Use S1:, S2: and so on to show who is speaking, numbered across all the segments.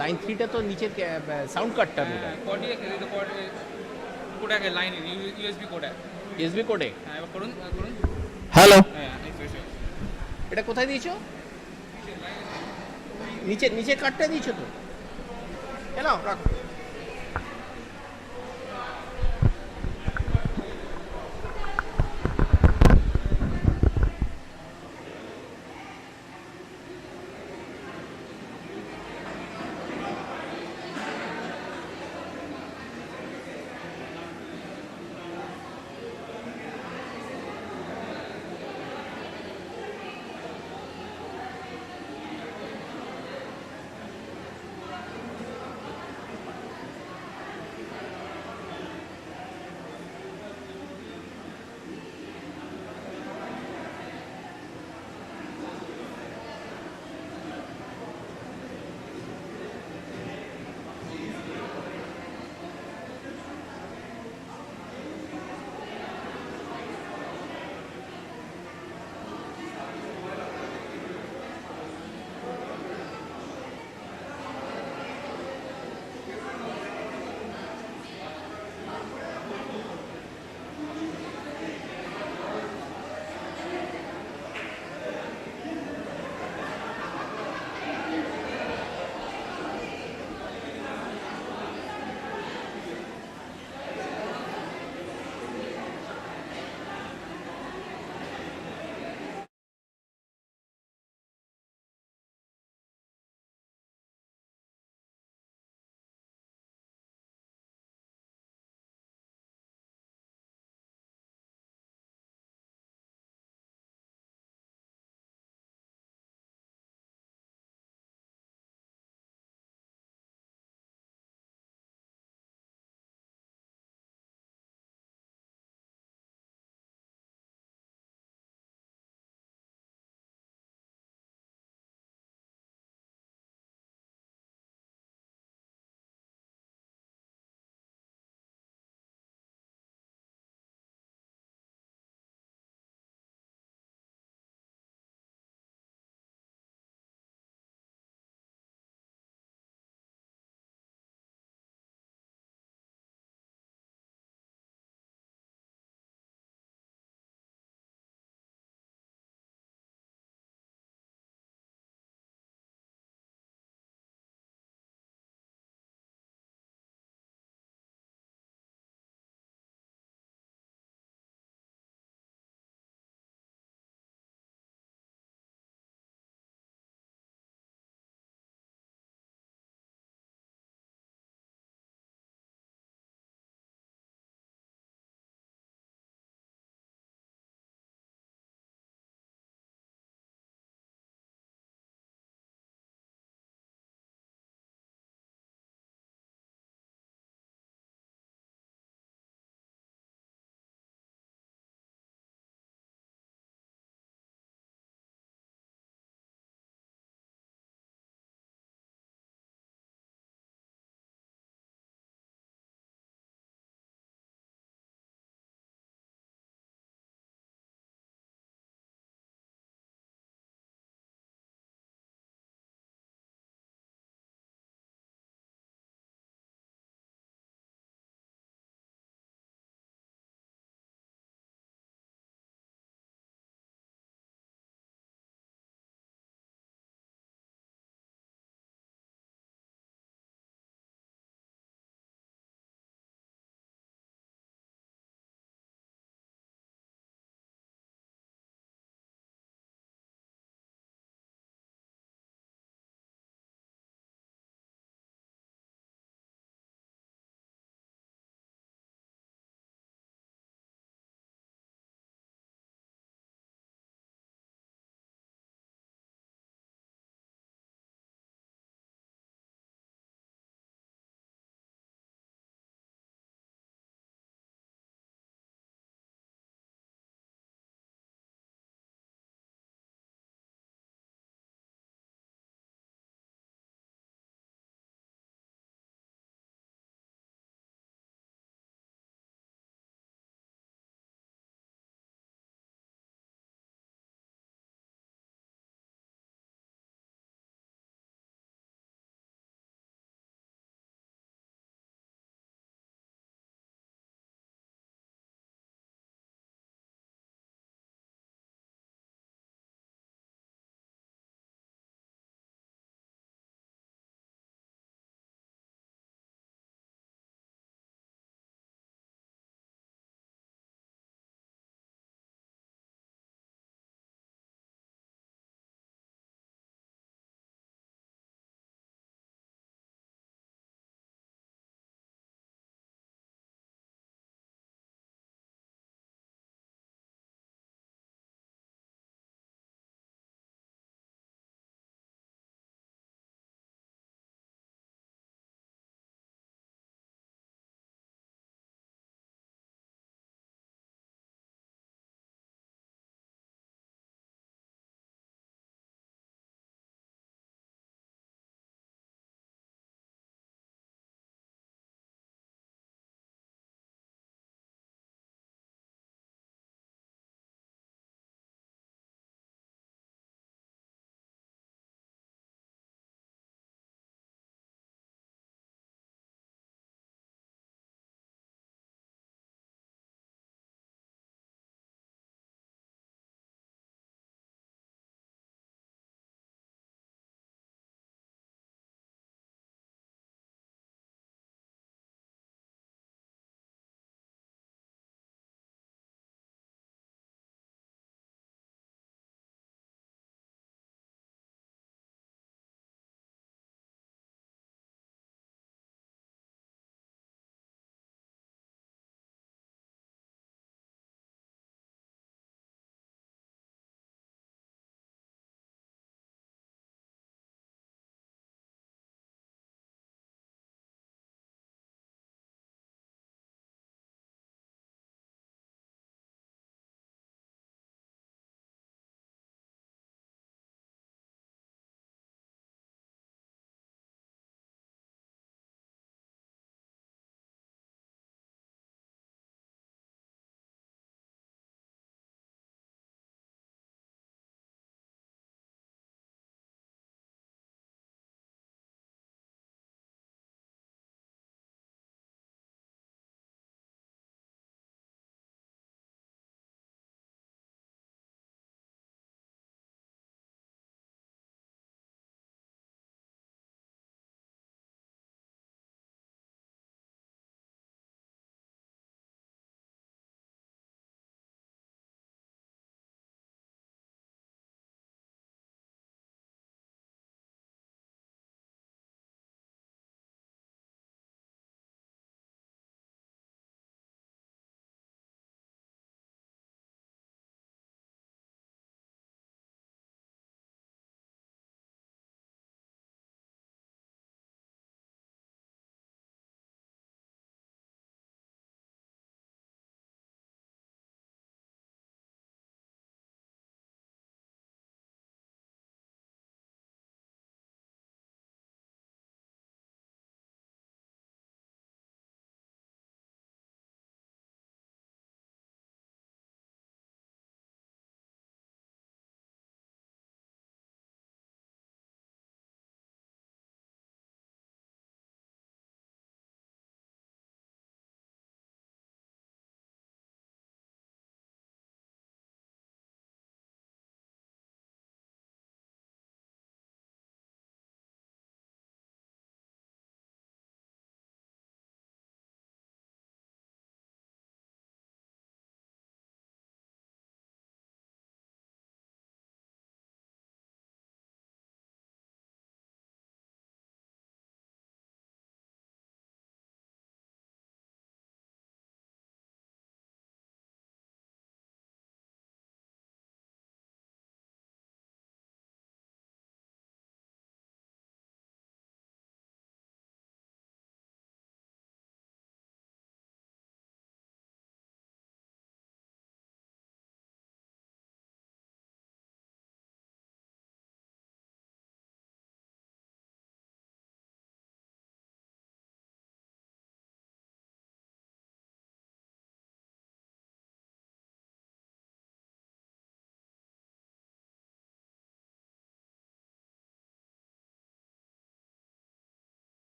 S1: Line 3টা তো নিচের সাউন্ড কার্ডটা
S2: कोड ये तो कोड है लाइन यूएसबी कोड है
S1: এসবি কোডে।
S2: হ্যাঁ এবার করুন করুন
S1: হ্যালো,
S2: হ্যাঁ এই তো
S1: এটা কোথায় দিয়েছো? নিচে কার্ডটা দিয়েছো তো? এলাও রাখো।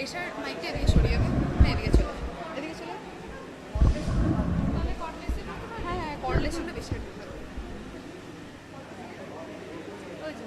S3: প্রেশার মাইকটা এদিকে সরিয়ে দিন, হ্যাঁ এদিকে চলে, এদিকে চলে। হ্যাঁ হ্যাঁ, কর্ডলেস হলে বেশি ওই যে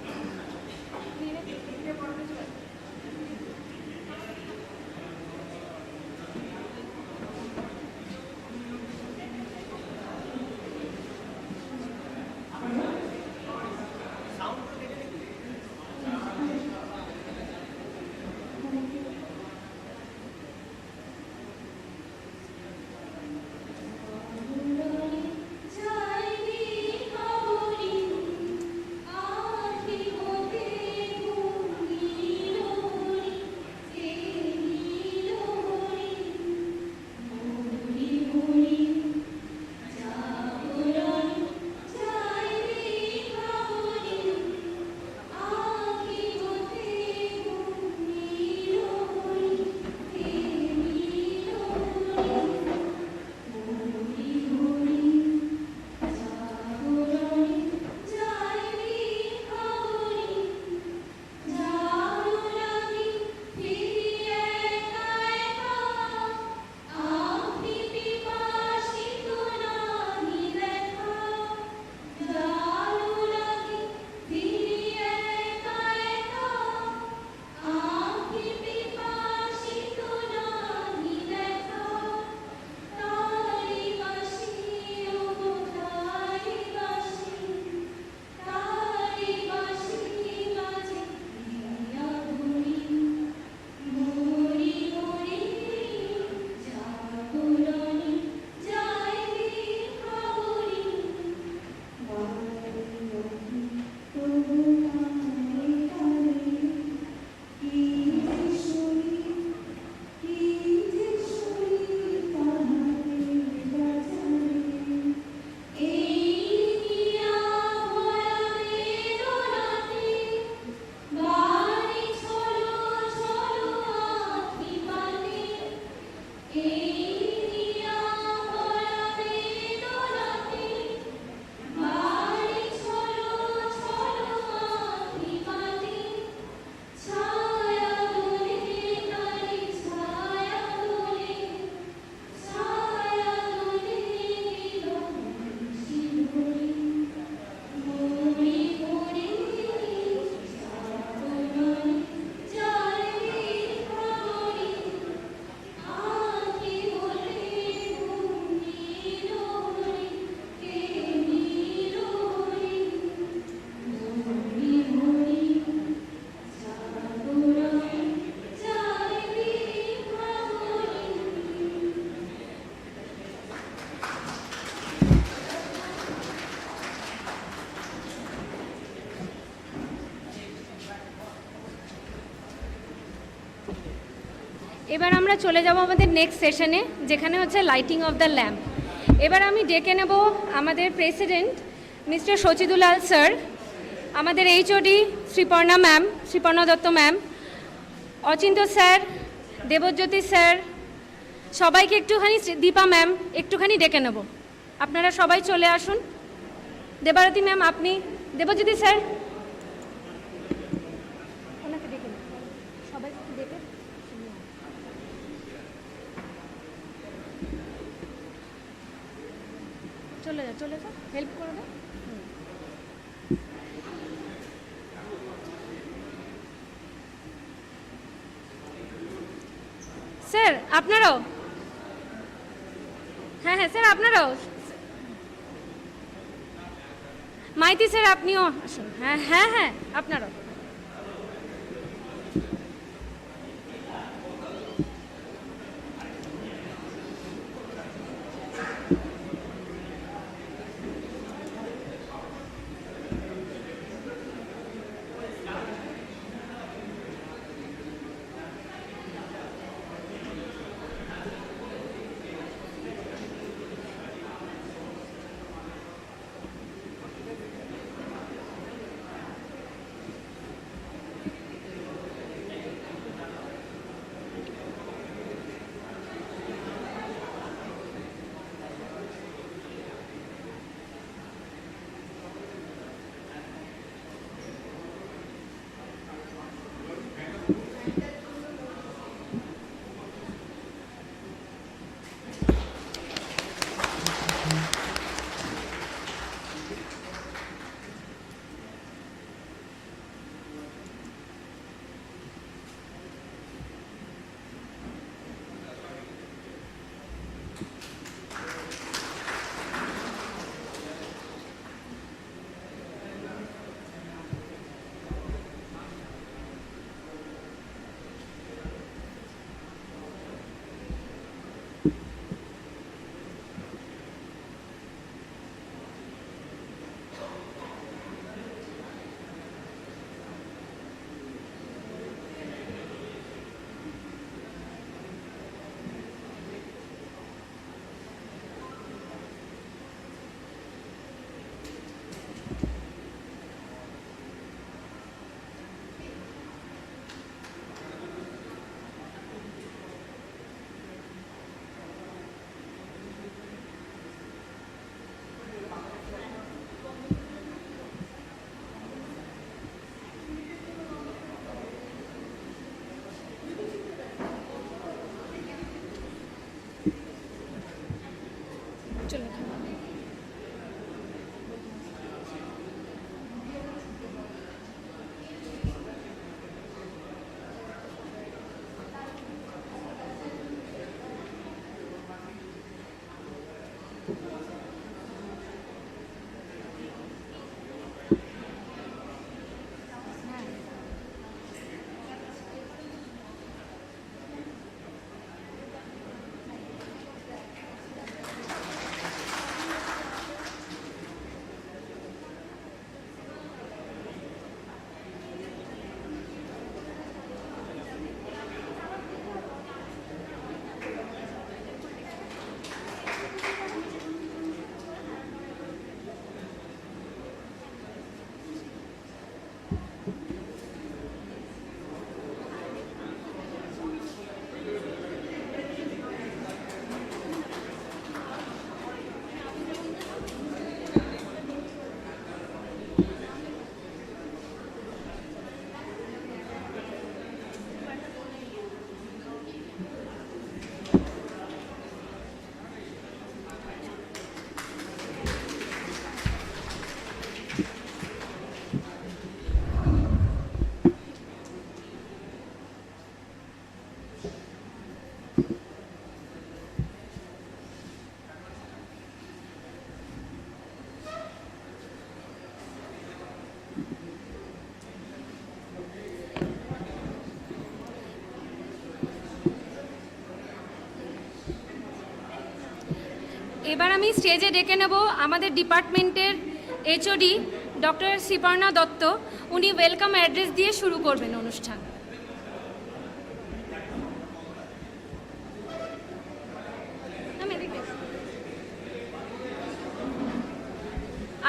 S4: এবার আমরা চলে যাব আমাদের নেক্সট সেশনে, যেখানে হচ্ছে লাইটিং অফ দ্য ল্যাম্প। এবার আমি ডেকে নেব আমাদের প্রেসিডেন্ট মিস্টার সচিদুলাল স্যার, আমাদের HOD Sriparna ma'am, Sriparna Dutta ma'am, Achinta sir, Debjyoti sir, সবাইকে একটুখানি, দীপা ম্যাম একটুখানি ডেকে নেব। আপনারা সবাই চলে আসুন। দেবারতী ম্যাম আপনি, দেবজ্যোতি স্যার ওনাকে ডেকে নেব, সবাই ডেকে চলে যা হেল্প করে দাও। স্যার আপনারাও, হ্যাঁ হ্যাঁ স্যার আপনারাও, মাইতি স্যার আপনিও আসুন। হ্যাঁ হ্যাঁ হ্যাঁ আপনারাও। চলো। এবার আমি স্টেজে ডেকে নেব আমাদের ডিপার্টমেন্টের এইচওডি ডক্টর শ্রীপর্ণা দত্ত। উনি ওয়েলকাম অ্যাড্রেস দিয়ে শুরু করবেন অনুষ্ঠান।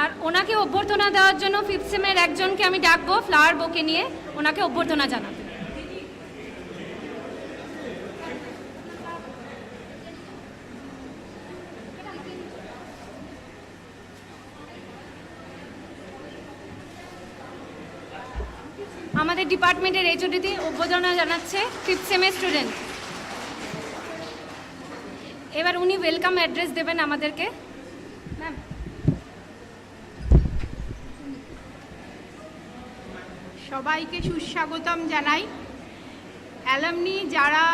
S4: আর ওনাকে অভ্যর্থনা দেওয়ার জন্য 5th সেমের একজনকে আমি ডাকবো ফ্লাওয়ার বোকে নিয়ে ওনাকে অভ্যর্থনা জানাবো। আমাদের ডিপার্টমেন্টের এইচওডিতে অভ্যর্থনা জানাচ্ছে 5th সেমের স্টুডেন্ট। এবার উনি ওয়েলকাম অ্যাড্রেস দেবেন আমাদেরকে। ম্যাম,
S5: সবাইকে সুস্বাগতম জানাই। অ্যালামনি যারা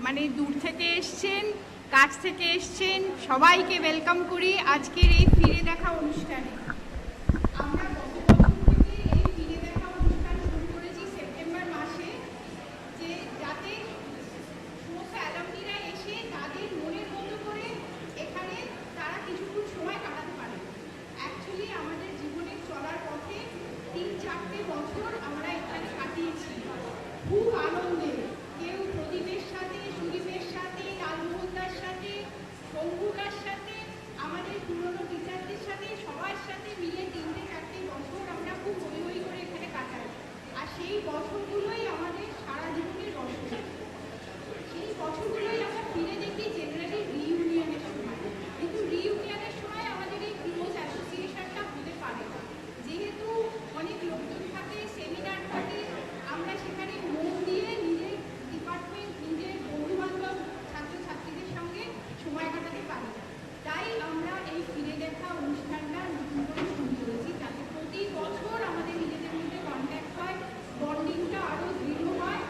S5: মানে দূর থেকে এসছেন, কাছ থেকে এসছেন, সবাইকে ওয়েলকাম করি আজকের এই ফিরে দেখা অনুষ্ঠানে। আমরা গত বছর থেকে এই ফিরে দেখা অনুষ্ঠান শুরু করেছি সেপ্টেম্বর মাসে, যে যাতে সমস্ত অ্যালামনিরা এসে তাদের মনের মতো করে এখানে তারা কিছুক্ষণ সময় কাটাতে পারে। অ্যাকচুয়ালি আমাদের জীবনের চলার পথে 3-4টে বছর আমরা এখানে কাটিয়েছি খুব আনন্দে। কেউ প্রদীপের সাথে, সুদীপের সাথে, লালমোহনদার সাথে, শঙ্কুদার সাথে, আমাদের পুরনো টিচারদের সাথে, সবার সাথে মিলে 3-4টে বছর আমরা খুব হই হই করে এখানে কাটাই। আর সেই বছরগুলোই আমাদের সারা জীবনের রসদ। সেই বছরগুলোই আমরা ফিরে দেখি জেনারেলি রিইউনিয়নের সময়। কিন্তু রিইউনিয়নের সময় আমাদের এই ক্লোজ অ্যাসোসিয়েশনটা হতে পারে না, যেহেতু অনেক লোকজন থাকে, সেমিনার থাকে, আমরা সেখানে মন দিয়ে নিজের ডিপার্টমেন্ট, নিজের বন্ধুবান্ধব, ছাত্রছাত্রীদের সঙ্গে সময় কাটাতে পারি না। তাই আমরা এই ফিরে দেখা অনুষ্ঠানটা নতুন করে শুরু করেছি, যাতে প্রতি বছর আমাদের নিজেদের মধ্যে কন্ট্যাক্ট হয়, বন্ডিংটা আরও দৃঢ় হয়,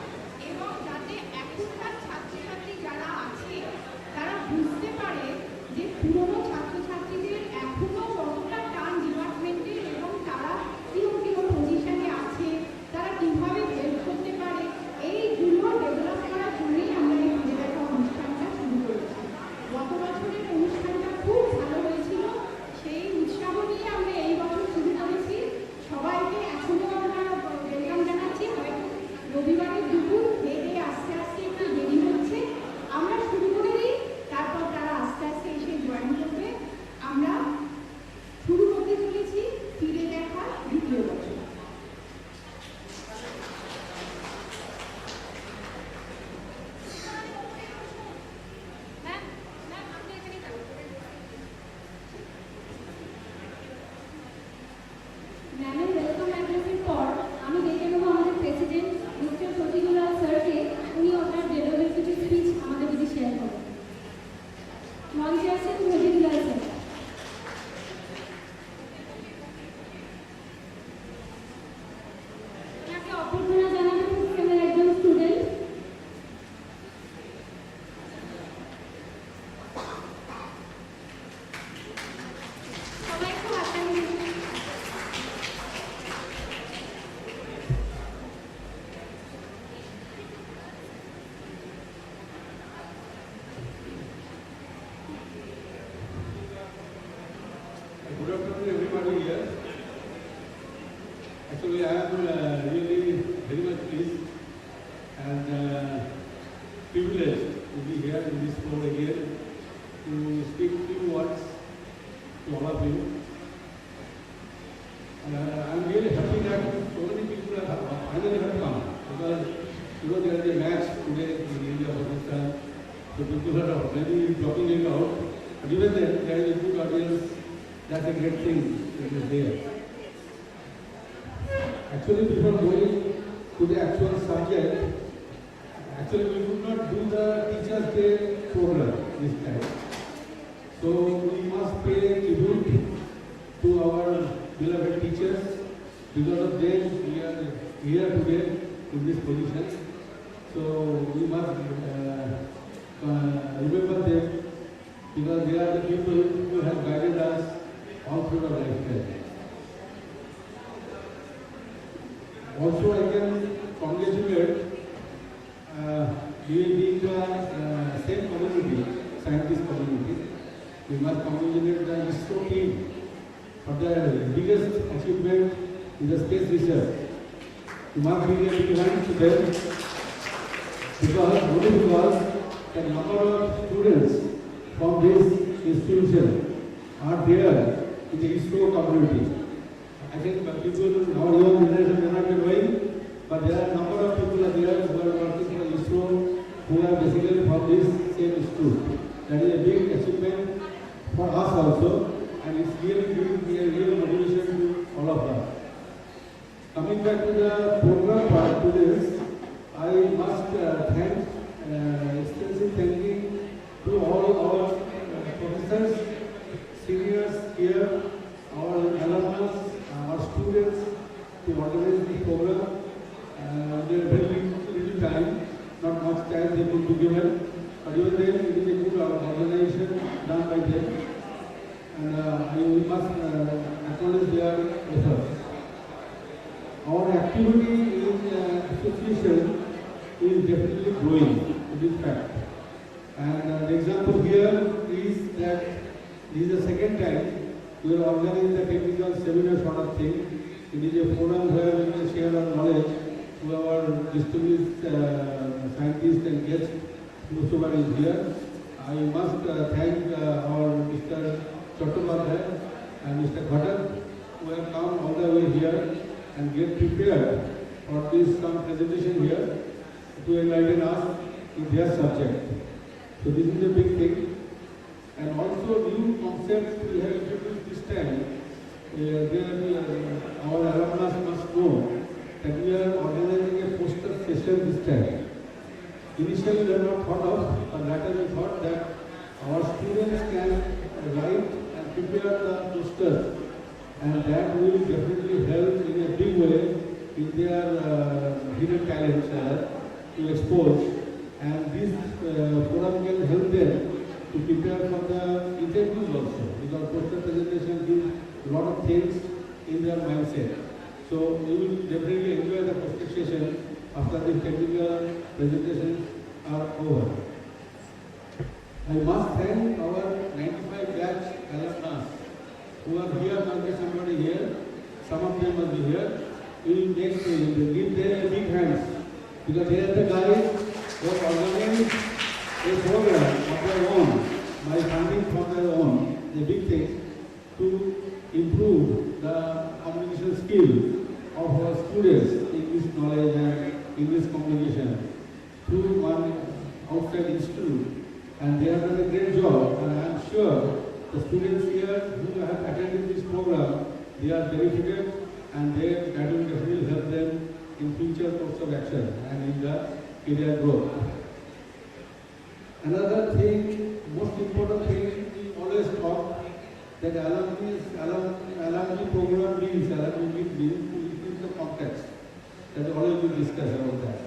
S5: এবং যাতে এখনকার ছাত্রছাত্রী যারা আছে তারা বুঝতে পারে যে পুরনো ছাত্রছাত্রীদের এখনও কতটা টান ডিপার্টমেন্টের, এবং তারা কিরকম পজিশনে আছে, তারা কীভাবে হেল্প করতে পারে, এইগুলো ডেভেলপ করার জন্যই আমরা এই ফিরে দেখা অনুষ্ঠানটা শুরু করেছি। গত বছরের অনুষ্ঠানটা খুব ভালো হয়েছিল, সেই উৎসাহ নিয়ে আমরা এই বছর শুরু করেছি। সবাইকে এখনও আমরা ওয়েলকাম জানাচ্ছি। হয়তো রবিবারের দুপুর খেয়ে আস্তে আস্তে একটু দেরি হচ্ছে, আমরা শুরু করে দিই, তারপর তারা আস্তে আস্তে এসে জয়েন করবে। আমরা শুরু করতে চলেছি ফিরে দেখা দ্বিতীয় বছর।
S4: ম্যাম, ম্যাম আপনি এখানেই থাকুন।
S6: ম্যামের ওয়েলকাম অ্যাড্রেসের পর আমি ডেকে নেব আমাদের president mister You know, there is a match today in India, Pakistan, so people are already dropping it out. But even then, there is a good audience. That's a great thing that is there. Actually, before going to the actual subject, actually we could not do the Teachers' Day program this time. So we must pay tribute to our beloved teachers. Because of them, we are here today in this position. So we must remember them because they are the people who have guided us all through our lifetime. Also, I can congratulate being the same community, scientist community. We must congratulate the ISRO team for the biggest achievement in the space research. We must be a big hand to them because the number of students from this institution are there in the ISRO community. I think people, our young generation may not be knowing, but there are a number of people are there who are working for ISRO who are basically from this same institute. That is a big achievement for us also, and it's really giving a real motivation to all of us. Coming back to the program part to this, I must thank, extensive thanking to all our professors, seniors here, our alumni, our students to organize this program. They are very little time, not much time they could be given, but even then it is a good organization done by them, and I must acknowledge their efforts. Our activity in association is definitely growing, it is fact. And the example here is that this is the second time we are organizing the technical seminar sort of thing. It is a forum where we can share our knowledge to our distinguished scientists and guests whosoever is here. I must thank our Mr. Chattopadhyay and Mr. Bhatt who have come all the way here and get prepared for this some presentation here to enlighten us in their subject. So this is a big thing. And also new concepts we have introduced this time. Our alumni must know that we are organizing a poster session this time. Initially we were not thought of, but later we thought that our students can write and prepare the posters, and that will definitely help in a big way in their hidden talents to expose, and this forum can help them to prepare for the interviews also, because poster presentation gives a lot of things in their mindset. So we will definitely enjoy the poster session after the technical presentations are over. I must thank our 95 batch alumni who are here. Must be somebody here. Some of them must be here. We will give them a big hands because they are the guys who have organized a program of their own by funding from their own, the big thing, to improve the communication skill of our students, English knowledge and English communication through one outside institute. And they have done a great job, and I am sure the students here who have attended this program, they are benefited, and that will definitely help them in future course of action and in the career growth. Another thing, most important thing, we always talk that alumni program means, the context. That always we discuss about that.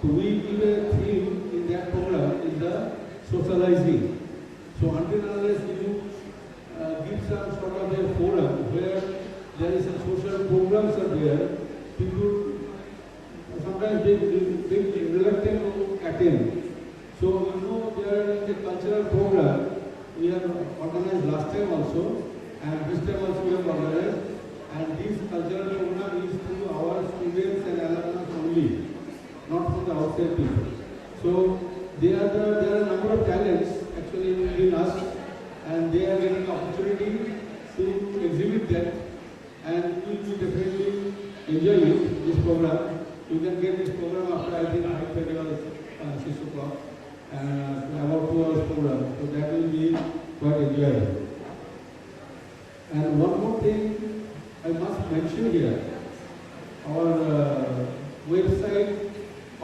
S6: So we give a theme in that program is the socializing. So until unless you give some sort of a forum where there is a social programs are there, people sometimes they reluctant to attend. So you know there is a cultural program we have organized last time also, and this time also we have organized, and this cultural program is to our students and alumni only, not from the outside people. So there are a number of talents actually within us, and they are getting opportunity to exhibit that, and we will definitely enjoy it, this program. You can get this program after I think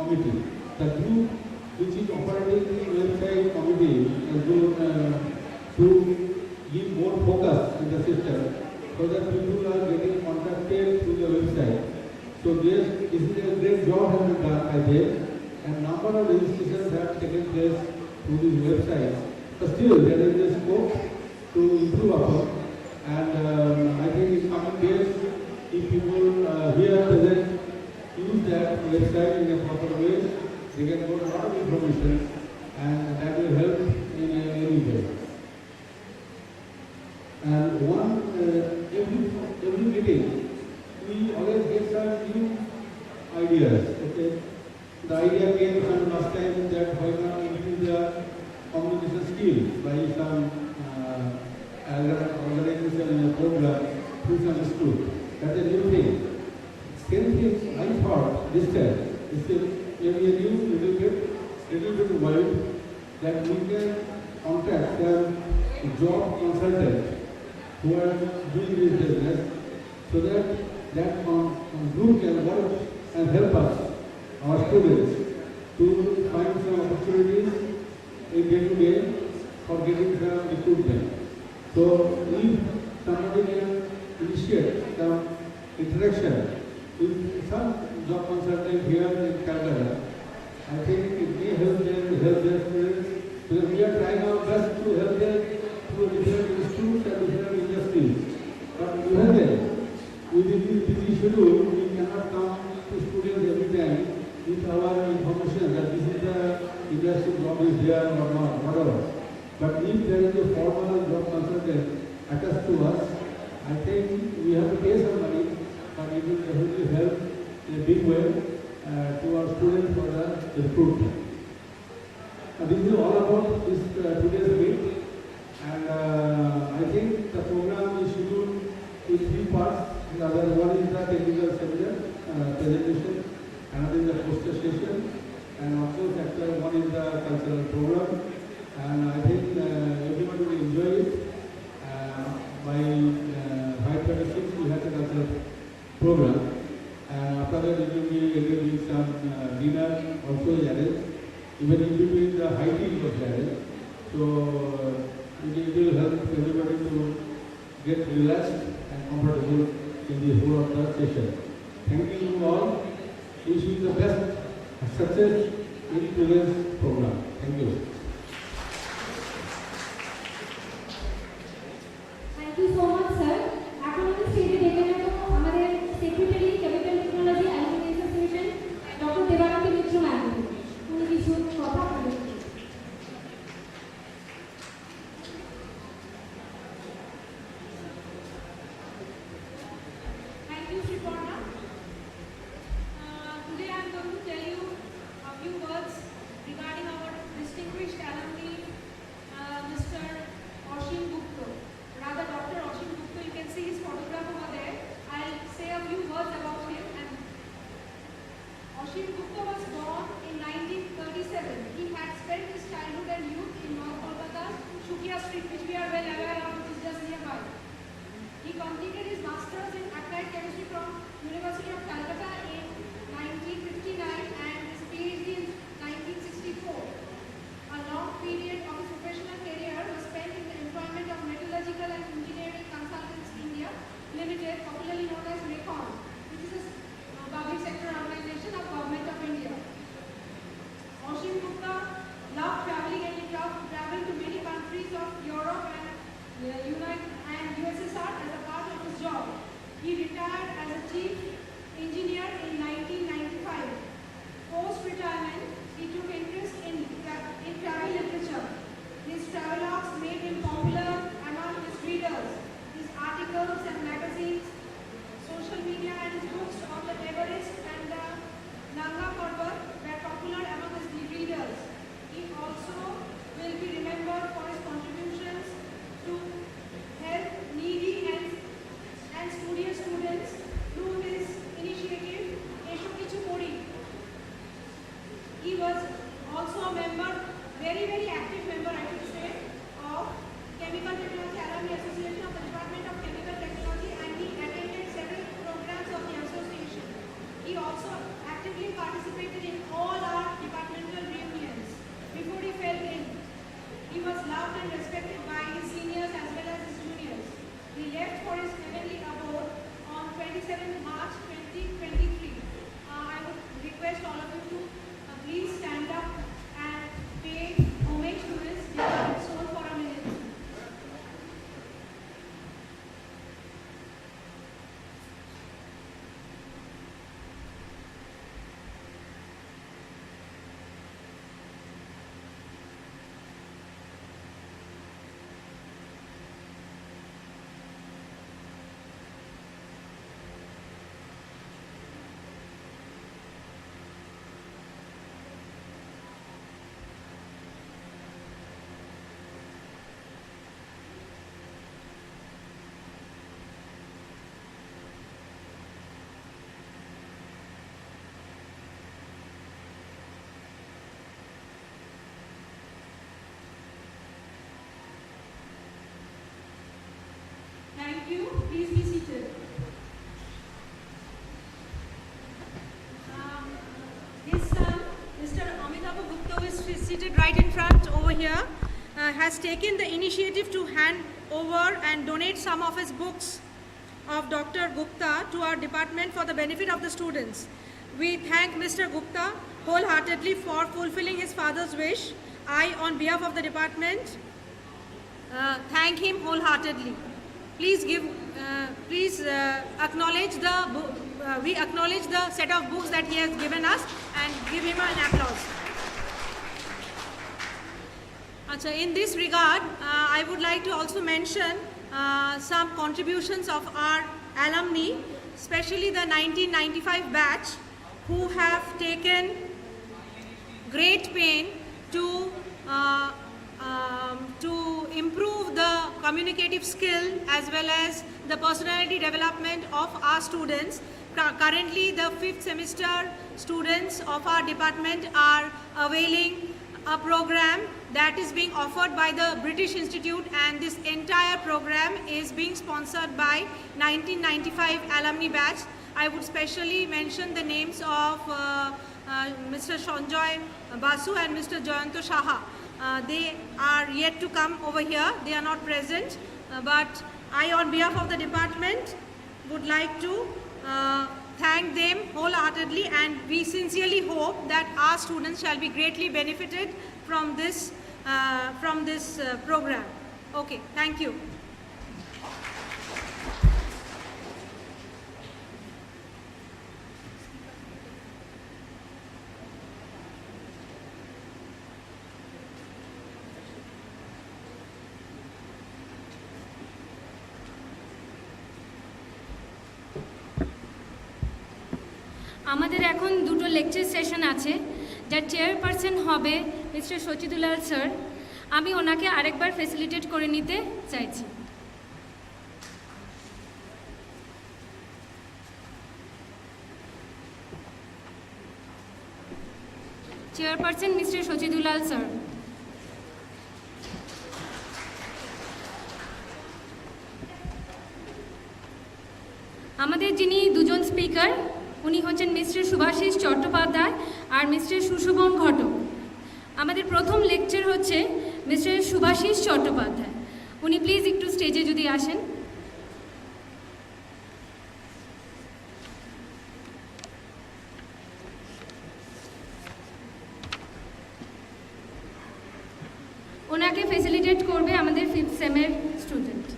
S6: committee. The group which is operating the website committee is going to give more focus in the system so that people are getting contacted through the website. So this is a great job has been done by them, and number of registrations have taken place through this website. But still there is a scope to improve upon, and I think in coming days, if people here present use that website in a proper way, they can get a lot of information, and that will help in any way. And every meeting, we always get some new ideas. Okay, the idea came from last time that why not increase the communication skill by some organization in a program through some school. That's a new thing. Same thing I thought this time. Maybe a new little bit wide that we can contact a job consultant who are doing this business, so that group can work and help us, our students, to find some opportunities in day-to-day for getting some recruitment. So if somebody can initiate some interaction with some job consultant here in Calcutta, I think it may help them help their students, because we are trying our best to help them through different institutes and different industries. But with this busy schedule, we cannot come to students every time with our information that this is the industry job is there or not, whatever. But if there is a formal job consultant attached to us, I think we have to pay some money, but it will definitely help in a big way to our students for the recruitment. This is all about this today's meet, and I think the program is scheduled in 3 parts. One is the technical seminar presentation, another is the poster session, and also chapter 1 is the cultural program. And I think everyone will enjoy it. By 5:36 we have the cultural program. After that it will be some dinner also arranged. Even in between the high tea was arranged. So it will help everybody to get relaxed and comfortable in the whole of the session. Thank you all. Wish you the best success in today's program. Thank you.
S4: Thank you so much, sir. এখন আমি স্টেজে ডেকে নেব আমাদের secretary chemical technology alumni association doctor Debananda Mitra ma'am. উনি কিছু কথা বলবেন।
S7: Thank you, Sriparna. Today I am going to tell you a few words regarding our distinguished alumni, Mr. Oshin Gupta. Rather, Dr. Oshin Gupta, you can see his photograph over there. I'll say a few words about him. And Oshin Gupta was born in 1937. He had spent his childhood and youth in North Kolkata's Shukia Street, which we are well aware of, which is just nearby. He completed his master's in applied chemistry from University of Calcutta in 1959 and his PhD in 1964. A long period of his professional career was spent in the employment of Metallurgical and Engineering Consultants India Limited, popularly known as MECON, which is a public sector organization of Government of India. Oshin Gupta loved traveling and he traveled to many countries of Europe and USSR as a part of his job. He retired as a chief engineer in 1995. Post-retirement, he took interest in travel literature. His travelogues made him popular among his readers. His articles and magazines, social media and his books on the Everest and the Nanga Parbat were popular among his readers. He also will be remembered for his contributions to help needy and studious students through his initiative, Esho Kichu Pori. He was also a member, very active member I should say, of Chemical Technology Alumni Association of the Department of Chemical Technology, and he attended several programs of the association. He also actively participated in all is seated right in front over here, has taken the initiative to hand over and donate some of his books of Dr. Gupta to our department for the benefit of the students. We thank Mr. Gupta wholeheartedly for fulfilling his father's wish. I, on behalf of the department, thank him wholeheartedly. Please acknowledge we acknowledge the set of books that he has given us and give him an applause. In this regard, I would like to also mention some contributions of our alumni, especially the 1995 batch, who have taken great pain to improve the communicative skill as well as the personality development of our students. Currently, the 5th semester students of our department are availing a program that is being offered by the British Institute, and this entire program is being sponsored by 1995 alumni batch. I would specially mention the names of Mr. Sanjoy Basu and Mr. Jayanto Saha. They are yet to come over here. They are not present. But I, on behalf of the department, would like to thank them wholeheartedly, and we sincerely hope that our students shall be greatly benefited from this program. Okay, thank you.
S4: আমাদের এখন দুটো lecture session আছে, যার chairperson হবে mister Sachidulal sir. আমি ওনাকে আরেকবার facilitate করে নিতে চাইছি। Chairperson mister Sachidulal sir. আমাদের যিনি দুজন স্পিকার, উনি হচ্ছেন মিস্টার সুভাষিস চট্টোপাধ্যায় আর মিস্টার সুশোভন ঘটক। আমাদের প্রথম লেকচার হচ্ছে মিস্টার সুভাষিস চট্টোপাধ্যায়। উনি প্লিজ একটু স্টেজে যদি আসেন। ওনাকে ফেসিলিটেট করবে আমাদের 5th সেমের স্টুডেন্ট।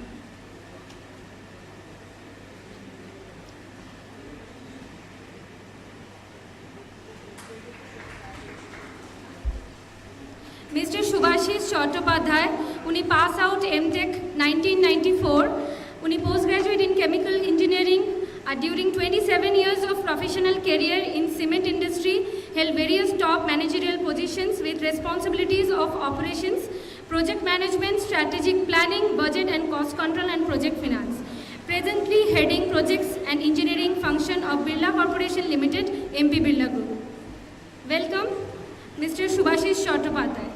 S4: মিস্টার সুভাষিস চট্টোপাধ্যায়, উনি পাস আউট এমটেক 1994। উনি post graduate in chemical engineering আর during 27 years of professional career in cement industry held various top managerial positions with responsibilities of operations, project management, strategic planning, budget and cost control and project finance. Presently heading projects and engineering function of Birla Corporation Limited, MP Birla Group. Welcome, Mr. Subhashis Chattopadhyay.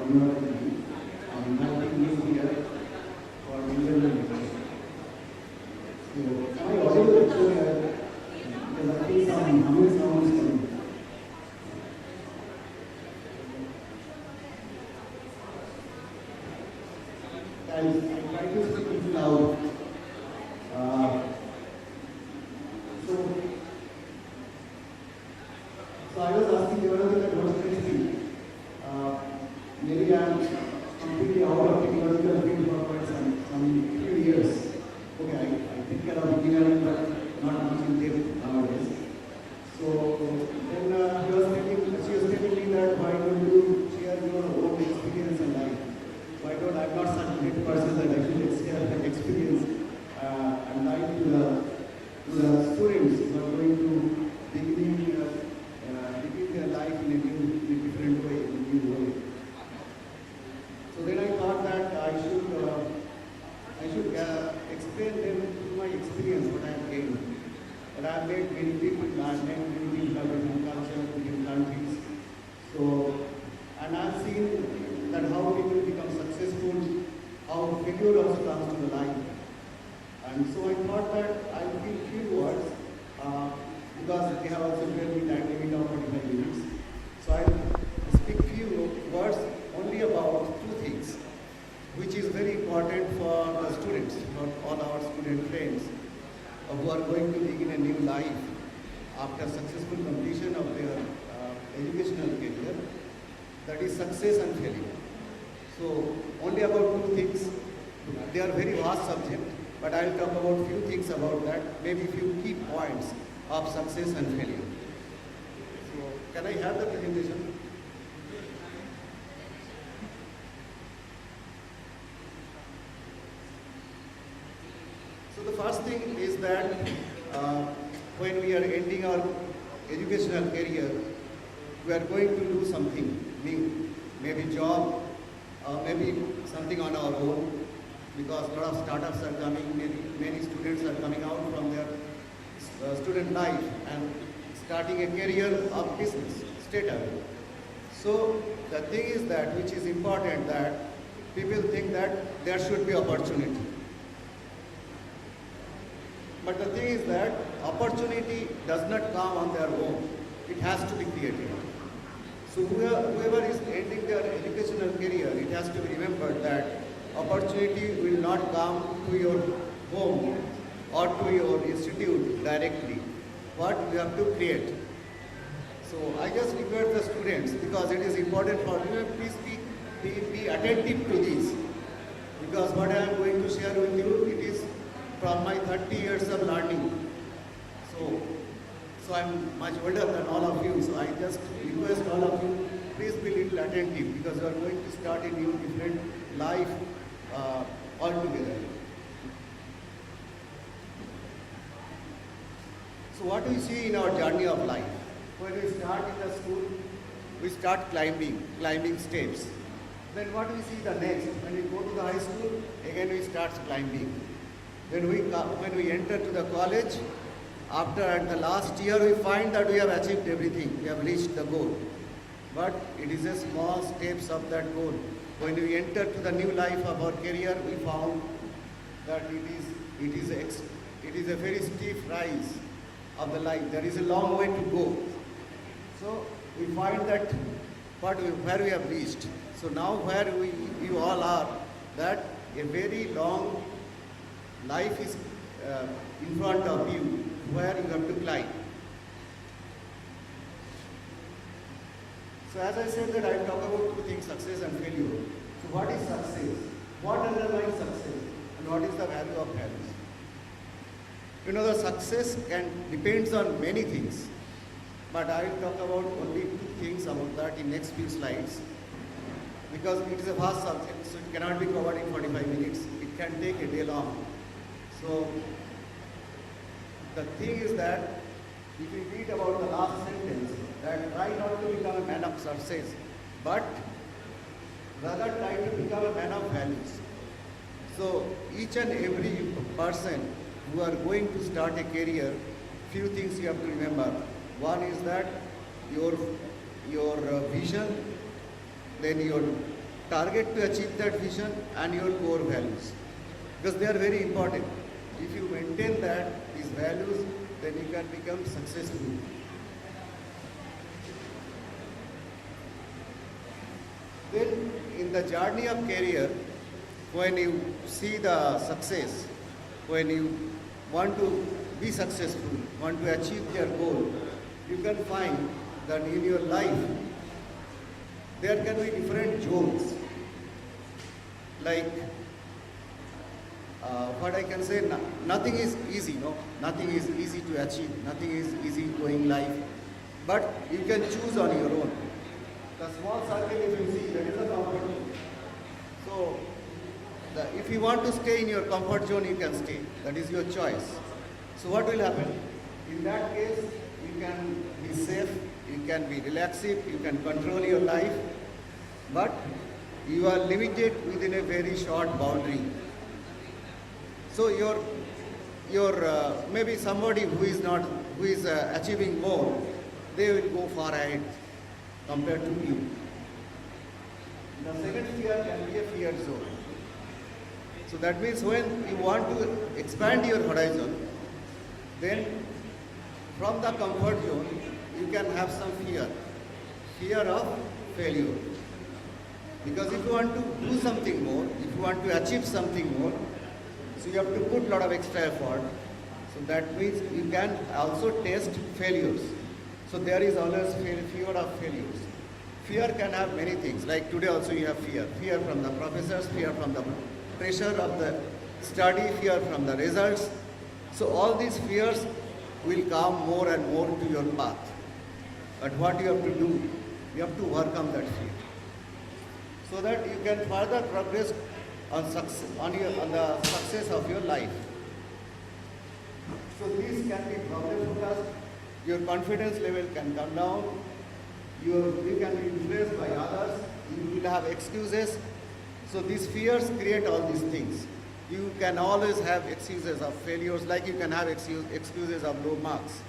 S6: university and inviting me here for Indian. So, am I audible actually? Because I think some humming sounds coming. Guys, I try to speak little loud. So I was asking everything that was crazy. Maybe I am completely out of technological field for quite some few years. Okay, I take care of engineering, but not much in depth nowadays. So then she was telling me that why don't you share your own experience in life? Why don't I'm not such a great person that I should share that experience and life to the students who are going to begin their life in a different way, in a new way. So then I thought that I should explain them through my experience what I have gained. But I have met many people, I have met many people of different cultures, different countries. So, and I have seen that how people become successful, how failure also comes to the life. And so I thought that I will give few words because we have also given me time limit of 45 minutes. So I will speak few words only about two things, which is very important for the students, for all our student friends who are going to begin a new life after successful completion of their educational career, that is success and failure. So only about two things. They are very vast subject, but I will talk about few things about that, maybe few key points of success and failure. So can I have the presentation? So the first thing is that when we are ending our educational career, we are going to do something new, maybe job, maybe something on our own, because a lot of startups are coming, many students are coming out from their student life and starting a career of business straight away. So the thing is that, which is important, that people think that there should be opportunity. But the thing is that opportunity does not come on their own. It has to be created. So whoever is ending their educational career, it has to be remembered that opportunity will not come to your home or to your institute directly. What you have to create. So I just request the students, because it is important for you, please be attentive to this. Because what I am going to share with you, it is from my 30 years of learning. So I am much older than all of you. So I just request all of you, please be little attentive, because you are going to start a new different life altogether. So what we see in our journey of life, when we start in the school, we start climbing steps. Then what we see the next, when we go to the high school, again we start climbing. When we enter to the college, after at the last year we find that we have achieved everything, we have reached the goal. But it is a small steps of that goal. When we enter to the new life of our career, we found that it is a very steep rise of the life. There is a long way to go. So we find that where we have reached. So now where you all are, that a very long life is in front of you, where you have to climb. So as I said that I will talk about two things, success and failure. So what is success? What underlies success? And what is the value of values? You know, the success depends on many things. But I will talk about only two things about that in next few slides. Because it is a vast subject, so it cannot be covered in 45 minutes. It can take a day long. So the thing is that if you read about the last sentence, that try not to become a man of success, but rather try to become a man of values. So each and every person who are going to start a career, few things you have to remember. One is that your vision, then your
S8: target to achieve that vision and your core values, because they are very important. If you maintain that, these values, then you can become successful. Then in the journey of career, when you see the success, when you want to be successful, want to achieve your goal, you can find that in your life, there can be different zones. Like, what I can say, nothing is easy, no? Nothing is easy to achieve, nothing is easy going life. But you can choose on your own. The small circle, if you see, that is a comfort zone. So, if you want to stay in your comfort zone, you can stay. That is your choice. So what will happen? In that case, you can be safe, you can be relaxed, you can control your life, but you are limited within a very short boundary. So maybe somebody who is achieving more, they will go far ahead compared to you. The second fear can be a fear zone. So that means when you want to expand your horizon, then from the comfort zone, you can have some fear of failure. Because if you want to do something more, if you want to achieve something more, so you have to put a lot of extra effort. So that means you can also test failures. So there is always fear of failures. Fear can have many things, like today also you have fear. Fear from the professors, fear from the pressure of the study, fear from the results. So all these fears will come more and more to your path. But what you have to do, you have to overcome that fear, so that you can further progress on the success of your life. So these can be problem focused. Your confidence level can come down. You can be influenced by others. You will have excuses. So these fears create all these things. You can always have excuses of failures, like you can have excuses of low marks.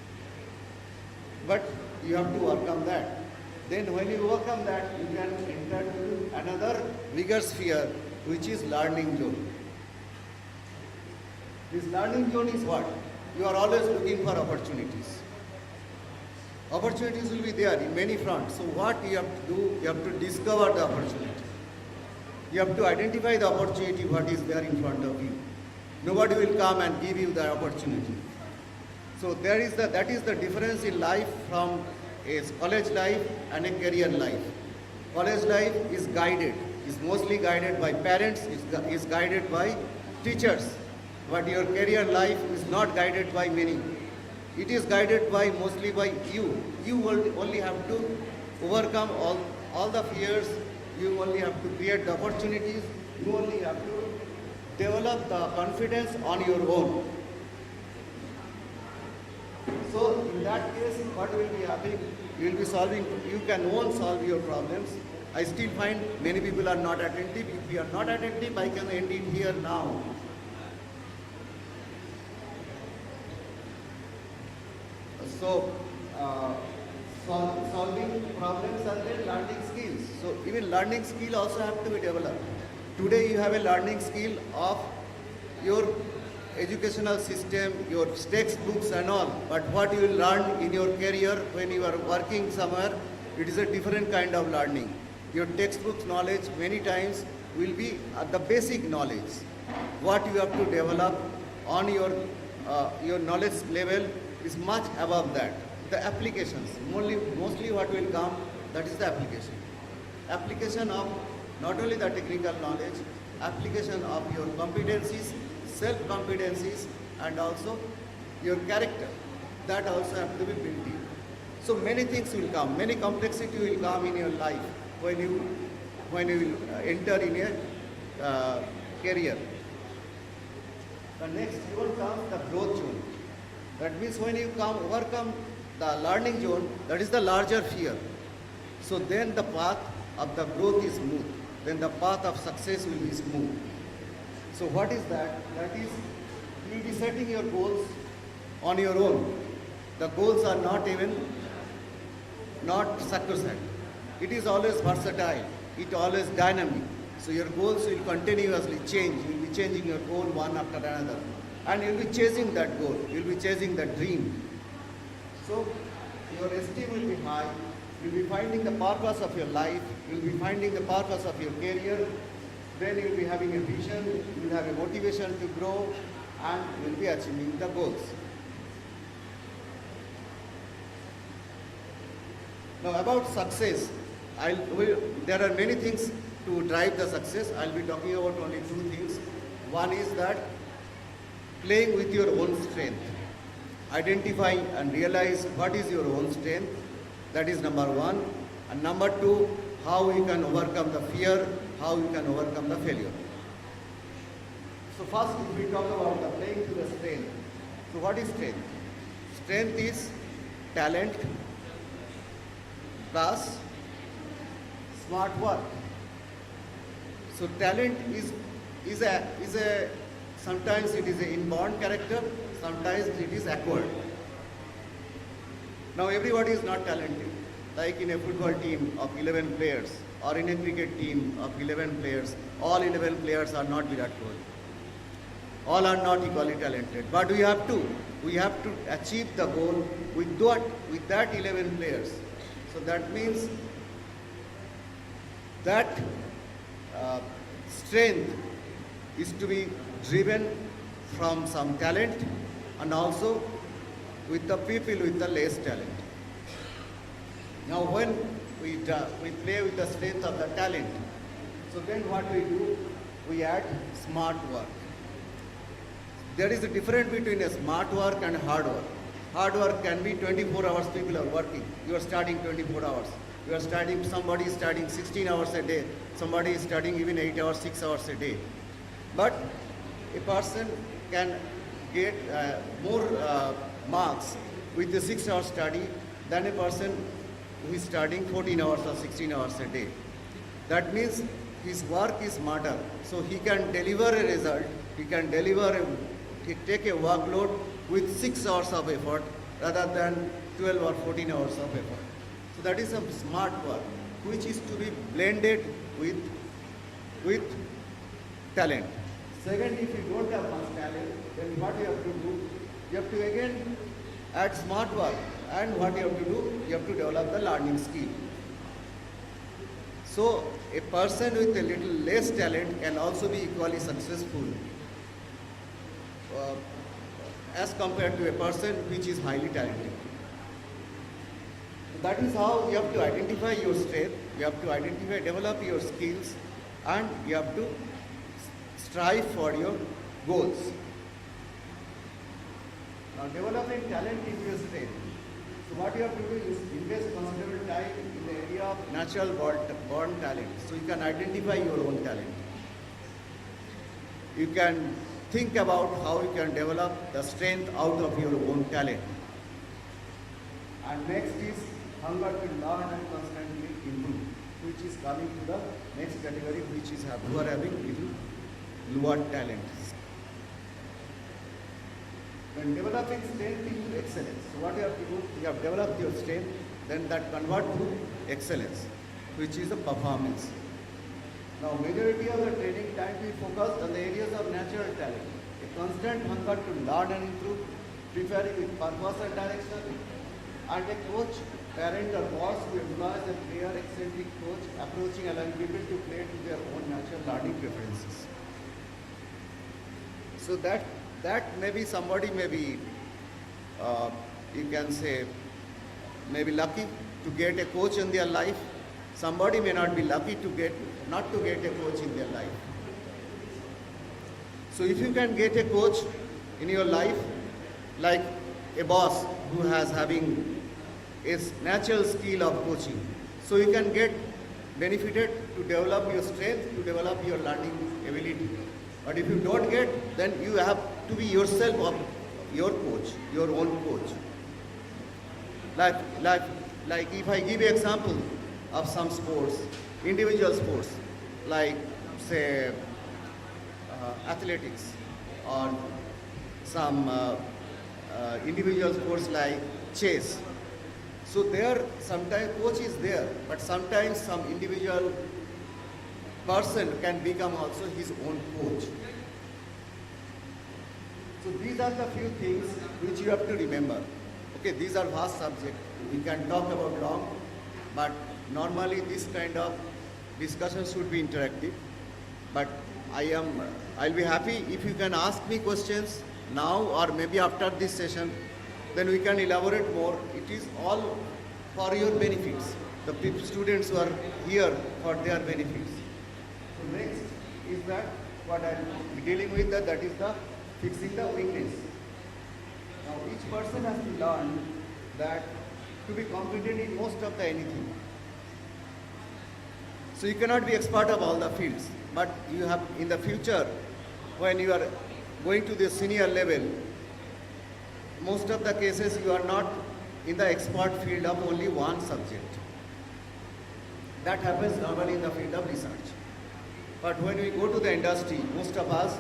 S8: But you have to overcome that. Then when you overcome that, you can enter into another bigger sphere, which is learning zone. This learning zone is what? You are always looking for opportunities. Opportunities will be there in many fronts. So what you have to do, you have to discover the opportunity. You have to identify the opportunity, what is there in front of you. Nobody will come and give you the opportunity. So that is the difference in life from a college life and a career life. College life is mostly guided by parents, is guided by teachers. But your career life is not guided by many. It is guided mostly by you. You will only have to overcome all the fears. You only have to create the opportunities. You only have to develop the confidence on your own. So in that case, what will be happening? You will be solving, you can solve your problems. I still find many people are not attentive. If you are not attentive, I can end it here now. So, solving problems and then learning skills. So even learning skill also have to be developed. Today you have a learning skill of your educational system, your textbooks and all. But what you will learn in your career when you are working somewhere, it is a different kind of learning. Your textbooks knowledge many times will be the basic knowledge. What you have to develop on your knowledge level is much above that. The applications, mostly what will come, that is the application. Application of not only the technical knowledge, application of your competencies, self-competencies, and also your character. That also have to be built in. So many things will come, many complexity will come in your life when you enter in a career. The next zone comes the growth zone. That means when you overcome the learning zone, that is the larger fear. So then the path of the growth is smooth. Then the path of success will be smooth. So what is that? That is, you will be setting your goals on your own. The goals are not sacrosanct. It is always versatile. it always dynamic. So your goals will continuously change. You will be changing your goal one after another. And you will be chasing that goal. You will be chasing that dream. So your esteem will be high. You will be finding the purpose of your life. You will be finding the purpose of your career. Then you will be having a vision. You will have a motivation to grow. And you will be achieving the goals. Now about success, there are many things to drive the success. I'll be talking about only two things. One is that playing with your own strength. Identify and realize what is your own strength. That is number one. And number two, how you can overcome the fear, how you can overcome the failure. So first, if we talk about the playing to the strength. So what is strength? Strength is talent plus smart work. So talent is a sometimes it is an inborn character, sometimes it is acquired. Now everybody is not talented. Like in a football team of 11 players or in a cricket team of 11 players, all 11 players are not Virat Kohli. All are not equally talented. But we have to achieve the goal with that 11 players. So that means that strength is to be driven from some talent and also with the people with the less talent. Now when we play with the strength of the talent, so then what we do, we add smart work. There is a difference between a smart work and hard work. Hard work can be 24 hours people are working. You are studying 24 hours. You are studying, somebody is studying 16 hours a day. Somebody is studying even 8 hours, 6 hours a day. But a person can get more marks with the 6 hours study than a person who is studying 14 hours or 16 hours a day. That means his work is smarter. So he can deliver a result, he can take a workload with 6 hours of effort rather than 12 or 14 hours of effort. So that is some smart work which is to be blended with talent. Second, if you don't have much talent, then what you have to do? You have to again add smart work. And what you have to do? You have to develop the learning skill. So a person with a little less talent can also be equally successful as compared to a person which is highly talented. That is how you have to identify your strength, you have to identify, develop your skills, and you have to strive for your goals. Now developing talent is your strength. So what you have to do is invest considerable time in the area of natural born talent. So you can identify your own talent. You can think about how you can develop the strength out of your own talent. And next is hunger to learn and constantly improve, which is coming to the next category, which is who are having little lower talent. When developing strength into excellence, so what you have to do, you have developed your strength, then that convert to excellence, which is a performance. Now, majority of the training time we focused on the areas of natural talent. A constant hunger to learn and improve, preparing with purpose and direction, and a coach, parent or boss who employs a player eccentric coach approaching allowing people to play to their own natural learning preferences. So that maybe somebody may be, you can say, maybe lucky to get a coach in their life. Somebody may not be lucky not to get a coach in their life. So if you can get a coach in your life, like a boss who has having a natural skill of coaching, so you can get benefited to develop your strength, to develop your learning ability. But if you don't get, then you have to be yourself your coach, your own coach. Like if I give you example of some sports, individual sports, like say athletics, or some individual sports like chess. So there sometimes coach is there, but sometimes some individual person can become also his own coach. So these are the few things which you have to remember. Okay, these are vast subjects. We can talk about long, but normally this kind of discussion should be interactive. But I'll be happy if you can ask me questions now or maybe after this session, then we can elaborate more. It is all for your benefits. The students who are here for their benefits. So next is that what I'm dealing with, that is the fixing the weakness. Now each person has to learn that to be competent in most of the anything. So you cannot be expert of all the fields, but you have in the future, when you are going to the senior level, most of the cases you are not in the expert field of only one subject. That happens normally in the field of research. But when we go to the industry, most of us,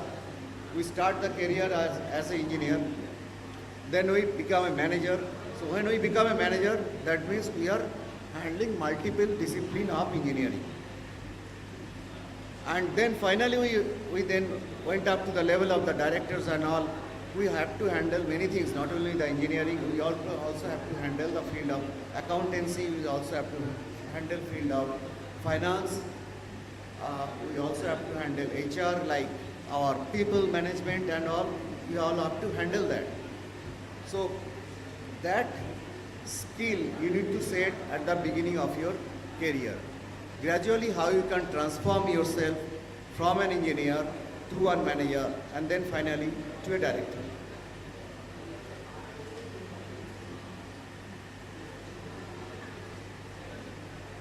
S8: we start the career as an engineer, then we become a manager. So when we become a manager, that means we are handling multiple disciplines of engineering. And then finally we then went up to the level of the directors and all. We have to handle many things, not only the engineering, we also have to handle the field of accountancy, we also have to handle field of finance, we also have to handle HR, like our people management and all, we all have to handle that. So that skill you need to set at the beginning of your career. Gradually how you can transform yourself from an engineer to one manager and then finally to a director.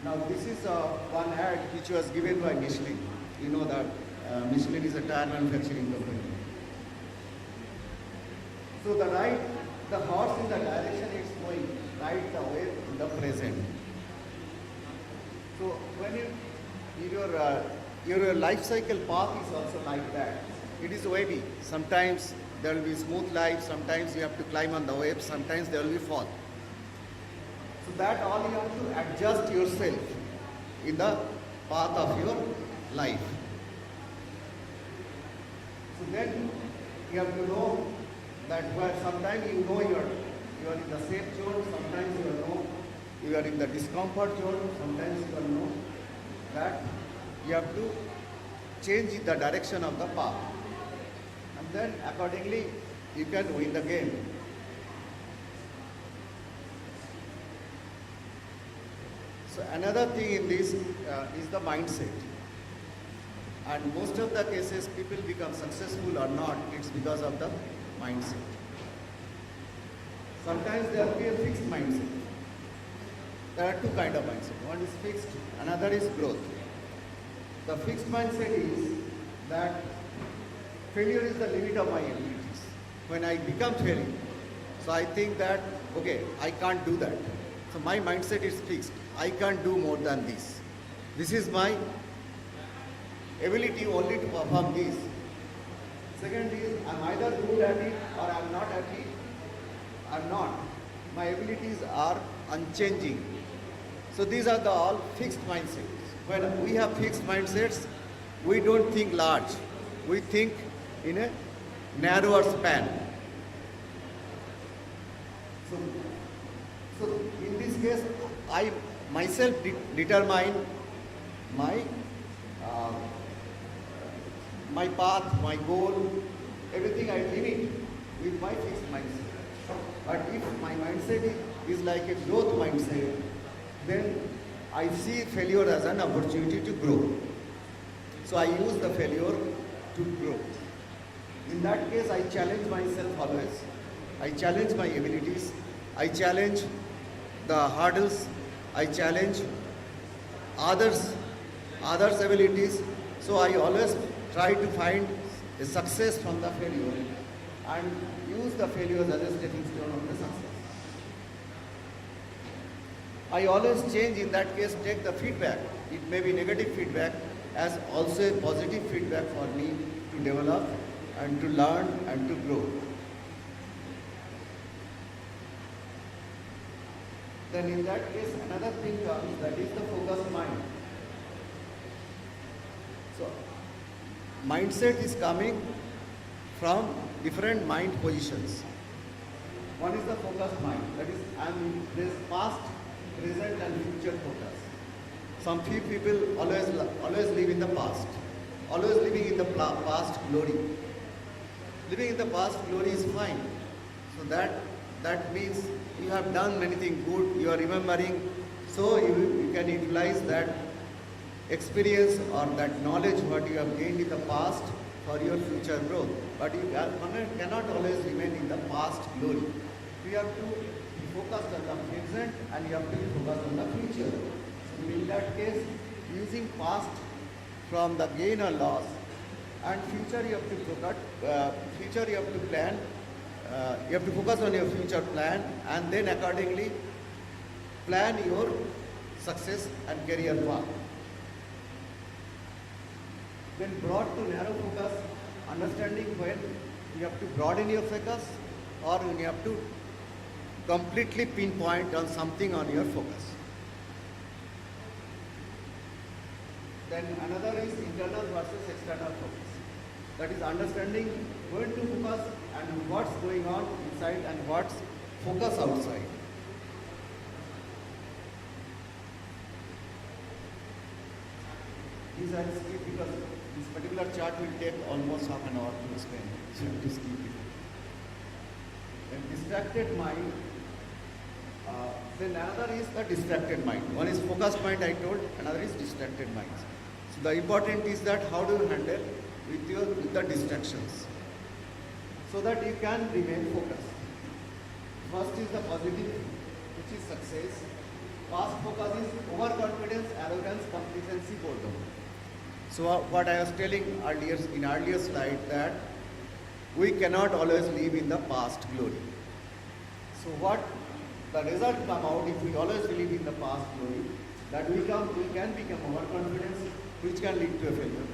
S8: Now this is one ad which was given by Michelin. You know that Michelin is a tire manufacturing company. So the horse in the direction it's going, right the way in the present. So when your life cycle path is also like that. It is wavy. Sometimes there will be smooth life, sometimes you have to climb on the wave, sometimes there will be fall. So that all you have to adjust yourself in the path of your life. So then you have to know that where sometimes you know you are in the safe zone, sometimes you are in the discomfort zone, sometimes you know that you have to change the direction of the path. And then accordingly you can win the game. So another thing in this is the mindset. And most of the cases people become successful or not, it's because of the mindset. Sometimes there will be a fixed mindset. There are two kinds of mindset. One is fixed, another is growth. The fixed mindset is that failure is the limit of my abilities. When I become failing, so I think that, okay, I can't do that. So my mindset is fixed. I can't do more than this. This is my ability only to perform this. Second is, I'm either good at it or I'm not at it. I'm not. My abilities are unchanging. So these are the all fixed mindsets. When we have fixed mindsets, we don't think large. We think in a narrower span. So in this case, I myself determine my path, my goal, everything I limit with my fixed mindset. But if my mindset is like a growth mindset, then I see failure as an opportunity to grow. So I use the failure to grow. In that case, I challenge myself always. I challenge my abilities. I challenge the hurdles. I challenge others' abilities. So I always try to find a success from the failure and use the failures as a stepping stone of the success. I always change, in that case, take the feedback. It may be negative feedback as also a positive feedback for me to develop and to learn and to grow. Then in that case, another thing comes, that is the focused mind. So mindset is coming from different mind positions. One is the focused mind, that is I am in past, present and future focus. Some few people always live in the past, always living in the past glory. Living in the past glory is fine. So that means you have done many things good, you are remembering, so you can utilize that experience or that knowledge what you have gained in the past for your future growth. But you cannot always remain in the past glory. You have to be focused on the present and you have to be focused on the future. So in that case, using past from the gain or loss, and future you have to plan. You have to focus on your future plan and then accordingly plan your success and career path. Then broad to narrow focus, understanding when you have to broaden your focus or when you have to completely pinpoint on something on your focus. Then another is internal versus external focus. That is understanding when to focus and what's going on inside and what's focus outside. These I skip because this particular chart will take almost half an hour to explain. So you have to skip it. Then distracted mind. Then another is the distracted mind. One is focused mind I told, another is distracted mind. So the important is that how do you handle with the distractions so that you can remain focused. First is the positive, which is success. Past focus is overconfidence, arrogance, complacency, boredom. So what I was telling in earlier slide that we cannot always live in the past glory. So what the result come out if we always live in the past glory, that we can become overconfidence, which can lead to a failure.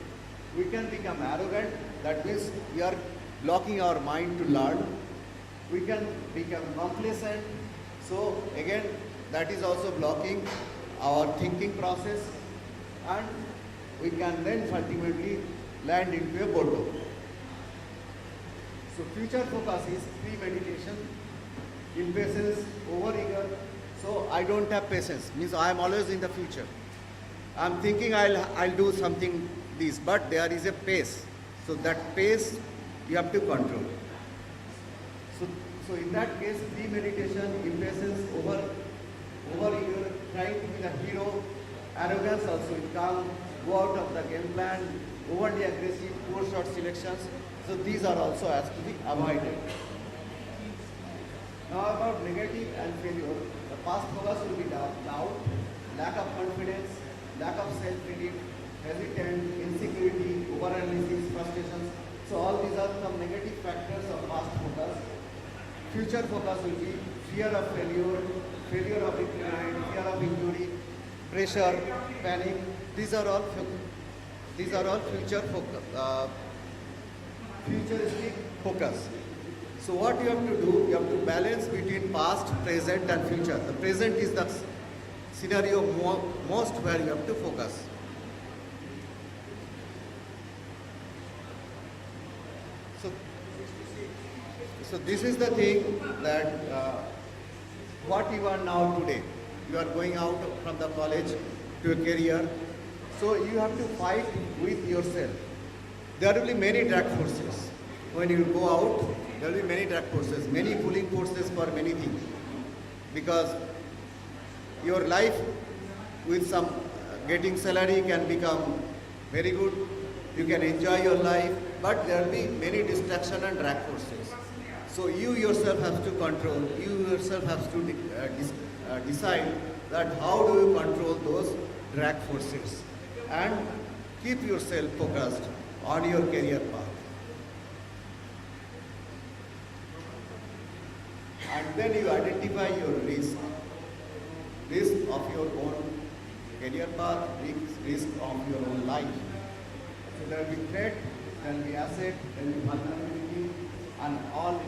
S8: We can become arrogant, that means we are blocking our mind to learn. We can become complacent, so again that is also blocking our thinking process, and we can then ultimately land into a boredom. So future focus is premeditation, impatience, overeager. So I don't have patience, means I am always in the future. I am thinking I'll do something this, but there is a pace. So that pace you have to control. So in that case, premeditation, impatience, overeager, trying to be the hero, arrogance also will come, go out of the game plan, overly aggressive, poor shot selections. So these are also has to be avoided. Now about negative and failure, the past focus will be doubt, lack of confidence, lack of self-belief, hesitant, insecurity, overanalysis, frustrations. So all these are some negative factors of past focus. Future focus will be fear of failure, failure of decline, fear of injury, pressure, panic. These are all future focus, futuristic focus. So what you have to do, you have to balance between past, present and future. The present is the scenario most where you have to focus. So this is the thing that what you are now today. You are going out from the college to a career. So you have to fight with yourself. There will be many drag forces. When you go out, there will be many drag forces, many pulling forces for many things. Because your life with some getting salary can become very good. You can enjoy your life, but there will be many distraction and drag forces. So you yourself have to control, you yourself have to decide that how do you control those drag forces and keep yourself focused on your career path. And then you identify your risk of your own career path, risk of your own life. So there will be threat, there will be asset, there will be vulnerability, and all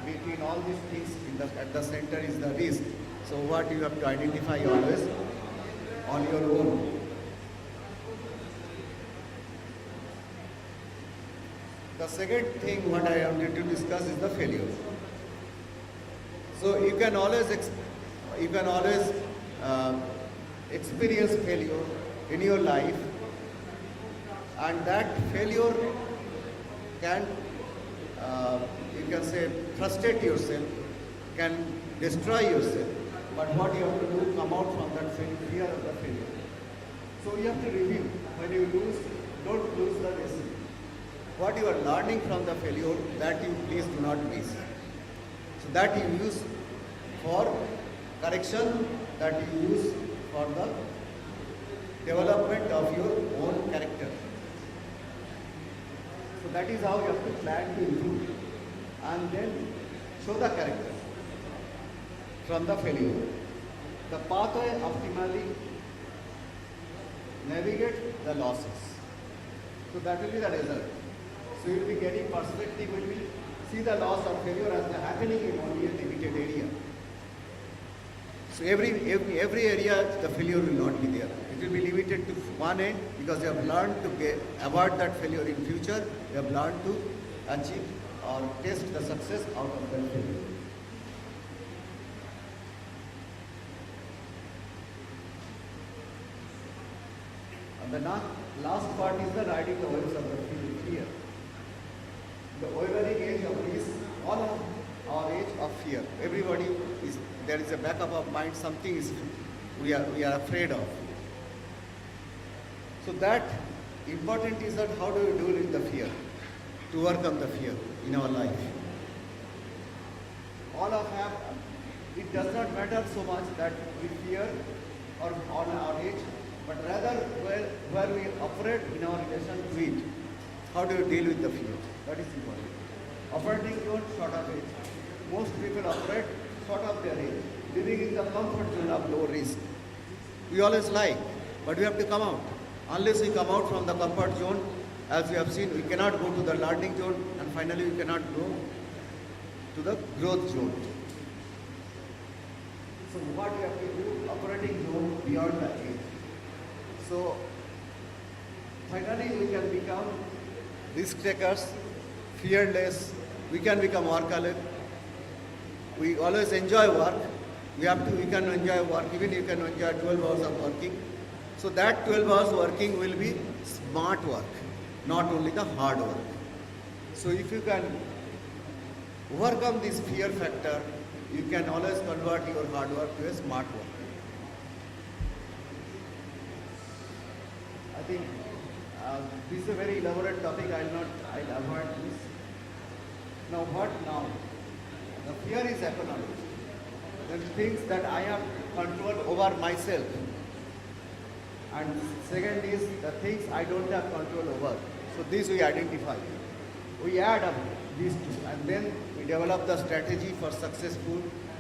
S8: between all these things at the center is the risk. So what you have to identify always on your own. The second thing what I wanted to discuss is the failure. So you can always experience failure in your life, and that failure can you can say frustrate yourself, can destroy yourself. But what you have to do, come out from that fear of the failure. So you have to review. When you lose, don't lose the lesson. What you are learning from the failure, that you please do not miss. So that you use for correction, that you use for the development of your own character. So that is how you have to plan to improve and then show the character from the failure. The pathway optimally navigate the losses. So that will be the result. So you will be getting perspective when we see the loss or failure as happening in only a limited area. So every area the failure will not be there. It will be limited to one end because you have learned to avoid that failure in future. You have learned to achieve or taste the success out of that failure. And the last part is the riding the waves of the fear. The wavering age of this, all of our age of fear. Everybody is, there is a backup of mind, something is we are afraid of. So that important is that how do you deal with the fear, to overcome the fear in our life. All of have, it does not matter so much that we fear or on our age, but rather where we operate in our relation to it. How do you deal with the fear? That is important. Operating your short of age. Most people operate short of their age, living in the comfort zone of low risk. We always like, but we have to come out. Unless we come out from the comfort zone, as we have seen, we cannot go to the learning zone, and finally we cannot go to the growth zone. So what we have to do, operating zone beyond the age. So finally we can become risk takers, fearless, we can become workaholic. We always enjoy work. We can enjoy work, even you can enjoy 12 hours of working. So that 12 hours working will be smart work, not only the hard work. So if you can overcome this fear factor, you can always convert your hard work to a smart work. I think this is a very elaborate topic. I'll avoid this. Now what now? The fear is acknowledged. The things that I have control over myself. And second is the things I don't have control over. So this we identify. We add up these two and then we develop the strategy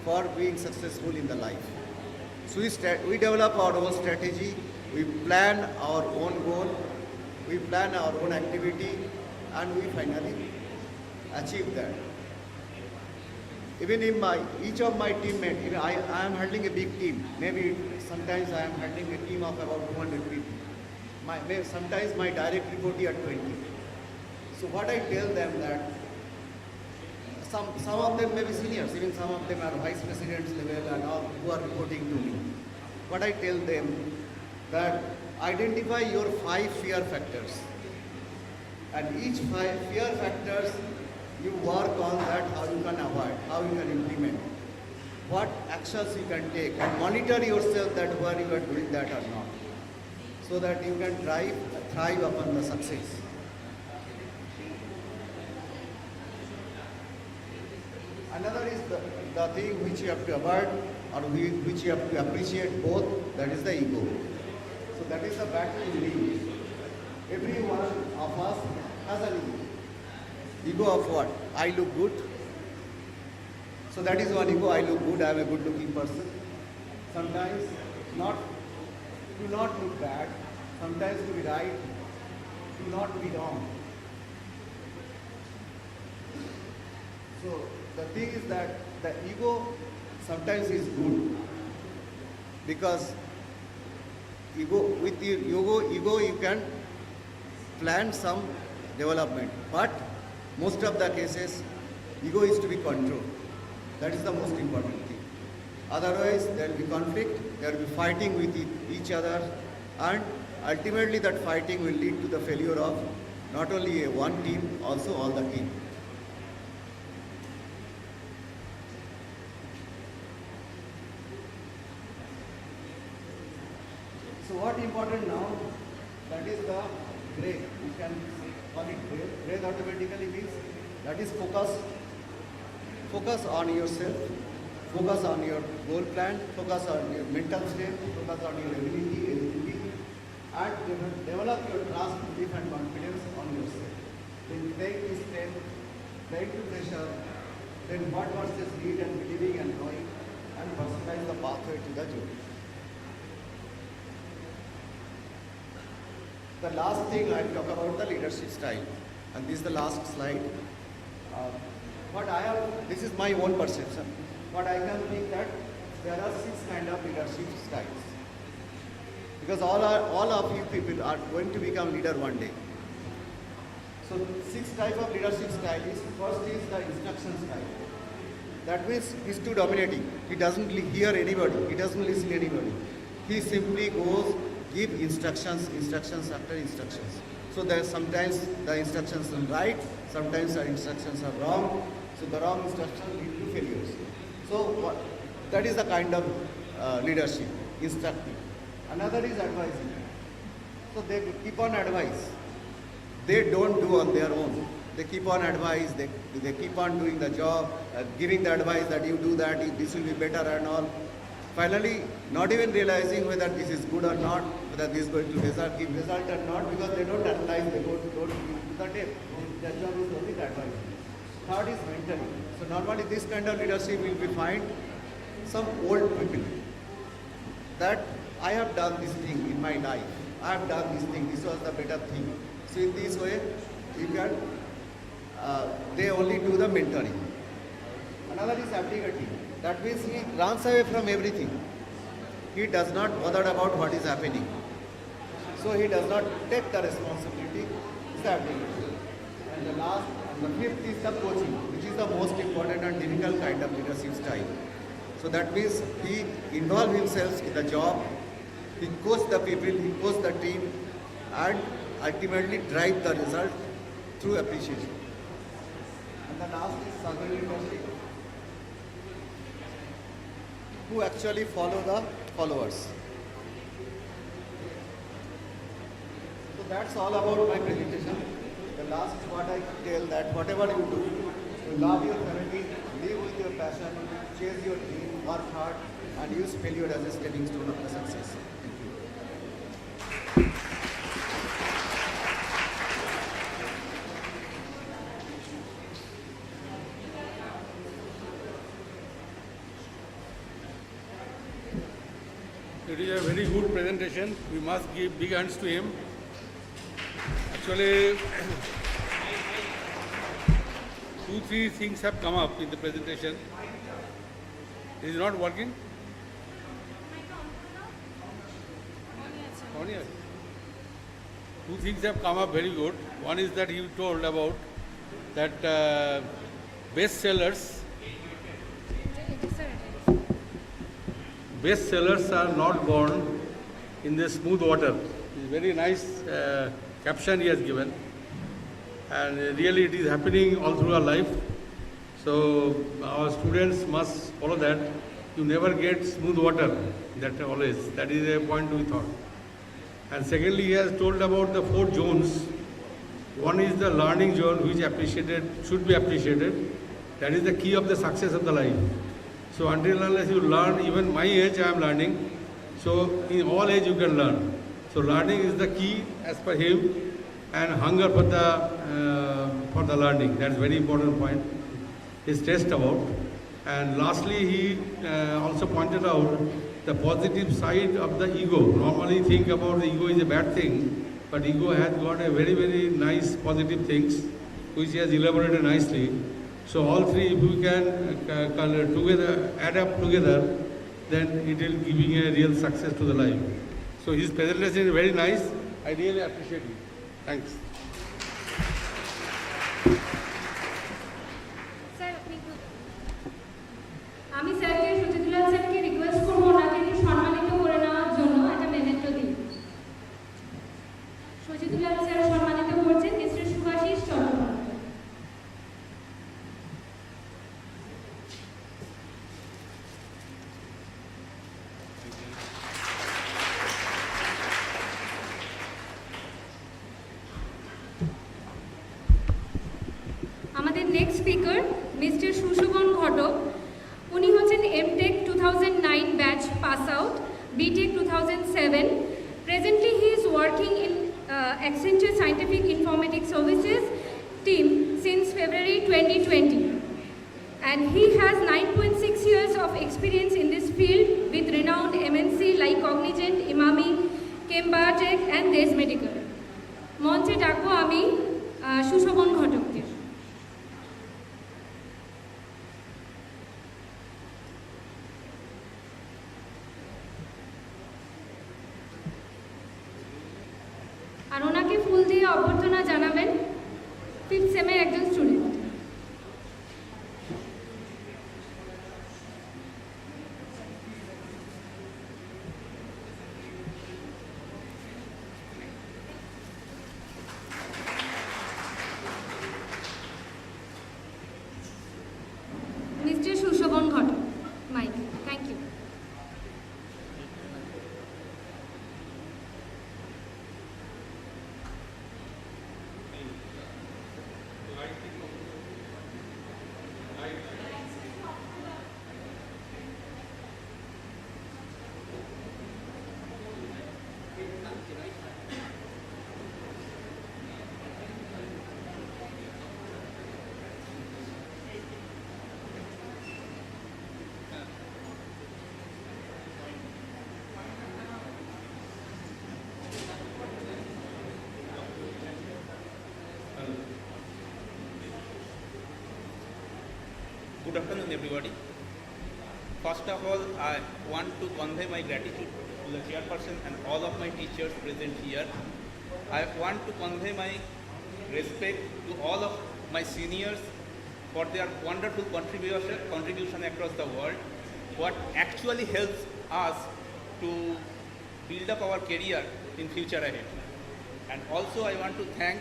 S8: for being successful in the life. So we develop our own strategy, we plan our own goal, we plan our own activity, and we finally achieve that. Even in each of my teammates, I am handling a big team. Maybe sometimes I am handling a team of about 200 people. Sometimes my direct report are 20. So what I tell them that some of them may be seniors, even some of them are vice presidents level and all who are reporting to me. What I tell them that identify your 5 fear factors, and each 5 fear factors you work on that, how you can avoid, how you can implement, what actions you can take, and monitor yourself that whether you are doing that or not, so that you can thrive upon the success. Another is the thing which you have to avoid or which you have to appreciate both, that is the ego. So that is the battle you lead. Every one of us has an ego. Ego of what? I look good. So that is one ego, I look good, I am a good looking person. Sometimes to not look bad, sometimes to be right, to not be wrong. So the thing is that the ego sometimes is good, because with your ego you can plan some development, but most of the cases, ego is to be controlled. That is the most important thing. Otherwise, there will be conflict, there will be fighting with each other, and ultimately that fighting will lead to the failure of not only one team, also all the team. So what important now, that is the gray, you can call it gray. Gray automatically means that is focus. Focus on yourself, focus on your goal plan, focus on your mental state, focus on your ability, and develop your trust, belief and confidence on yourself. Then take this step, take to pressure, then what versus need and believing and knowing, and personalize the pathway to the journey. The last thing I'll talk about the leadership style, and this is the last slide. This is my own perception. What I can think that there are 6 kind of leadership styles. Because all of you people are going to become leader one day. So 6 type of leadership style is, first is the instruction style. That means he's too dominating. He doesn't hear anybody. He doesn't listen to anybody. He simply goes, give instructions after instructions. So there sometimes the instructions are right, sometimes the instructions are wrong. So the wrong instructions lead to failures. So that is the kind of leadership, instructing. Another is advising. So they keep on advice. They don't do on their own. They keep on advice, they keep on doing the job, giving the advice that you do that, this will be better and all. Finally, not even realizing whether this is good or not, whether this is going to give result or not, because they don't analyze, they don't give to the depth. Their job is only the advice. Third is mentoring. So normally this kind of leadership we will find some old people that I have done this thing in my life. I have done this thing. This was the better thing. So in this way, you can. They only do the mentoring. Another is abdicating. That means he runs away from everything. He does not bother about what is happening. So he does not take the responsibility. It's abdicating. And the last. The 5th is the coaching, which is the most important and difficult kind of leadership style. So that means he involves himself in the job, he coaches the people, he coaches the team, and ultimately drive the result through appreciation. And the last is servant leadership, who actually follow the followers. So that's all about my presentation. The last what I tell that whatever you do, you love your family, live with your passion, chase your dream, work hard, and use failure as a stepping stone of the success. Thank you.
S9: It is a very good presentation. We must give big hands to him. Actually, 2-3 things have come up in the presentation. It is not working? On here. 2 things have come up very good. One is that you told about that best sellers are not born in the smooth water. It's very nice caption he has given, and really it is happening all through our life. So our students must follow that. You never get smooth water, that always. That is a point to be thought. And secondly, he has told about the 4 zones. One is the learning zone, which should be appreciated. That is the key of the success of the life. So until unless you learn, even my age I am learning. So in all age you can learn. So learning is the key as per him, and hunger for the learning. That's very important point. He stressed about. And lastly, he also pointed out the positive side of the ego. Normally think about the ego is a bad thing, but ego has got a very, very nice positive things, which he has elaborated nicely. So all 3, if we can together, add up together, then it will giving a real success to the life. So his presentation is very nice. I really appreciate it. Thanks.
S4: Ghatak. উনি হচ্ছেন MTech 2009 batch pass out, BTech 2007. Presently he is working in Accenture Scientific Informatics Services team since February 2020. And he has 9.6 years of experience in this field with renowned MNC like Cognizant, Imami, Kembatech and Des Medical. মঞ্চে ডাকবো আমি সুশোভন ঘটককে। আর ওনাকে ফুল দিয়ে অভ্যর্থনা জানাবেন 5th সেমের একজন student. Mister Sushobhan Ghatak, mic. Thank you.
S1: Good afternoon, everybody. First of all, I want to convey my gratitude to the chairperson and all of my teachers present here. I want to convey my respect to all of my seniors for their wonderful contribution across the world, what actually helps us to build up our career in future ahead. And also I want to thank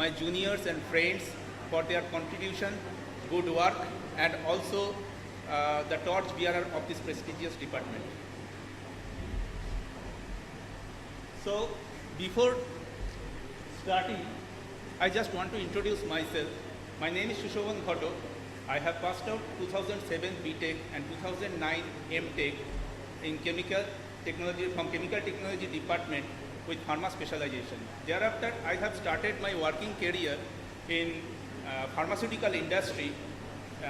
S1: my juniors and friends for their contribution, good work, and also the torch bearer of this prestigious department. So before starting, I just want to introduce myself. My name is Shushovan Ghotok. I have passed out 2007 BTech and 2009 MTech in chemical technology from chemical technology department with pharma specialization. Thereafter, I have started my working career in pharmaceutical industry,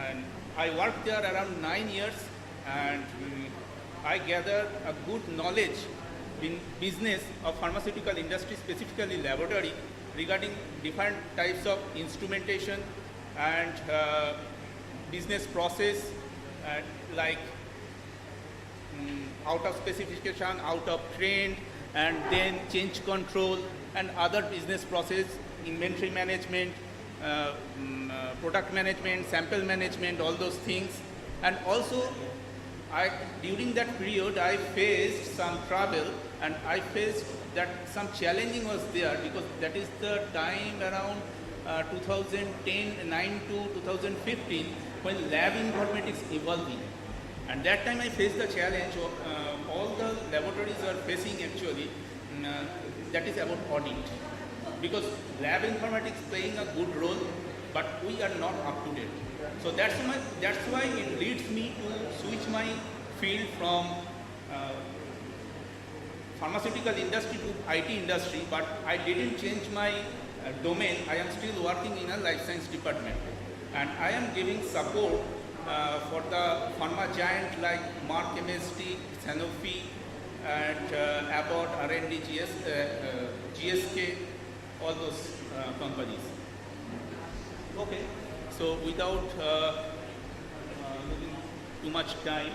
S1: and I worked there around 9 years, and I gathered a good knowledge in business of pharmaceutical industry, specifically laboratory, regarding different types of instrumentation and business process like out of specification, out of trend, and then change control and other business process, inventory management, product management, sample management, all those things. And also during that period I faced some trouble, and I faced that some challenging was there, because that is the time around 2009 to 2015 when lab informatics evolving. And that time I faced the challenge of all the laboratories are facing actually, that is about audit. Because lab informatics playing a good role, but we are not up to date. So that's why it leads me to switch my field from pharmaceutical industry to IT industry, but I didn't change my domain. I am still working in a life science department, and I am giving support for the pharma giant like Merck MSD, Sanofi, and Abbott, R&D, GSK, all those companies. Okay, so without losing too much time,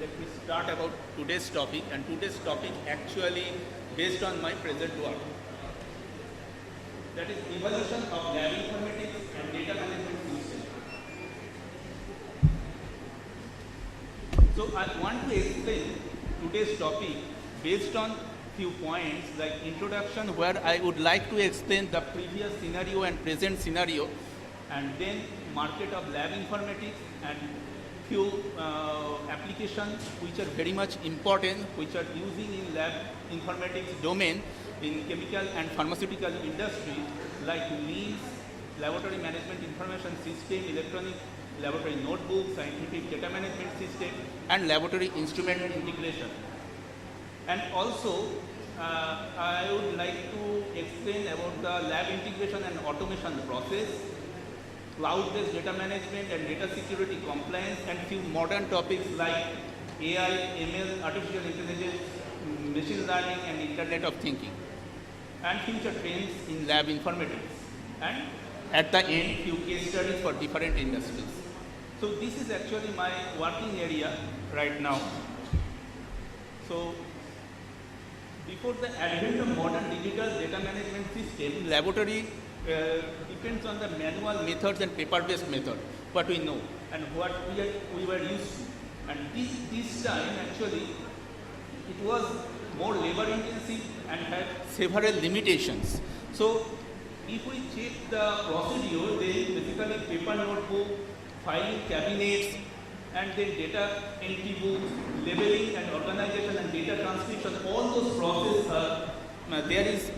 S1: let me start about today's topic. And today's topic actually based on my present work. That is evolution of lab informatics and data management system. So I want to explain today's topic based on few points like introduction, where I would like to explain the previous scenario and present scenario, and then market of lab informatics and few applications which are very much important, which are using in lab informatics domain in chemical and pharmaceutical industry, like LIMS, laboratory management information system, electronic laboratory notebook, scientific data management system, and laboratory instrument integration. And also, I would like to explain about the lab integration and automation process, cloud-based data management and data security compliance, and few modern topics like AI, ML, artificial intelligence, machine learning, and Internet of Thinking, and future trends in lab informatics. And at the end, few case studies for different industries. So this is actually my working area right now. So before the advent of modern digital data management system, laboratory depends on the manual methods and paper-based method, what we know and what we were used to. And this time actually it was more labor intensive and had several limitations. So if we check the procedure, then basically paper notebook, filing cabinets, and then data entry book, labeling and organization and data transcription, all those processes are, there is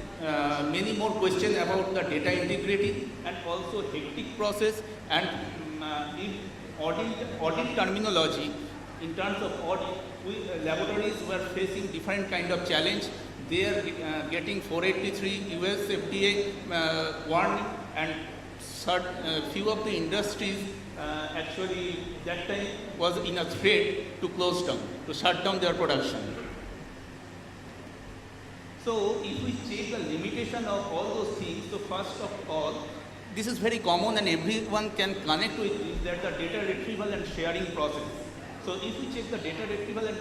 S1: many more questions about the data integrity and also hectic process and in audit terminology. In terms of audit, laboratories were facing different kind of challenge. They are getting 483 US FDA warning, and few of the industries actually that time was in a threat to close down, to shut down their production. So if we check the limitation of all those things, so first of all, this is very common and everyone can connect with this, that the data retrieval and sharing process. So if we check the data retrieval and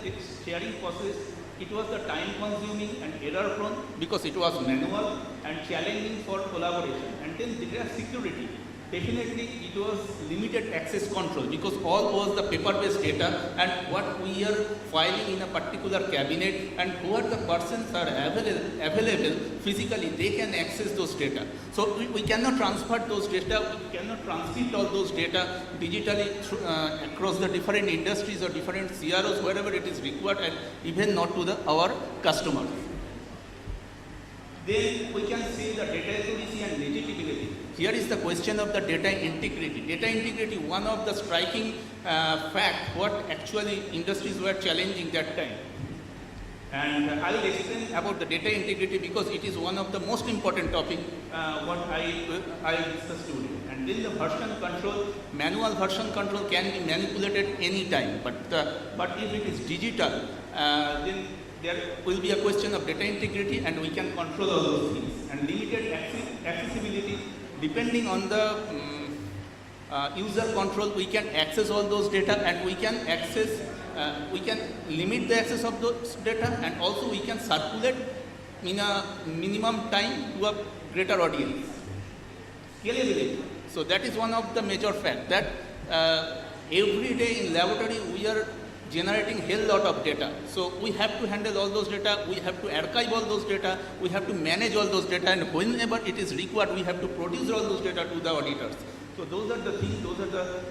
S1: sharing process, it was the time consuming and error prone because it was manual and challenging for collaboration. And then data security. Definitely it was limited access control because all was the paper-based data and what we are filing in a particular cabinet and who are the persons are available physically, they can access those data. So we cannot transfer those data, we cannot transcript all those data digitally across the different industries or different CROs, wherever it is required, and even not to our customers. Then we can see the data accuracy and legitimacy. Here is the question of the data integrity. Data integrity, one of the striking fact what actually industries were challenging that time. And I will explain about the data integrity because it is one of the most important topic what I discussed today. And then the version control, manual version control can be manipulated anytime, but if it is digital, then there will be a question of data integrity and we can control all those things. And limited accessibility, depending on the user control, we can access all those data and we can access, we can limit the access of those data and also we can circulate in a minimum time to a greater audience. Scalability. So that is one of the major facts that every day in laboratory we are generating hell lot of data. So we have to handle all those data, we have to archive all those data, we have to manage all those data, and whenever it is required, we have to produce all those data to the auditors. So those are the things, those are the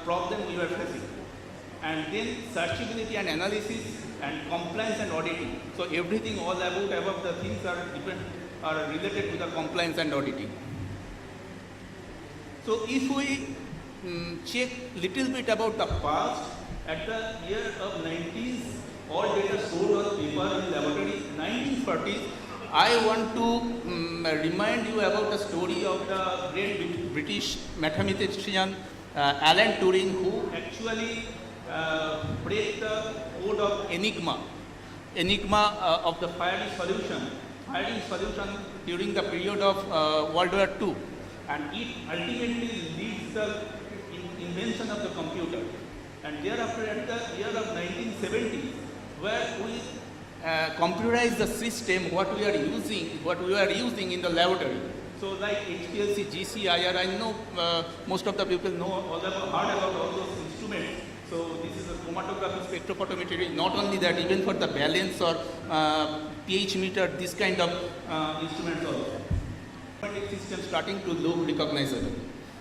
S1: problems we were facing. And then searchability and analysis and compliance and auditing. So everything all above the things are related to the compliance and auditing. So if we check little bit about the past, at the year of 90s, all data stored on paper in laboratory. 1940s, I want to remind you about the story of the great British mathematician Alan Turing, who actually break the code of Enigma of the firing solution during the period of World War II, and it ultimately leads the invention of the computer. And thereafter, at the year of 1970, where we computerized the system, what we are using in the laboratory. So like HPLC, GC, IR, I know most of the people know heard about all those instruments. So this is a chromatography, spectrophotometry. Not only that, even for the balance or pH meter, this kind of instruments also. System starting to look recognizable.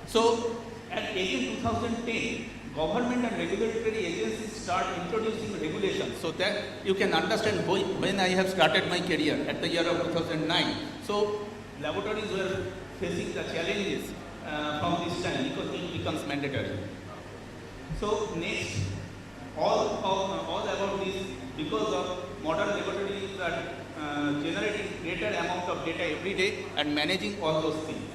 S1: So at 2010, government and regulatory agencies start introducing regulations, so that you can understand when I have started my career at the year of 2009. So laboratories were facing the challenges from this time because it becomes mandatory. So next, all about this because of modern laboratories are generating greater amount of data every day and managing all those things.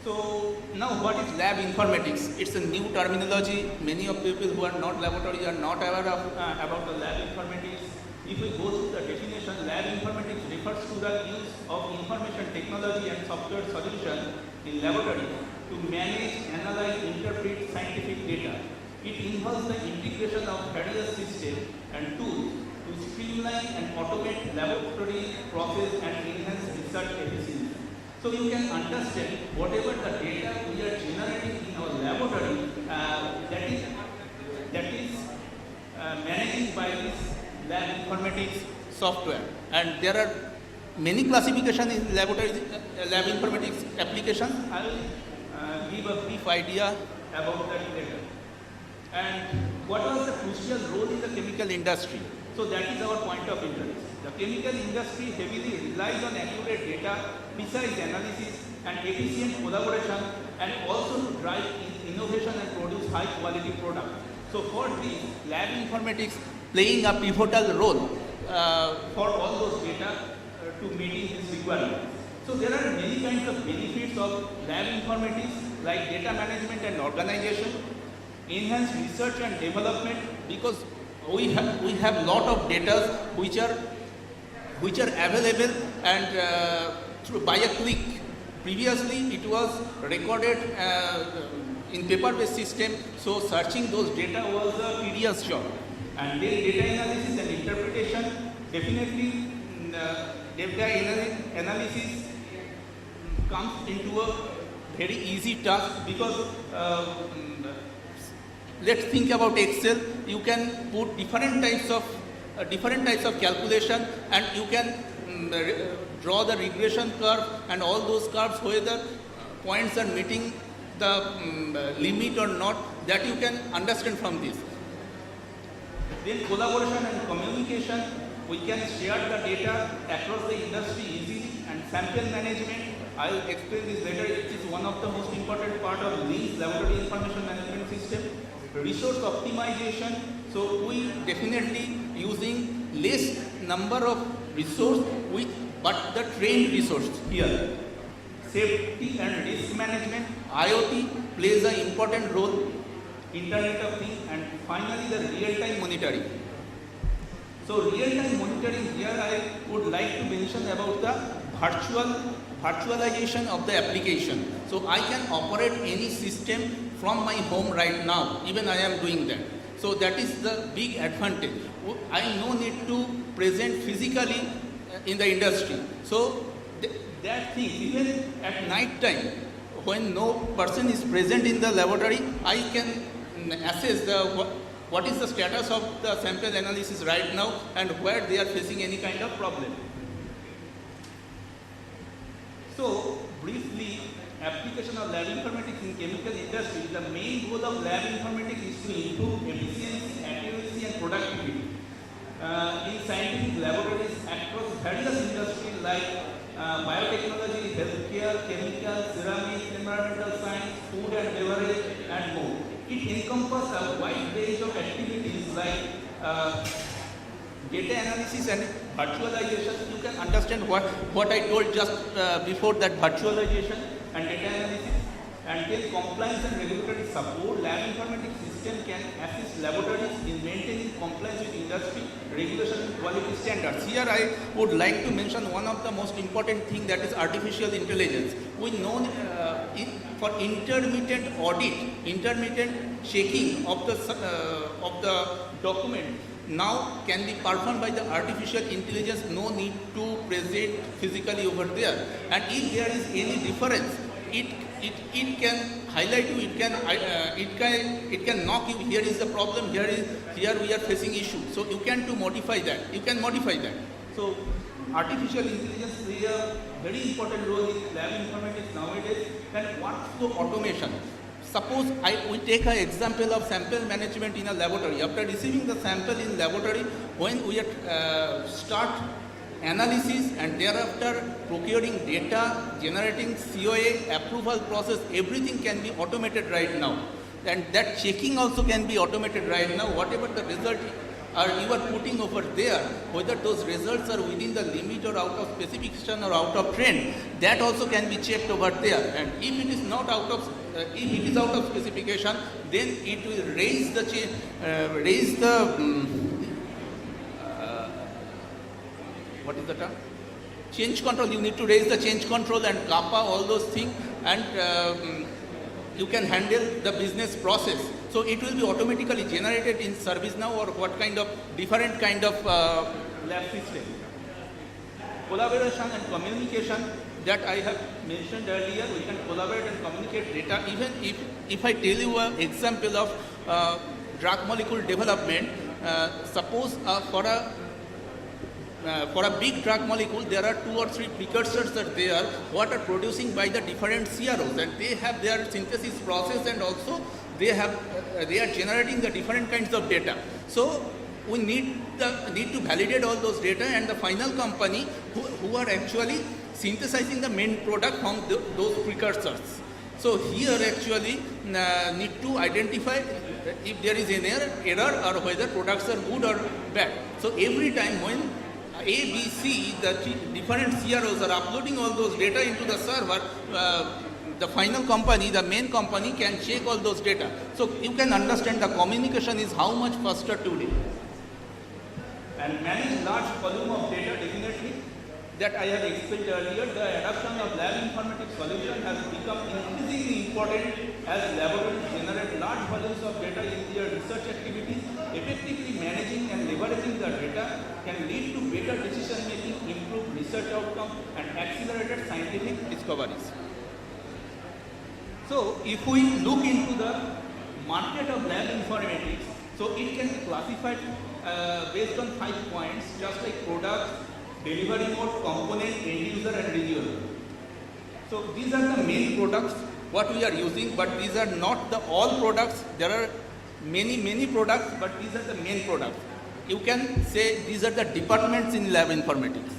S1: So now what is lab informatics? It's a new terminology. Many of people who are not laboratory are not aware of about the lab informatics. If we go through the definition, lab informatics refers to the use of information technology and software solution in laboratory to manage, analyze, interpret scientific data. It involves the integration of various systems and tools to streamline and automate laboratory process and enhance research efficiency. So you can understand whatever the data we are generating in our laboratory that is managed by this lab informatics software. And there are many classifications in laboratory lab informatics applications. I will give a brief idea about that later. And what was the crucial role in the chemical industry? So that is our point of interest. The chemical industry heavily relies on accurate data, precise analysis and efficient collaboration, and also to drive innovation and produce high quality products. So for this, lab informatics playing a pivotal role for all those data to meeting this requirement. So there are many kinds of benefits of lab informatics like data management and organization, enhanced research and development, because we have lot of data which are available and by a click. Previously it was recorded in paper-based system, so searching those data was a tedious job. And then data analysis and interpretation, definitely data analysis comes into a very easy task, because let's think about Excel. You can put different types of calculation, and you can draw the regression curve and all those curves where the points are meeting the limit or not, that you can understand from this. Then collaboration and communication, we can share the data across the industry easily, and sample management, I will explain this later. It is one of the most important part of LIMS, Laboratory Information Management System. Resource optimization, so we definitely using less number of resource but the trained resource here. Safety and risk management, IoT plays an important role, Internet of Things, and finally the real-time monitoring. So real-time monitoring, here I would like to mention about the virtualization of the application. So I can operate any system from my home right now, even I am doing that. So that is the big advantage. I no need to present physically in the industry. So that thing, even at night time, when no person is present in the laboratory, I can assess what is the status of the sample analysis right now and where they are facing any kind of problem. So briefly, application of lab informatics in chemical industry, the main goal of lab informatics is to improve efficiency, accuracy and productivity in scientific laboratories across various industries like biotechnology, healthcare, chemicals, ceramics, environmental science, food and beverage and more. It encompasses a wide range of activities like data analysis and virtualization. You can understand what I told just before, that virtualization and data analysis. And then compliance and regulatory support. Lab informatics system can assist laboratories in maintaining compliance with industry, regulation and quality standards. Here I would like to mention one of the most important thing, that is artificial intelligence. We know for intermittent audit, intermittent checking of the document now can be performed by the artificial intelligence, no need to present physically over there. And if there is any difference, it can highlight you, it can knock you, here is the problem, here we are facing issue. So you can modify that. So artificial intelligence plays a very important role in lab informatics nowadays. And workflow automation. Suppose we take an example of sample management in a laboratory. After receiving the sample in laboratory, when we start analysis and thereafter procuring data, generating COA, approval process, everything can be automated right now. and that checking also can be automated right now. Whatever the result you are putting over there, whether those results are within the limit or out of specification or out of trend, that also can be checked over there. And if it is not out of, if it is out of specification, then it will raise the what is the term? Change control. You need to raise the change control and kappa, all those things, and you can handle the business process. So it will be automatically generated in ServiceNow or what kind of different kind of lab system. Collaboration and communication that I have mentioned earlier, we can collaborate and communicate data. Even if I tell you an example of drug molecule development, suppose for a big drug molecule, there are 2 or 3 precursors that they are what are producing by the different CROs, and they have their synthesis process, and also they are generating the different kinds of data. So we need to validate all those data, and the final company who are actually synthesizing the main product from those precursors. So here actually need to identify if there is an error or whether products are good or bad. So every time when A, B, C, the different CROs are uploading all those data into the server, the final company, the main company can check all those data. So you can understand the communication is how much faster today. And manage large volume of data, definitely, that I have explained earlier, the adoption of lab informatics solution has become increasingly important as laboratories generate large volumes of data in their research activities. Effectively managing and leveraging the data can lead to better decision making, improved research outcomes, and accelerated scientific discoveries. So if we look into the market of lab informatics, so it can be classified based on 5 points, just like products, delivery mode, component, end user, and reviewer. So these are the main products what we are using, but these are not the all products. There are many products, but these are the main products. You can say these are the departments in lab informatics.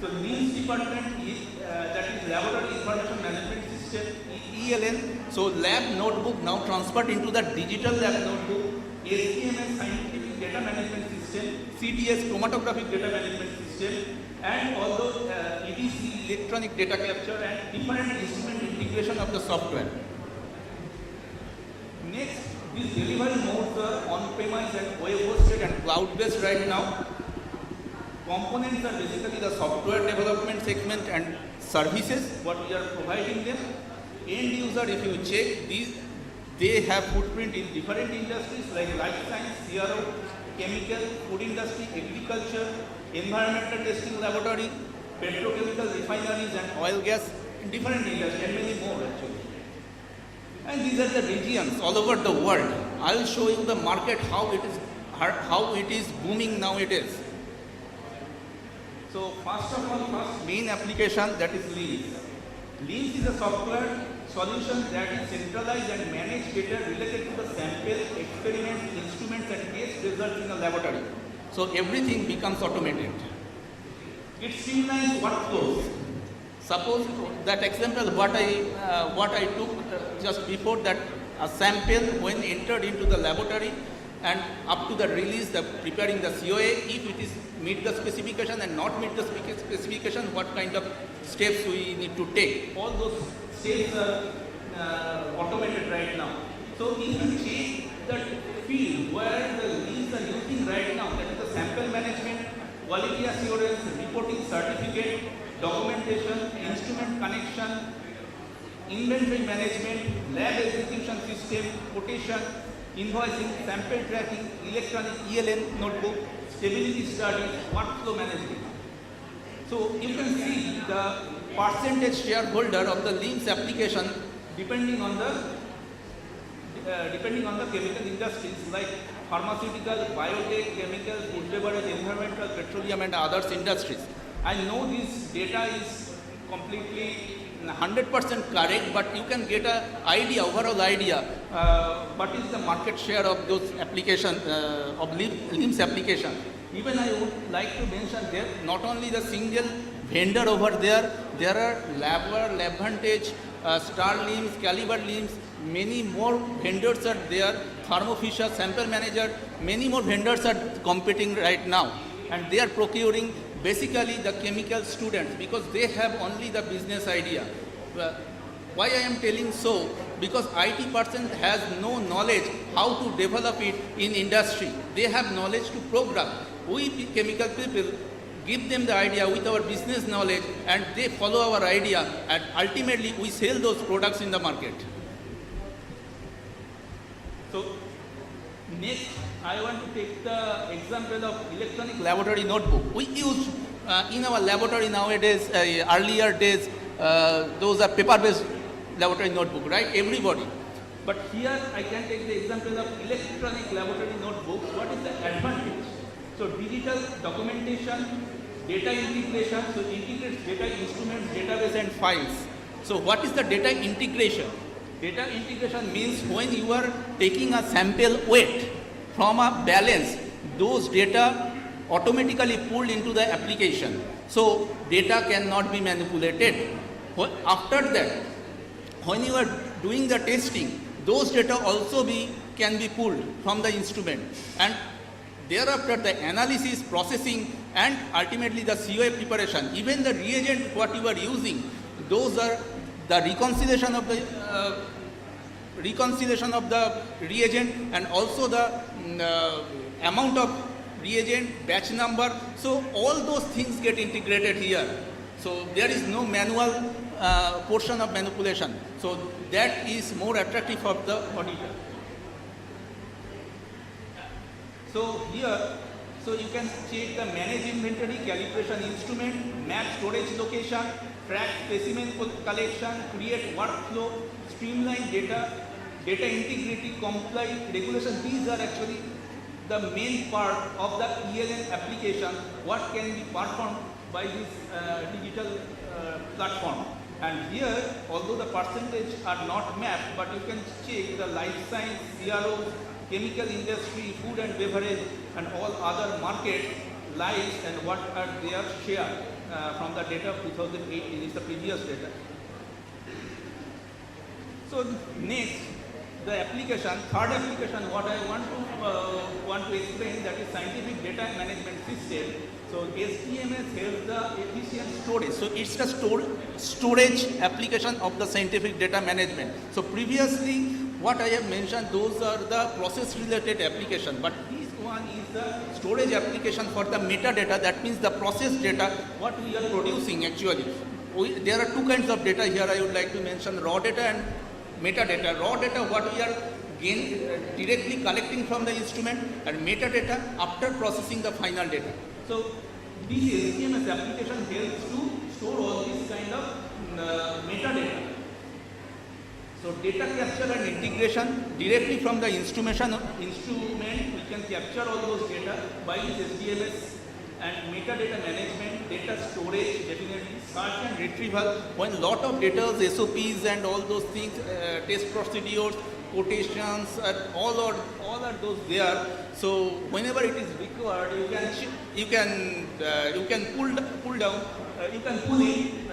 S1: So LIMS department is that is Laboratory Information Management System, ELN. So lab notebook now transferred into the digital lab notebook. SDMS Scientific Data Management System, CDS Chromatographic Data Management System, and also EDC Electronic Data Capture, and different instrument integration of the software. Next, these delivery modes are on-premise and web-hosted and cloud-based right now. Components are basically the software development segment and services what we are providing them. End user, if you check these, they have footprint in different industries like life science, CRO, chemical, food industry, agriculture, environmental testing laboratory, petrochemical refineries, and oil gas, in different industries, and many more actually. And these are the regions all over the world. I will show you the market, how it is booming nowadays. So first of all, first main application, that is LIMS. LIMS is a software solution that is centralized and manage data related to the sample, experiments, instruments, and test results in a laboratory. So everything becomes automated. It streamlines workflows. Suppose that example what I took just before, that a sample when entered into the laboratory and up to the release, the preparing the COA, if it is meet the specification and not meet the specification, what kind of steps we need to take. All those steps are automated right now. So if you check the field where the LIMS are using right now, that is the sample management, quality assurance, reporting certificate, documentation, instrument connection, inventory management, lab execution system, quotation, invoicing, sample tracking, electronic ELN notebook, stability studies, workflow management. So you can see the percentage shareholder of the LIMS application depending on the chemical industries like pharmaceutical, biotech, chemical, food beverage, environmental, petroleum, and others industries. I know this data is completely 100% correct, but you can get an idea, overall idea, what is the market share of those application, of LIMS application. Even I would like to mention there, not only the single vendor over there there are Labware, Labvantage, Star Limbs, Caliber Limbs, many more vendors are there, Thermo Fisher, Sample Manager, many more vendors are competing right now. And they are procuring basically the chemical students because they have only the business idea. Why I am telling so? Because IT person has no knowledge how to develop it in industry. They have knowledge to program. We chemical people give them the idea with our business knowledge and they follow our idea and ultimately we sell those products in the market. So next I want to take the example of electronic laboratory notebook. We use in our laboratory nowadays, earlier days, those are paper-based laboratory notebook, right? Everybody. But here I can take the example of electronic laboratory notebook. What is the advantage? So digital documentation, data integration, so integrates data instruments, database and files. So what is the data integration? Data integration means when you are taking a sample weight from a balance, those data automatically pulled into the application. So data cannot be manipulated. After that, when you are doing the testing, those data also can be pulled from the instrument. And thereafter the analysis, processing and ultimately the COA preparation, even the reagent what you are using, those are the reconciliation of the reagent and also the amount of reagent, batch number. So all those things get integrated here. So there is no manual portion of manipulation. So that is more attractive for the auditor. So here, so you can check the manage inventory, calibration instrument, map storage location, track specimen collection, create workflow, streamline data, data integrity, comply regulation. These are actually the main part of the ELN application, what can be performed by this digital platform. And here, although the percentage are not mapped, but you can check the life science, CRO, chemical industry, food and beverage, and all other markets, lives and what are their share from the data of 2018 is the previous data. So next, the application, third application, what I want to explain, that is scientific data management system. So SDMS helps the efficient storage. So it's the storage application of the scientific data management. So previously, what I have mentioned, those are the process-related application. But this one is the storage application for the metadata. That means the process data, what we are producing actually. There are two kinds of data here. I would like to mention raw data and metadata. Raw data, what we are directly collecting from the instrument, and metadata after processing the final data. So this SDMS application helps to store all this kind of metadata. So data capture and integration directly from the instrument, we can capture all those data by this SDMS, and metadata management, data storage, definitely search and retrieval. When lot of data, SOPs and all those things, test procedures, quotations, all are those there. So whenever it is required, you can pull in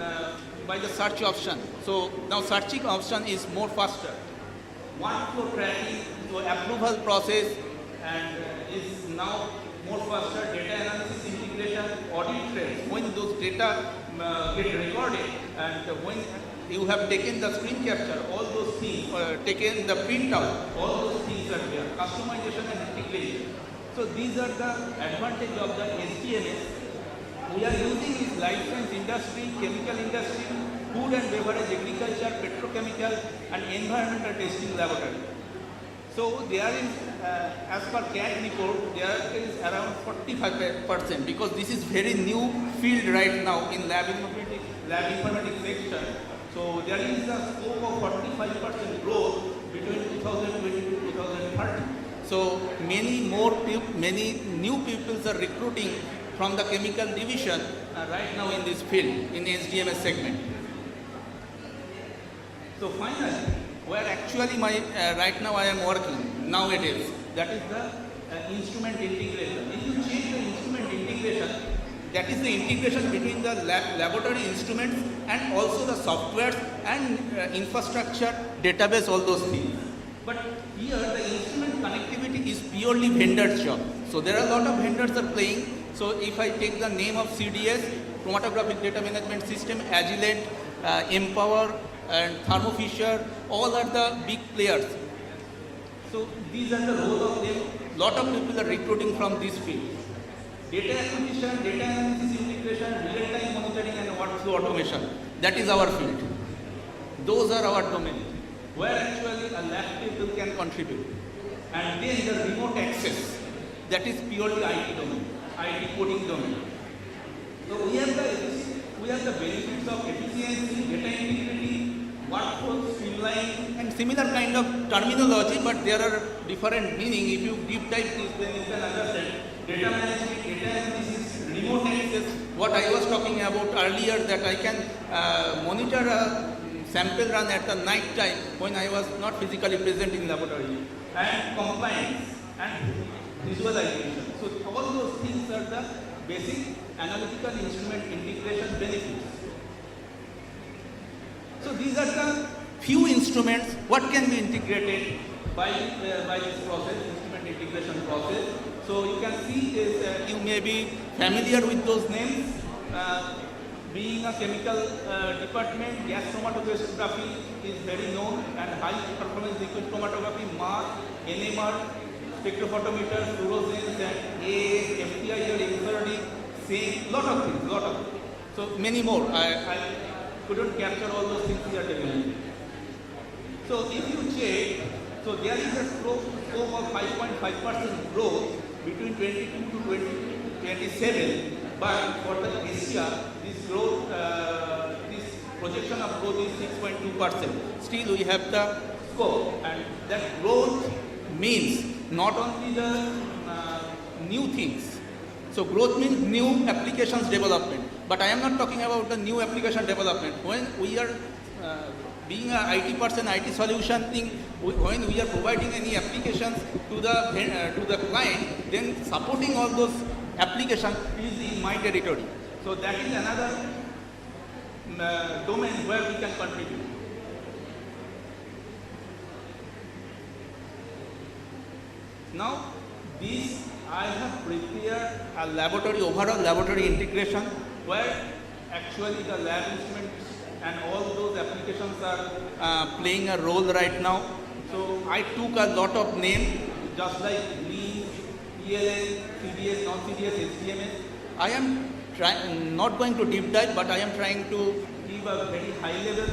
S1: by the search option. So now searching option is more faster. Workflow tracking, so approval process, and is now more faster. Data analysis integration, audit trails. When those data get recorded, and when you have taken the screen capture, all those things, taken the printout, all those things are there. Customization and integration. So these are the advantage of the SDMS. We are using is life science industry, chemical industry, food and beverage, agriculture, petrochemical, and environmental testing laboratory. So there is, as per CAT report, there is around 45% because this is very new field right now in lab informatics section. So there is a scope of 45% growth between 2020 to 2030. So many new people are recruiting from the chemical division right now in this field, in the SDMS segment. So finally, where actually right now I am working nowadays, that is the instrument integration. If you check the instrument integration, That is the integration between the laboratory instruments and also the software and infrastructure, database, all those things. But here the instrument connectivity is purely vendor's job. So there are a lot of vendors are playing. So if I take the name of CDS, Chromatographic Data Management System, Agilent, Empower and Thermo Fisher, all are the big players. So these are the role of them. Lot of people are recruiting from this field. Data acquisition, data analysis, integration, real-time monitoring and workflow automation. That is our field. Those are our domain, where actually a lab people can contribute. And then the remote access, that is purely IT domain, IT coding domain. So we have the benefits of efficiency, data integrity, workflow streamlining, and similar kind of terminology, but there are different meaning. If you deep dive this, then you can understand data management, data analysis, remote access. What I was talking about earlier, that I can monitor a sample run at the night time when I was not physically present in laboratory, and compliance and visualization. So all those things are the basic analytical instrument integration benefits. So these are the few instruments what can be integrated by this process, instrument integration process. So you can see is you may be familiar with those names. Being a chemical department, gas chromatography is very known, and high performance liquid chromatography, mass, NMR, spectrophotometer, fluorescence, and AAS, FTIR, XRD, same, lot of things. So many more. I couldn't capture all those things here today. So if you check, so there is a scope of 5.5% growth between 22 to 27, but for the Asia, this growth, this projection of growth is 6.2%. Still we have the scope, and that growth means not only the new things. So growth means new applications development. But I am not talking about the new application development. When we are being an IT person, IT solution thing, when we are providing any applications to the client, then supporting all those applications is in my territory. So that is another domain where we can contribute. Now, this I have prepared a laboratory, overall laboratory integration, where actually the lab instruments and all those applications are playing a role right now. So I took a lot of names, just like Lean, ELN, CDS, non-CDS, HTMS. I am not going to deep dive, but I am trying to give a very high-level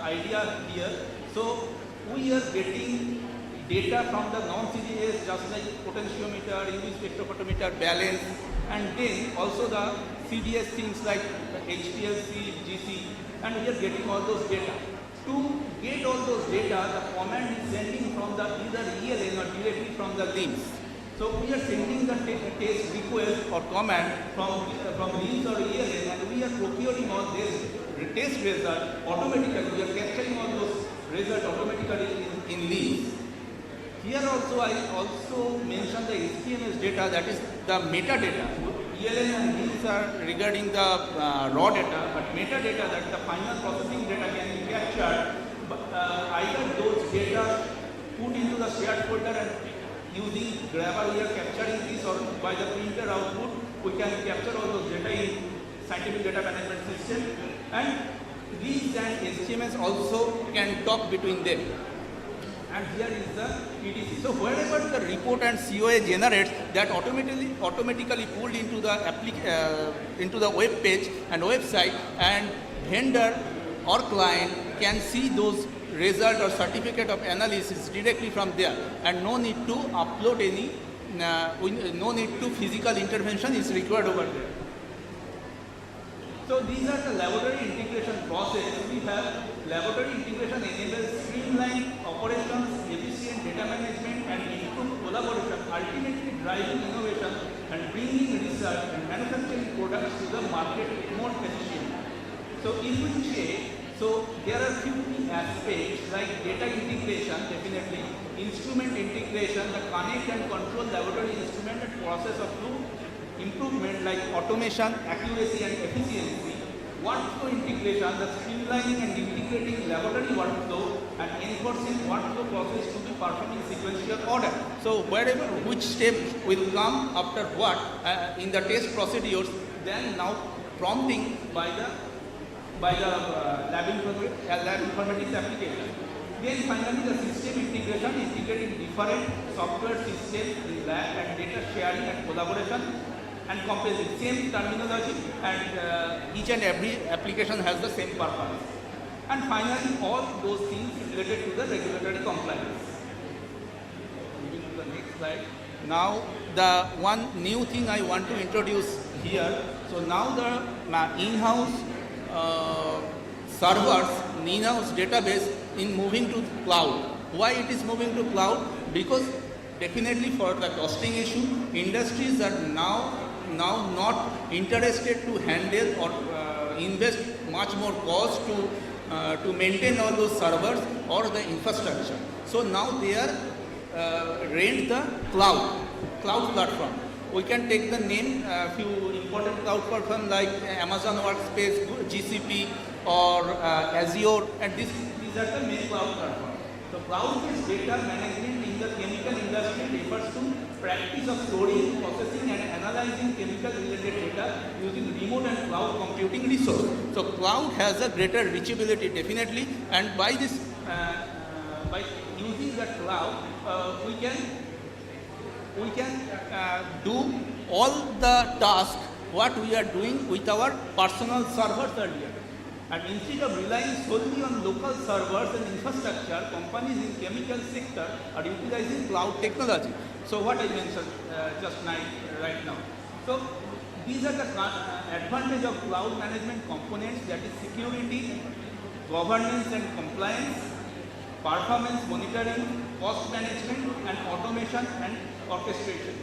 S1: idea here. So we are getting data from the non-CDS, just like potentiometer, UV spectrophotometer, balance, and then also the CDS things like HPLC, GC, and we are getting all those data. To get all those data, the command is sending from the either ELN or directly from the LIMS. So we are sending the test request or command from LIMS or ELN, and we are procuring all this test result automatically. We are capturing all those results automatically in LIMS. Here also I also mentioned the HTMS data, that is the metadata. ELN and LIMS are regarding the raw data, but metadata, that the final processing data can be captured. But either those data put into the shared folder and using Grabber we are capturing this, or by the printer output we can capture all those data in scientific data management system, and these and HTMS also can talk between them. And here is the EDC. So wherever the report and COA generates, that automatically pulled into the web page and website, and vendor or client can see those result or certificate of analysis directly from there, and no need to upload any, no need to physical intervention is required over there. So these are the laboratory integration process. We have laboratory integration enables streamlined operations, efficient data management, and improved collaboration, ultimately driving innovation and bringing research and manufacturing products to the market more efficiently. So if we check, so there are few key aspects like data integration, definitely, instrument integration, the connect and control laboratory instrument and process of flow, improvement like automation, accuracy and efficiency, workflow integration, the streamlining and integrating laboratory workflow and enforcing workflow process to be performed in sequential order. So wherever which step will come after what in the test procedures, then now prompting by the lab informatics application. Then finally the system integration, integrating different software systems in lab and data sharing and collaboration and compressing same terminology, and each and every application has the same purpose. And finally all those things related to the regulatory compliance. Moving to the next slide. Now the one new thing I want to introduce here. So now the in-house servers, in-house database in moving to cloud. Why it is moving to cloud? Because definitely for the costing issue, industries are now not interested to handle or invest much more cost to maintain all those servers or the infrastructure. So now they are rent the cloud platform. We can take the name few important cloud platforms like Amazon Workspace, GCP or Azure, and these are the main cloud platforms. So cloud-based data management in the chemical industry refers to practice of storing, processing and analyzing chemical related data using remote and cloud computing resource. So cloud has a greater reachability definitely, and by this by using the cloud we can do all the tasks what we are doing with our personal servers earlier. And instead of relying solely on local servers and infrastructure, companies in chemical sector are utilizing cloud technology. So what I mentioned right now. So these are the advantage of cloud management components, that is security, governance and compliance, performance monitoring, cost management and automation and orchestration.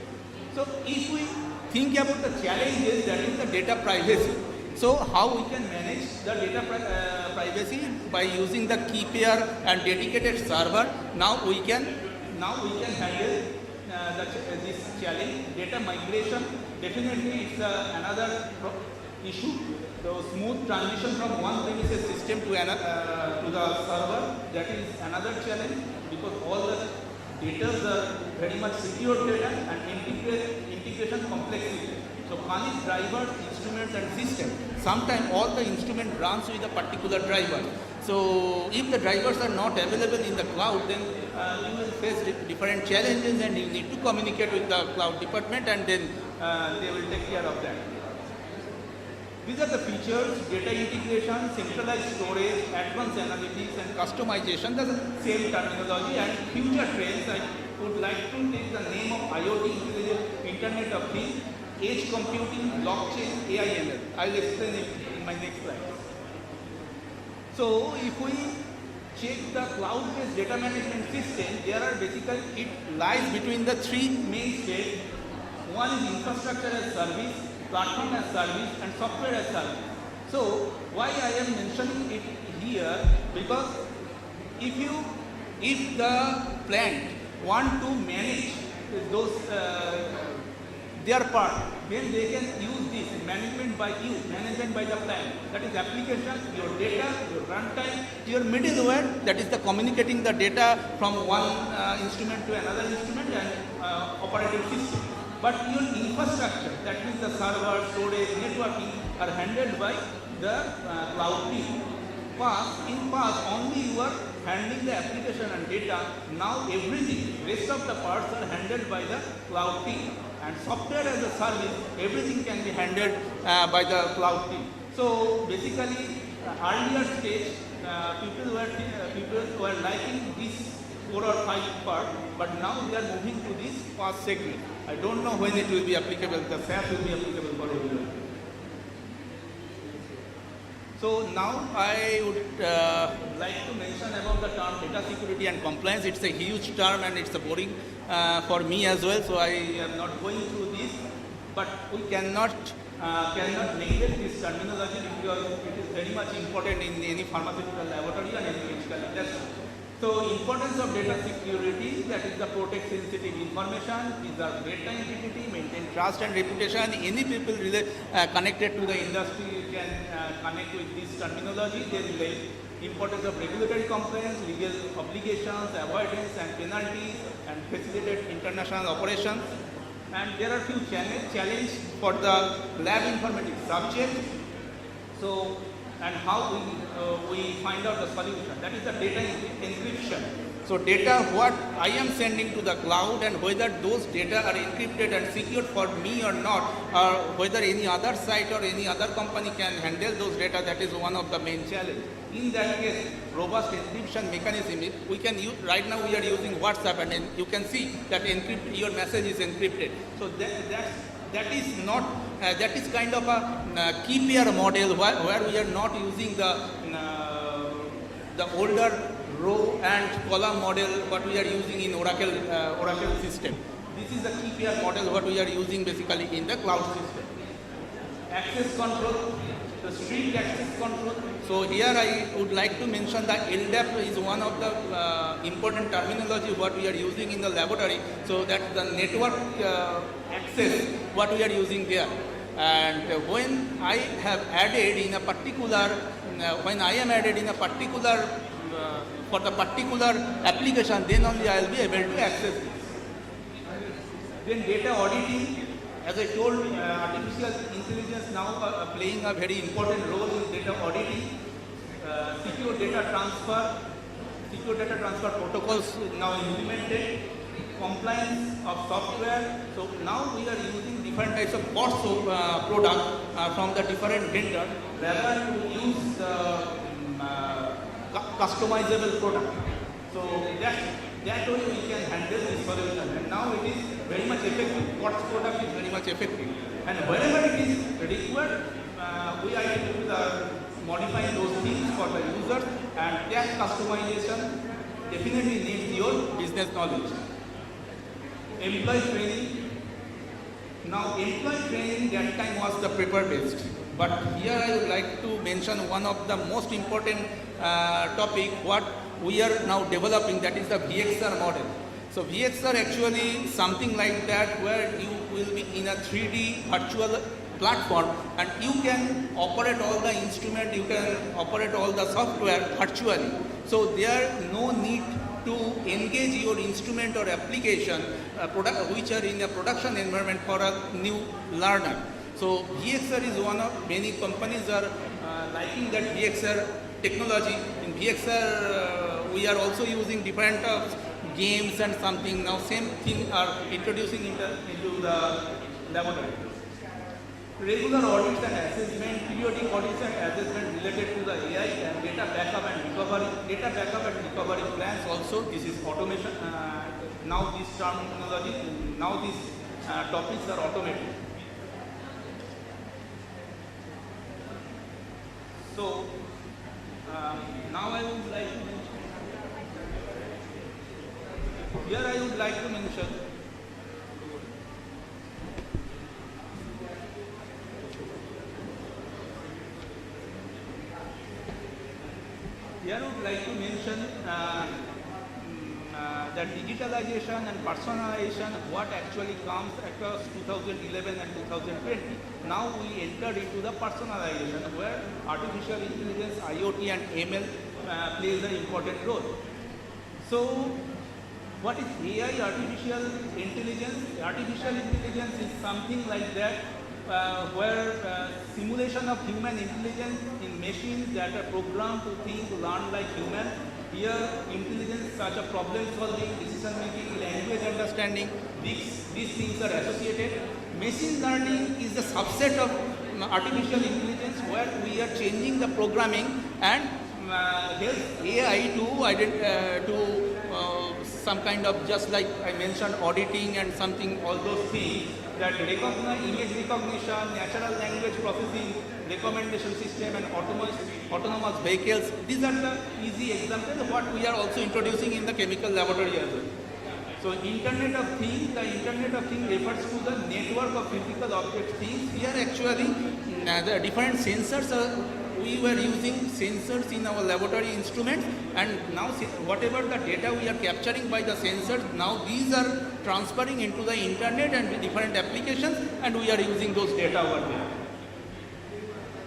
S1: So if we think about the challenges, that is the data privacy. So how we can manage the data privacy by using the key pair and dedicated server. Now we can handle this challenge. Data migration, definitely it's another issue. The smooth transition from one premises system to the server, that is another challenge, because all the data are very much secure data and integration complexity. So one is drivers, instruments and system. Sometimes all the instrument runs with a particular driver. So if the drivers are not available in the cloud, then you will face different challenges and you need to communicate with the cloud department, and then they will take care of that. These are the features: data integration, centralized storage, advanced analytics and customization. That's the same terminology. And future trends, I would like to take the name of IoT, Internet of Things, edge computing, blockchain, AI, ML. I will explain it in my next slide. So if we check the cloud-based data management system, there are basically, it lies between the three main states. One is infrastructure as service, platform as service and software as service. So why I am mentioning it here, because if the plant want to manage those their part, then they can use this management by the plant. That is application, your data, your runtime, your middleware, that is the communicating the data from one instrument to another instrument and operating system. But your infrastructure, that means the server, storage, networking, are handled by the cloud team. In past, only you were handling the application and data. Now everything, rest of the parts are handled by the cloud team. And software as a service, everything can be handled by the cloud team. So basically, earlier stage, people were liking this 4 or 5 part, but now they are moving to this fast segment. I don't know when it will be applicable. The SAP will be applicable for everyone. So now I would like to mention about the term data security and compliance. It's a huge term and it's a boring for me as well. So I am not going through this, but we cannot neglect this terminology because it is very much important in any pharmaceutical laboratory and any medical industry. So importance of data security, that is the protect sensitive information, preserve data integrity, maintain trust and reputation. Any people connected to the industry can connect with this terminology. They relate importance of regulatory compliance, legal obligations, avoidance and penalties, and facilitate international operations. And there are few challenges for the lab informatics subject. So, and how we find out the solution. That is the data encryption. So data what I am sending to the cloud and whether those data are encrypted and secured for me or not, or whether any other site or any other company can handle those data, that is one of the main challenges. In that case, robust encryption mechanism, we can use, right now we are using WhatsApp and then you can see that your message is encrypted. So that is not, that is kind of a key pair model where we are not using the older row and column model what we are using in Oracle system. This is the key pair model what we are using basically in the cloud system. Access control, the strict access control. So here I would like to mention that LDAP is one of the important terminology what we are using in the laboratory. So that the network access what we are using there. And when I have added in a particular, when I am added in a particular, for the particular application, then only I will be able to access this. Then data auditing, as I told, artificial intelligence now playing a very important role in data auditing. Secure data transfer protocols now implemented. Compliance of software. So now we are using different types of course of product from the different vendors rather to use the customizable product. So that way we can handle this solution. And now it is very much effective. Quartz product is very much effective. And wherever it is required, we are modifying those things for the users, and that customization definitely needs your business knowledge. Employee training. Now employee training that time was the paper based. But here I would like to mention one of the most important topic what we are now developing, that is the VXR model. So VXR actually something like that where you will be in a 3D virtual platform and you can operate all the instrument, you can operate all the software virtually. So there no need to engage your instrument or application which are in a production environment for a new learner. So VXR is one of many companies are liking that VXR technology. In VXR we are also using different games and something. Now same thing are introducing into the laboratory. Regular audits and assessment, periodic audits and assessment related to the AI and data backup and recovery. Data backup and recovery plans also, this is automation. Now this terminology, now these topics are automated. So now I would like to mention, here I would like to mention that digitalization and personalization, what actually comes across 2011 and 2020. Now we entered into the personalization where artificial intelligence, IoT and ML plays an important role. So what is AI, artificial intelligence? Artificial intelligence is something like that where simulation of human intelligence in machines that are programmed to think, learn like human. Here, intelligence such a problem solving, decision making, language understanding, these things are associated. Machine learning is a subset of artificial intelligence where we are changing the programming and help AI to some kind of, just like I mentioned, auditing and something, all those things that recognize image recognition, natural language processing, recommendation system and autonomous vehicles. These are the easy examples of what we are also introducing in the chemical laboratory as well. So Internet of Things, the Internet of Things refers to the network of physical object things. Here actually the different sensors we were using sensors in our laboratory instruments, and now whatever the data we are capturing by the sensors, now these are transferring into the internet and different applications, and we are using those data over there.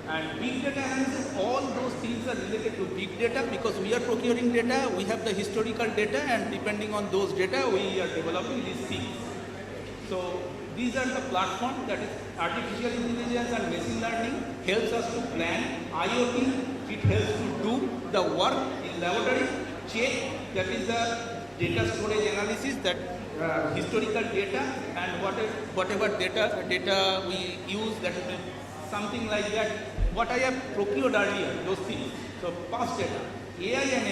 S1: And big data analysis, all those things are related to big data because we are procuring data, we have the historical data, and depending on those data, we are developing these things. So these are the platforms that is artificial intelligence and machine learning helps us to plan. IoT, it helps to do the work in laboratory, check, that is the data storage analysis, that historical data, and whatever data we use, that will be something like that, what I have procured earlier, those things. So past data. AI and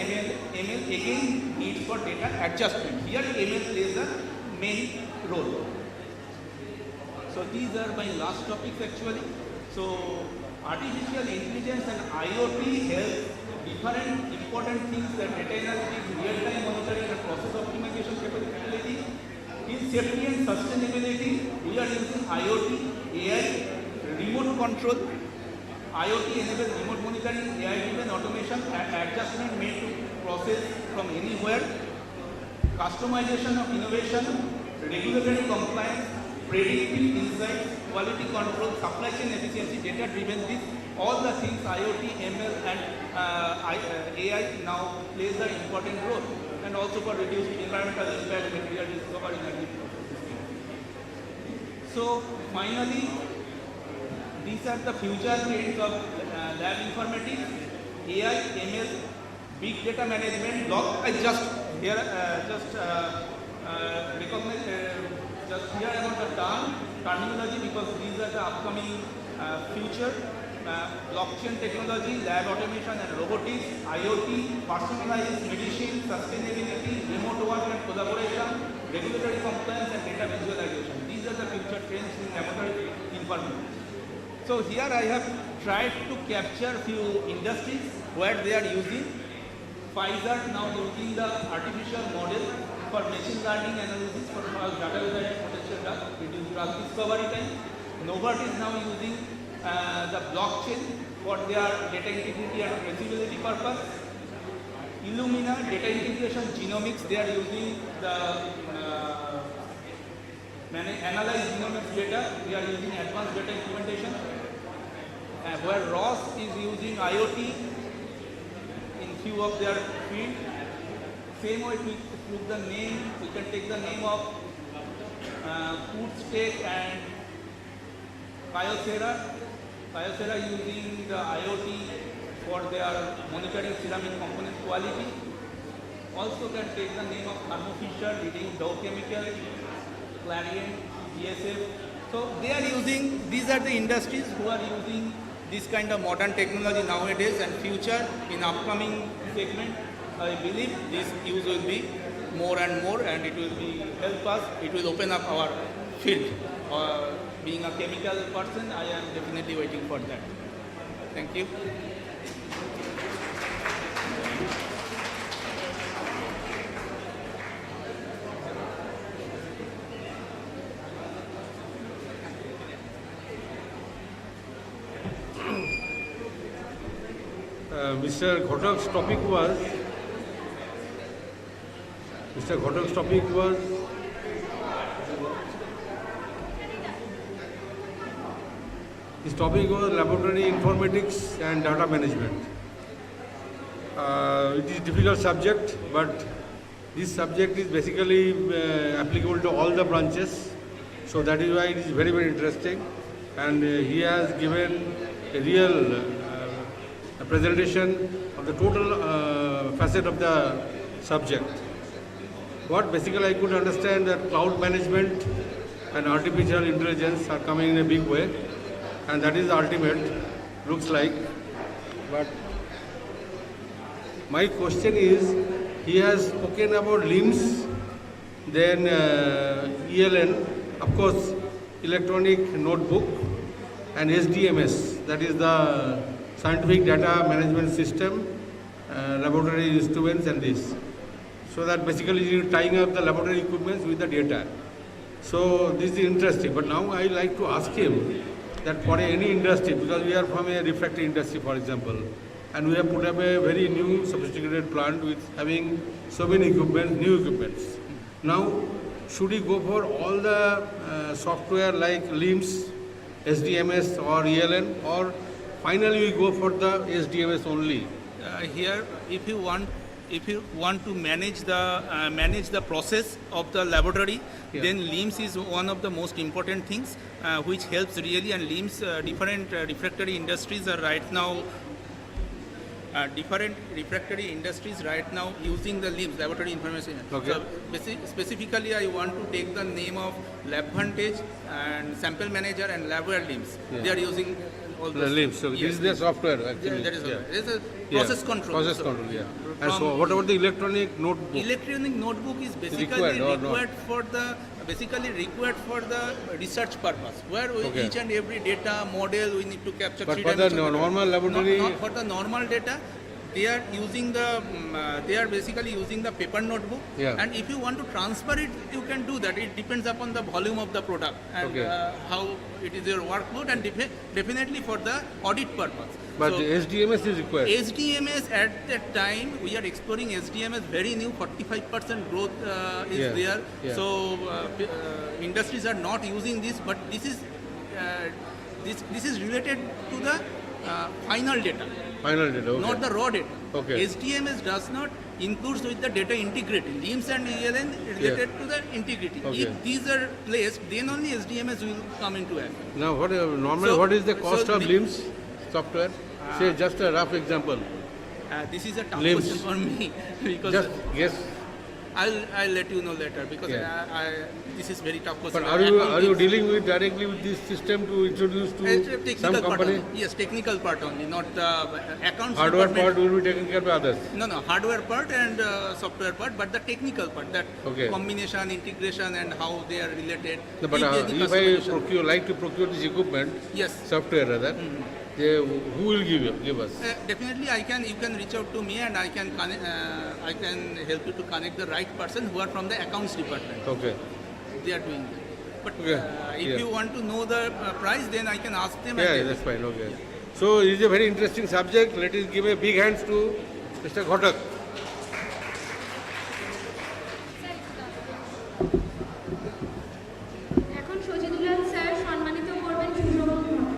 S1: ML again needs for data adjustment. Here ML plays a main role. So these are my last topics actually. So artificial intelligence and IoT help different important things, that data analytics, real-time monitoring and process optimization capability. In safety and sustainability, we are using IoT, AI, remote control. IoT enables remote monitoring, AI-driven automation and adjustment made to process from anywhere. Customization of innovation, regulatory compliance, predictive insights, quality control, supply chain efficiency, data-driven, this, all the things IoT, ML and AI now plays an important role, and also for reducing environmental impact, material discovery, energy. So finally, these are the future trends of lab informatics, AI, ML, big data management, log. I just here recognize. Just hear about the terminology because these are the upcoming future. Blockchain technology, lab automation and robotics, IoT, personalized medicine, sustainability, remote work and collaboration, regulatory compliance and data visualization. These are the future trends in laboratory informatics. So here I have tried to capture few industries where they are using. Pfizer now using the artificial model for machine learning analysis for data visualization potential drug, reduce drug discovery time. Novartis now using the blockchain for their data integrity and traceability purpose. Illumina data integration genomics, they are using the analyze genomics data, we are using advanced data implementation. Where Ross is using IoT in few of their field. Same way we took the name, we can take the name of Foodstake and Kyocera. Kyocera using the IoT for their monitoring ceramic component quality. Also can take the name of Thermo Fisher leading Dow Chemical, Clarion, BSF. So they are using, these are the industries who are using this kind of modern technology nowadays, and future in upcoming segment, I believe this use will be more and more, and it will be help us, it will open up our field. Being a chemical person, I am definitely waiting for that. Thank you.
S9: Mr. Ghotak's topic was his topic was laboratory informatics and data management. It is a difficult subject, but this subject is basically applicable to all the branches. So that is why it is very, very interesting. And he has given a real presentation of the total facet of the subject. What basically I could understand that cloud management and artificial intelligence are coming in a big way, and that is the ultimate, looks like. But my question is, he has spoken about LIMS, then ELN, of course, electronic notebook, and SDMS, that is the scientific data management system, laboratory instruments and this. So that basically you're tying up the laboratory equipment with the data. So this is interesting, but now I like to ask him that for any industry, because we are from a refractory industry, for example, and we have put up a very new sophisticated plant with having so many equipment, new equipments. Now, should we go for all the software like LIMS, SDMS or ELN, or finally we go for the SDMS only?
S1: Here, if you want to manage the process of the laboratory,
S9: Yeah.
S1: then LIMS is one of the most important things which helps really. And LIMS, different refractory industries are right now. Different refractory industries right now using the LIMS, laboratory information.
S9: Okay.
S1: So specifically, I want to take the name of LabVantage and Sample Manager and LabWare LIMS.
S9: Yeah.
S1: They are using all
S9: The
S1: those.
S9: LIMS. So
S1: Yes.
S9: this is the software actually.
S1: That is
S9: Yeah.
S1: It is a
S9: Yeah.
S1: process control.
S9: Process
S1: So
S9: control, yeah. And
S1: from-
S9: so what about the electronic notebook?
S1: Electronic notebook is basically
S9: Required or not?
S1: required for the research purpose, where
S9: Okay.
S1: each and every data model we need to capture.
S9: But for the normal laboratory-
S1: not for the normal data, they are using they are basically using the paper notebook.
S9: Yeah.
S1: And if you want to transfer it, you can do that. It depends upon the volume of the product and
S9: Okay.
S1: how it is your workload, and definitely for the audit purpose.
S9: But
S1: So,
S9: SDMS is required.
S1: SDMS at that time, we are exploring SDMS, very new, 45% growth is
S9: Yeah,
S1: there.
S9: yeah.
S1: So industries are not using this, but this is related to the final data,
S9: Final data, okay.
S1: not the raw data.
S9: Okay.
S1: SDMS does not includes with the data integrity. LIMS and ELN related to the integrity.
S9: Okay.
S1: If these are placed, then only SDMS will come into effect.
S9: Now, normally,
S1: So-
S9: what is the cost
S1: so
S9: of
S1: the-
S9: LIMS software? Say just a rough example.
S1: This is a tough
S9: LIMS.
S1: question for me because
S9: Just guess.
S1: I'll let you know later because
S9: Yeah.
S1: this is very tough question.
S9: But are you dealing with directly with this system to introduce
S1: It's a
S9: to
S1: technical
S9: some
S1: part
S9: company?
S1: only. Yes, technical part only, not the accounts
S9: Hardware
S1: department.
S9: part will be taken care by others.
S1: No, hardware part and software part, but the technical part, that
S9: Okay.
S1: combination, integration, and how they are related.
S9: No, but
S1: the
S9: if
S1: customization.
S9: I like to procure this equipment,
S1: Yes.
S9: software rather, who will give us?
S1: Definitely, you can reach out to me and I can help you to connect the right person who are from the accounts department.
S9: Okay.
S1: They are doing that. But
S9: Okay.
S1: if
S9: Yeah.
S1: you want to know the price, then I can ask them.
S9: Yeah,
S1: and
S9: that's fine. Okay. So it is a very interesting subject. Let us give a big hands to Mr. Ghotak.
S4: এখন সজিদুল্লাহ sir সম্মানিত করবেন সুশোভন ঘটক।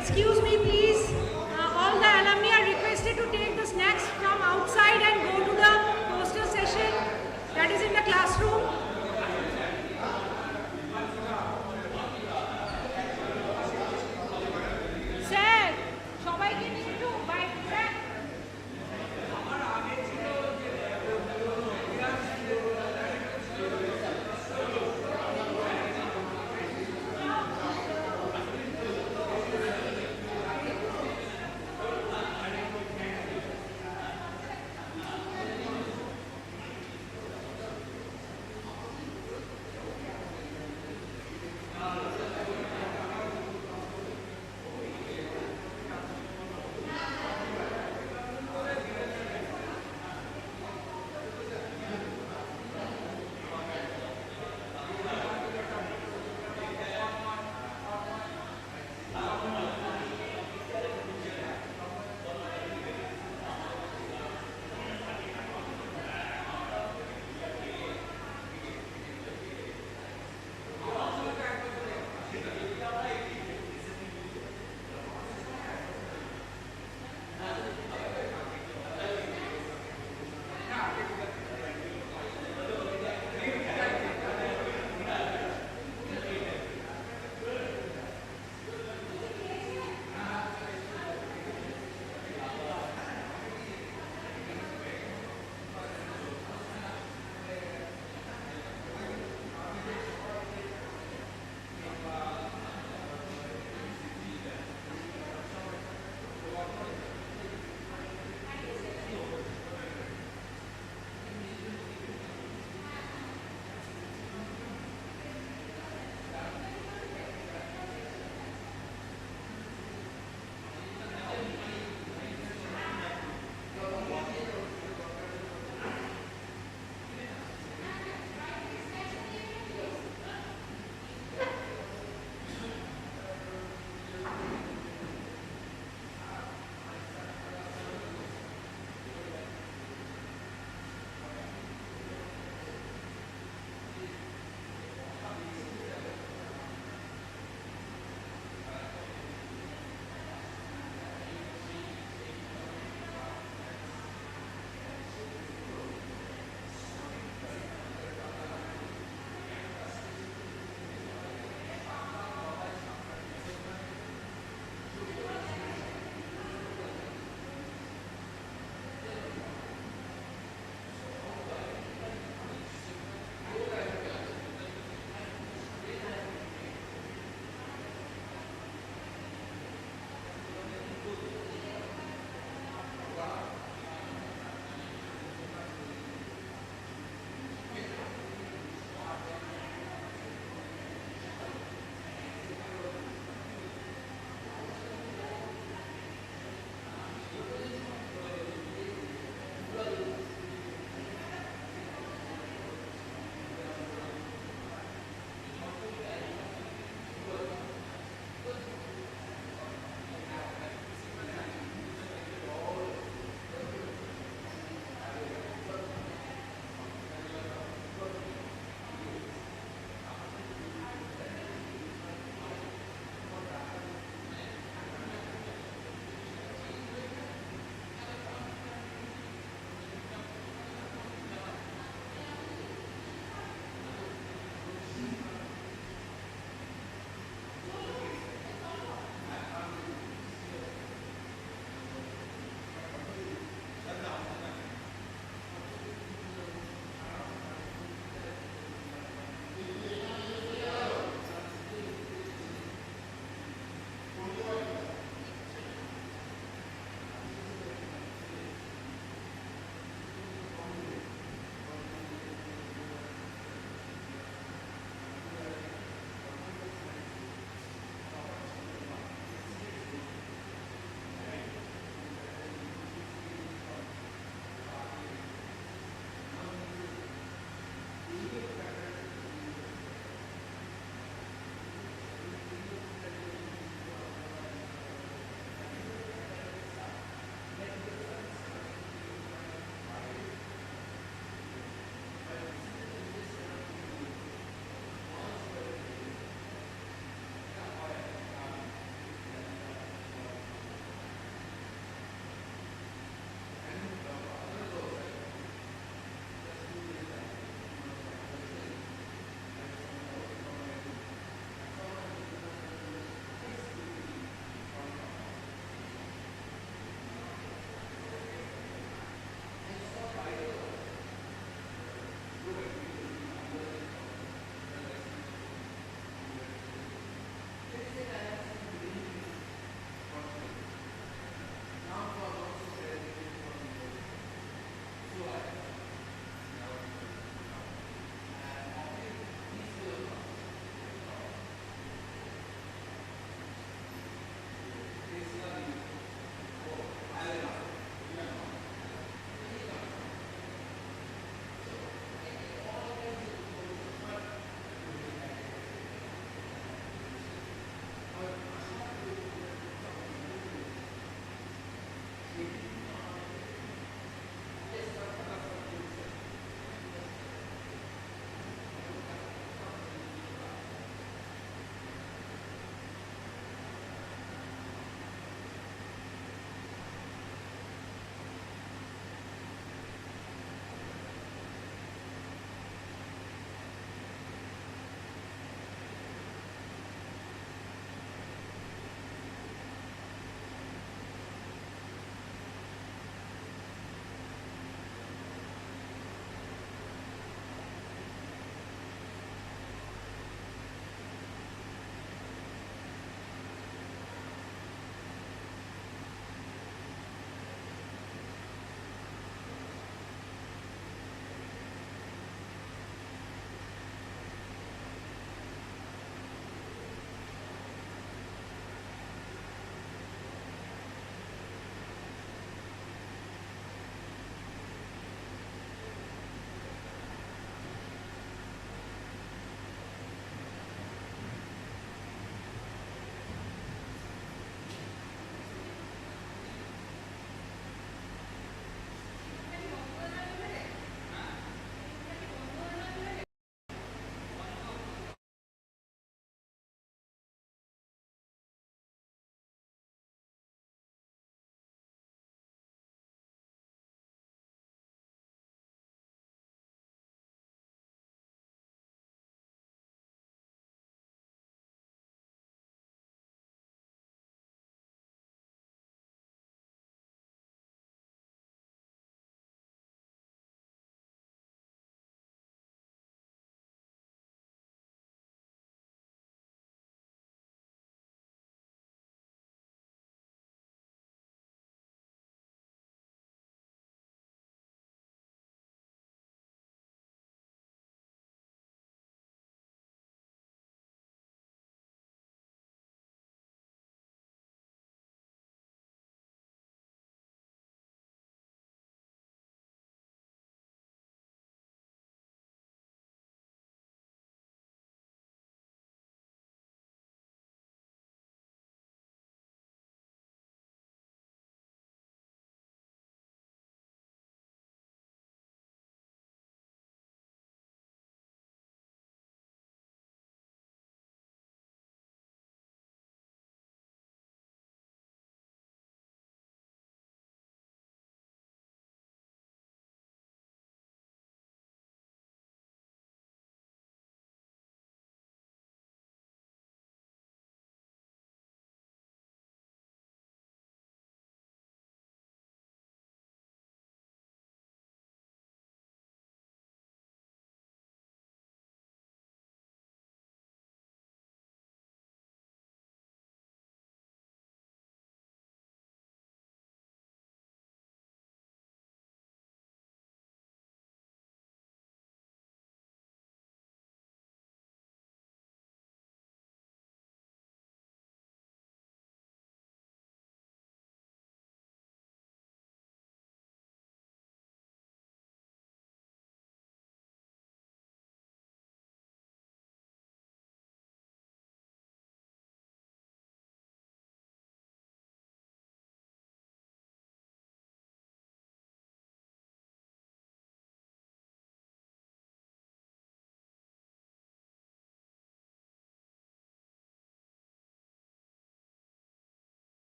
S7: excuse me please. All the alumni are requested to take the snacks from outside and go to the poster session that is in the classroom. Sir, সবাইকে নিয়ে একটু বাইরে track.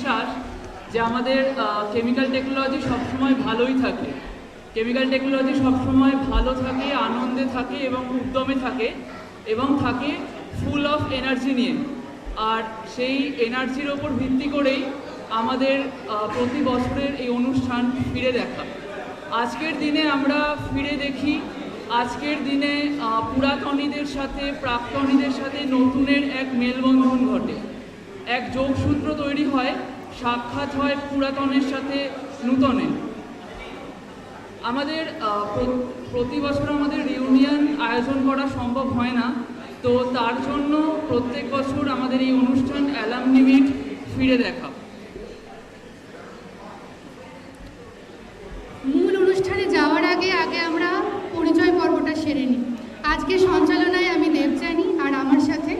S10: বিশ্বাস যে আমাদের কেমিক্যাল টেকনোলজি সবসময় ভালোই থাকে, কেমিক্যাল টেকনোলজি সবসময় ভালো থাকে, আনন্দে থাকে এবং উদ্যমে থাকে এবং থাকে ফুল অফ এনার্জি নিয়ে। আর সেই এনার্জির ওপর ভিত্তি করেই আমাদের প্রতি বছরের এই অনুষ্ঠান ফিরে দেখা। আজকের দিনে আমরা ফিরে দেখি, আজকের দিনে পুরাতনীদের সাথে প্রাক্তনীদের সাথে নতুনের এক মেলবন্ধন ঘটে, এক যোগসূত্র তৈরি হয়, সাক্ষাৎ হয় পুরাতনের সাথে নূতনের। আমাদের প্রতি বছর আমাদের রিউনিয়ন আয়োজন করা সম্ভব হয় না, তো তার জন্য প্রত্যেক বছর আমাদের এই অনুষ্ঠান অ্যালামনি মিট ফিরে দেখা।
S11: মূল অনুষ্ঠানে যাওয়ার আগে আমরা পরিচয় পর্বটা সেরে নিই। আজকে সঞ্চালনায় আমি দেবযানী, আর আমার সাথে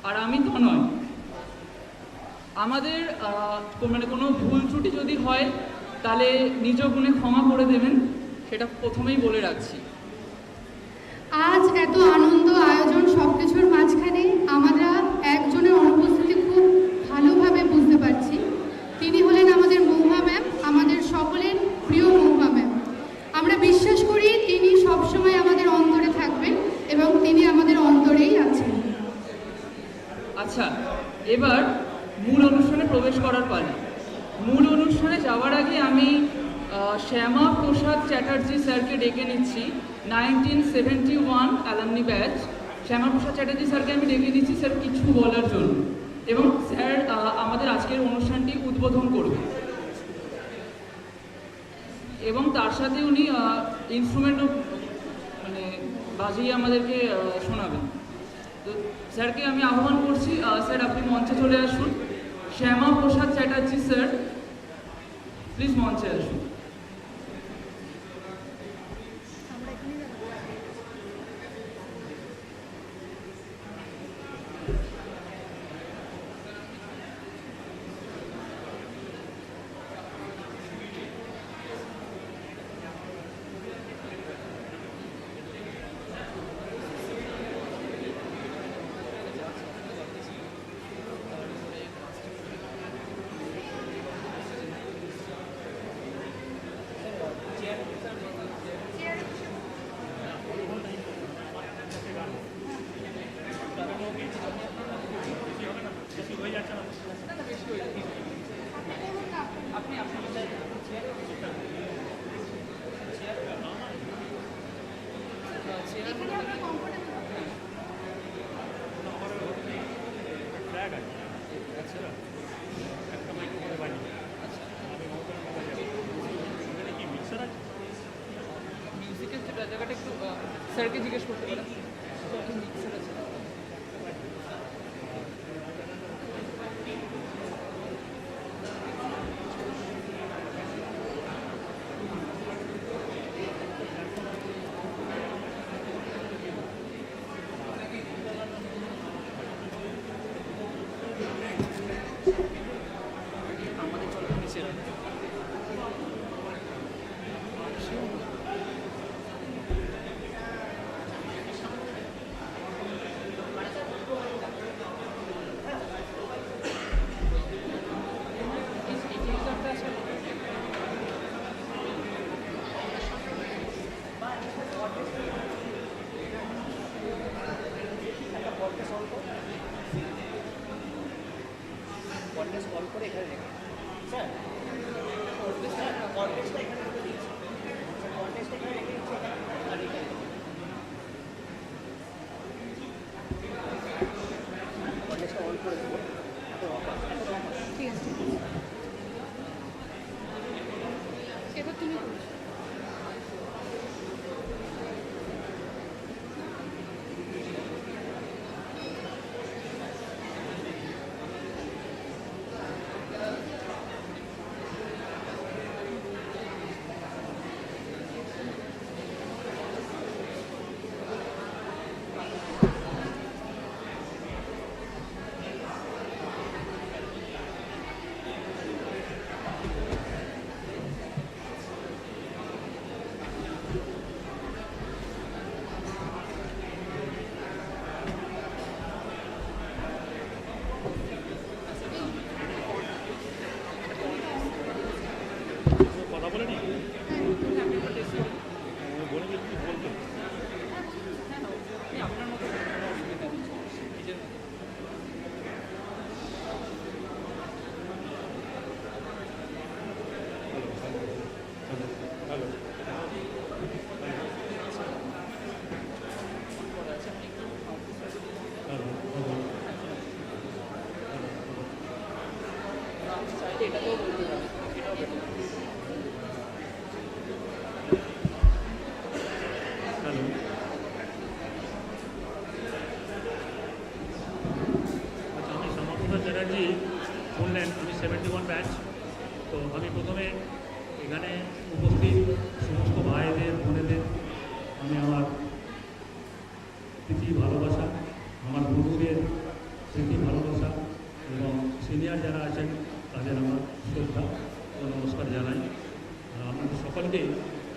S10: আর আমি তনয়। আমাদের মানে কোনো ভুল ত্রুটি যদি হয় তাহলে নিজ গুণে ক্ষমা করে দেবেন, সেটা প্রথমেই বলে রাখছি।
S11: আজ এত আনন্দ আয়োজন সবকিছুর মাঝখানে আমরা একজনের অনুপস্থিতি খুব ভালোভাবে বুঝতে পারছি। তিনি হলেন আমাদের মহুয়া ম্যাম, আমাদের সকলের প্রিয় মহুয়া ম্যাম। আমরা বিশ্বাস করি তিনি সবসময় আমাদের অন্তরে থাকবেন এবং তিনি আমাদের অন্তরেই আছেন।
S10: আচ্ছা, এবার মূল অনুষ্ঠানে প্রবেশ করার পালা। মূল অনুষ্ঠানে যাওয়ার আগে আমি শ্যামা প্রসাদ চ্যাটার্জি স্যারকে ডেকে নিচ্ছি, 1971 অ্যালামনি ব্যাচ। শ্যামা প্রসাদ চ্যাটার্জি স্যারকে আমি ডেকে নিচ্ছি স্যার কিছু বলার জন্য, এবং স্যার আমাদের আজকের অনুষ্ঠানটি উদ্বোধন করবে এবং তার সাথে উনি ইনস্ট্রুমেন্টও মানে বাজিয়ে আমাদেরকে শোনাবেন। তো স্যারকে আমি আহ্বান করছি, স্যার আপনি মঞ্চে চলে আসুন। শ্যামা প্রসাদ চ্যাটার্জি স্যার, প্লিজ মঞ্চে আসুন। মিউজিকের জায়গাটা একটু স্যারকে জিজ্ঞেস করতে পারেন।
S3: এবার তুমি বলো।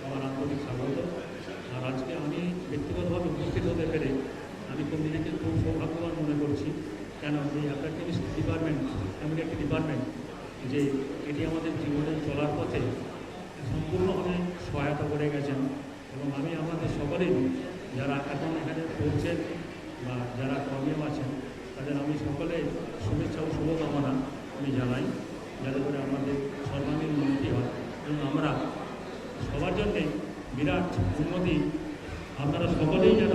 S12: আমার আন্তরিক স্বাগত। আর আজকে আমি ব্যক্তিগতভাবে উপস্থিত হতে পেরে আমি খুব নিজেকে খুব সৌভাগ্যবান মনে করছি। কেন এই অ্যাকাডেমিক ডিপার্টমেন্ট এমন একটি ডিপার্টমেন্ট যে এটি আমাদের জীবনে চলার পথে সম্পূর্ণভাবে সহায়তা করে গেছেন, এবং আমি আমাদের সকলেই যারা এখন এখানে পড়ছেন বা যারা কর্মীয় আছেন তাদের আমি সকলে শুভেচ্ছা ও শুভকামনা আমি জানাই, যাতে করে আমাদের সর্বাঙ্গীন উন্নতি হয় এবং আমরা সবার জন্যে বিরাট উন্নতি আপনারা সকলেই যেন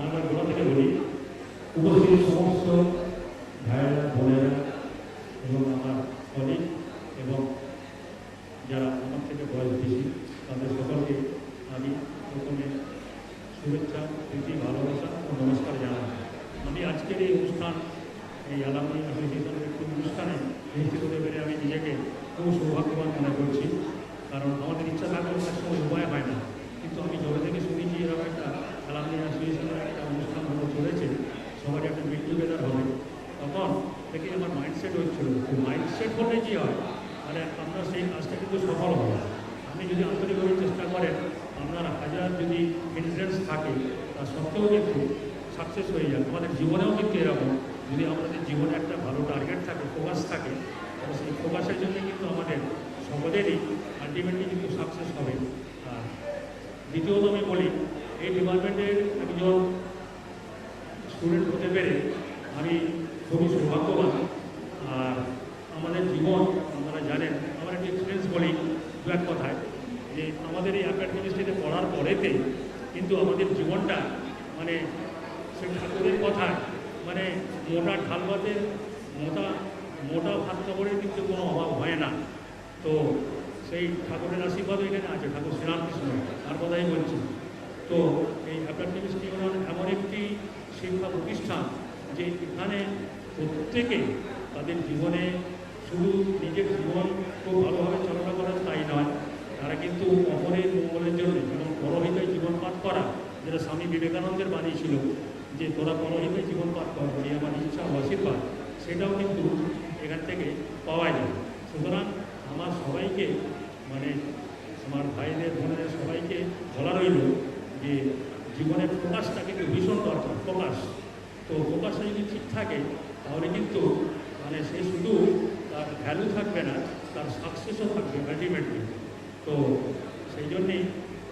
S12: আমরা গোড়া থেকে বলি উপস্থিত সমস্ত ভাইয়েরা বোনেরা এবং আমার কলিগ এবং যারা আমার থেকে বয়স বেশি তাদের সকলকে আমি প্রথমে শুভেচ্ছা, প্রীতি, ভালোবাসা ও নমস্কার জানাই। আমি আজকের এই অনুষ্ঠান, এই অ্যালামনি অ্যাসোসিয়েশনের একটি অনুষ্ঠানে উপস্থিত হতে পেরে আমি নিজেকে খুব সৌভাগ্যবান মনে করছি। কারণ আমাদের ইচ্ছা থাকলেও অনেক সময় উপায় হয় না, কিন্তু আমি যবে থেকে শুনেছি এরকম একটা অ্যালামনি অ্যাসোসিয়েশনের একটা অনুষ্ঠান হতে চলেছে, সবারই একটা গেট টুগেদার হবে, তখন থেকে আমার মাইন্ডসেট হচ্ছিল। মাইন্ডসেট করলে কী হয়, মানে আপনার সেই কাজটা কিন্তু সফল হবে। আপনি যদি আন্তরিকভাবে চেষ্টা করেন, আপনার হাজার যদি হিন্ড্রেন্স থাকে তা সত্ত্বেও কিন্তু সাকসেস হয়ে যাবে। আমাদের জীবনেও কিন্তু এরকম, যদি আমাদের জীবনে একটা ভালো টার্গেট থাকে, ফোকাস থাকে, তো সেই ফোকাসের জন্য কিন্তু আমাদের সকলেরই আলটিমেটলি কিন্তু সাকসেস হবে। আর দ্বিতীয়ত আমি বলি, এই ডিপার্টমেন্টের একজন স্টুডেন্ট হতে পেরে আমি খুবই সৌভাগ্যবান। আর আমাদের জীবন আপনারা জানেন, আমার একটা এক্সপিরিয়েন্স বলি দু এক কথায়, যে আমাদের এই অ্যাকাডেমিস্ট্রিতে পড়ার পরেতে কিন্তু আমাদের জীবনটা মানে সেই ঠাকুরের কথায় মানে মোটা ঢাল ভাতের মোটা ভাত কাপড়ের কিন্তু কোনো অভাব হয় না। তো সেই ঠাকুরের আশীর্বাদও এখানে আছে, ঠাকুর শ্রীরামকৃষ্ণ তার কথাই বলছি। তো এই অ্যাকাডেমিস্ট্রি এমন একটি শিক্ষা প্রতিষ্ঠান যে এখানে প্রত্যেকে তাদের জীবনে শুধু নিজের জীবন খুব ভালোভাবে চালনা করা তাই নয়, তারা কিন্তু অপরের মঙ্গলের জন্য এবং পরহিতায় জীবনপাত করা, যেটা স্বামী বিবেকানন্দের বাণী ছিল যে তোরা পরহিতায় জীবনপাত কর, এই আমার ইচ্ছা ও আশীর্বাদ, সেটাও কিন্তু এখান থেকে পাওয়া যায়। সুতরাং আমার সবাইকে মানে আমার ভাইদের বোনেদের সবাইকে বলা রইল যে জীবনের ফোকাসটা কিন্তু ভীষণ দরকার। ফোকাস, তো ফোকাসটা যদি ঠিক থাকে তাহলে কিন্তু মানে সে শুধু তার ভ্যালু থাকবে না, তার সাকসেসও থাকবে আলটিমেটলি। তো সেই জন্যেই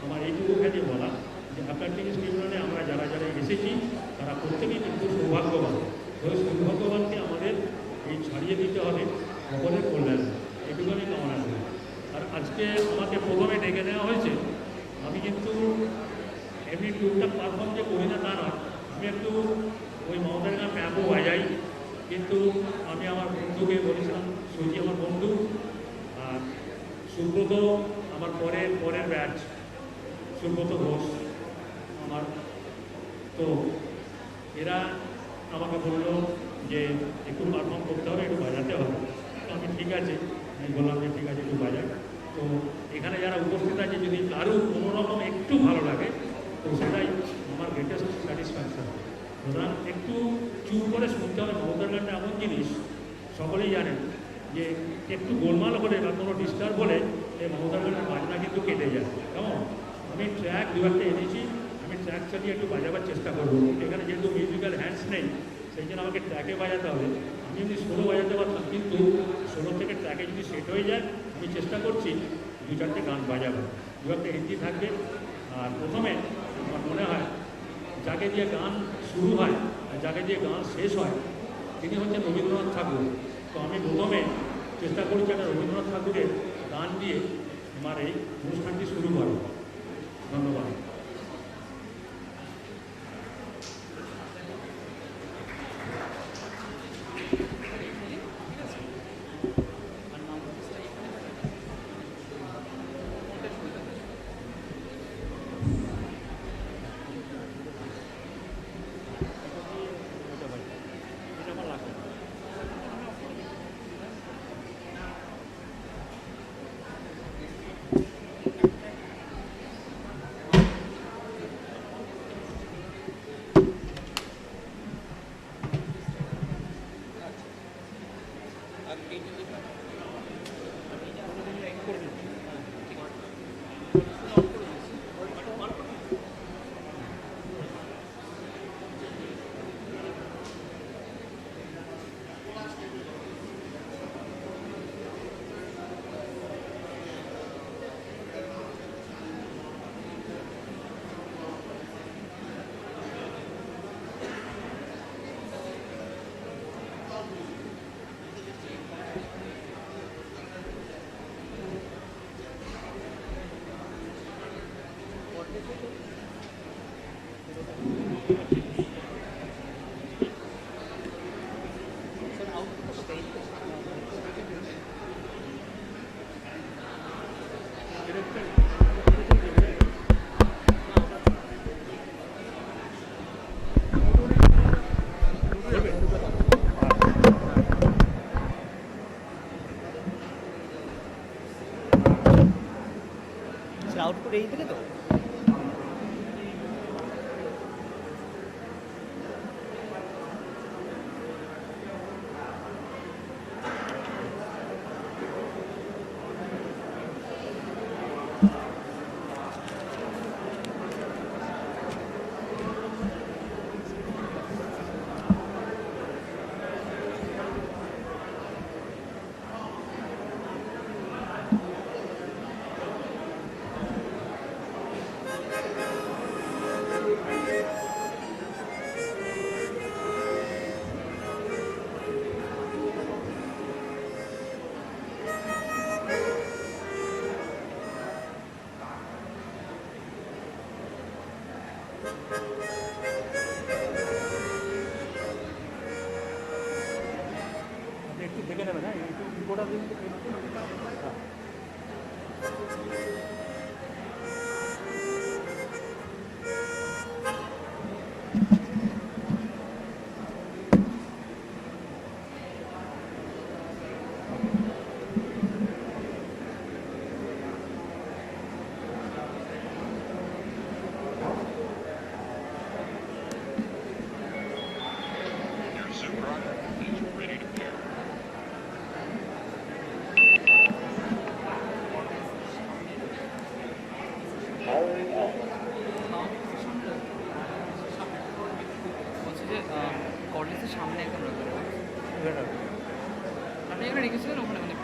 S12: আমার এইটুকু কাজে বলা যে অ্যাকাডেমিক ট্রিবিউনালে আমরা যারা যারা এসেছি তারা প্রত্যেকেই কিন্তু সৌভাগ্যবান। ওই সৌভাগ্যবানকে আমাদের এই ছাড়িয়ে দিতে হবে অপরের কল্যাণ, এটুকু আমি কামনা করি। আর আজকে আমাকে প্রথমে ডেকে নেওয়া হয়েছে, আমি কিন্তু এমনি টুকটাক পারফর্ম যে করি না তা নয়, আমি একটু ওই মমতার গান প্যাপও বাজাই, কিন্তু আমি আমার বন্ধুকে বলেছিলাম, সৌজি আমার বন্ধু, আর সুব্রত আমার পরের ব্যাচ, সুব্রত ঘোষ আমার, তো এরা আমাকে বললো যে একটু পারফর্ম করতে হবে, একটু বাজাতে হবে। তো আমি ঠিক আছে, আমি বললাম যে ঠিক আছে একটু বাজাই। তো এখানে যারা উপস্থিত আছে যদি কারো কোনোরকম একটু ভালো লাগে তো সেটাই আমার গ্রেটেস্ট স্যাটিসফ্যাকশন। সুতরাং একটু চুপ করে শুনতে হবে। মমতার গানটা এমন জিনিস সকলেই জানেন যে একটু গোলমাল হলে বা কোনো ডিস্টার্ব হলে এই মমতার গানের বাজনা কিন্তু কেটে যায়। কেমন, আমি ট্র্যাক দু একটা এনেছি, আমি ট্র্যাক চালিয়ে একটু বাজাবার চেষ্টা করবো। এখানে যেহেতু মিউজিক্যাল হ্যান্ডস নেই সেই জন্য আমাকে ট্র্যাকে বাজাতে হবে। আমি যদি সোলো বাজাতে পারতাম, কিন্তু সোলো থেকে ট্র্যাকে যদি সেট হয়ে যায় আমি চেষ্টা করছি দু চারটে গান বাজাবো, দু একটা হিন্দি থাকবে। আর প্রথমে আমার মনে হয় যাকে দিয়ে গান শুরু হয় আর যাকে দিয়ে গান শেষ হয় তিনি হচ্ছেন রবীন্দ্রনাথ ঠাকুর। তো আমি প্রথমে চেষ্টা করছি একটা রবীন্দ্রনাথ ঠাকুরের গান দিয়ে আমার এই অনুষ্ঠানটি শুরু করব। ধন্যবাদ।
S13: আউটপুট এই দিকে তো
S12: একটু দেখে নেবেন, হ্যাঁ একটু রিপোর্টার দিন।
S2: বলছি যে কলেজের সামনে একদম আপনি এখানে রেখেছিলেন ওখানে মানে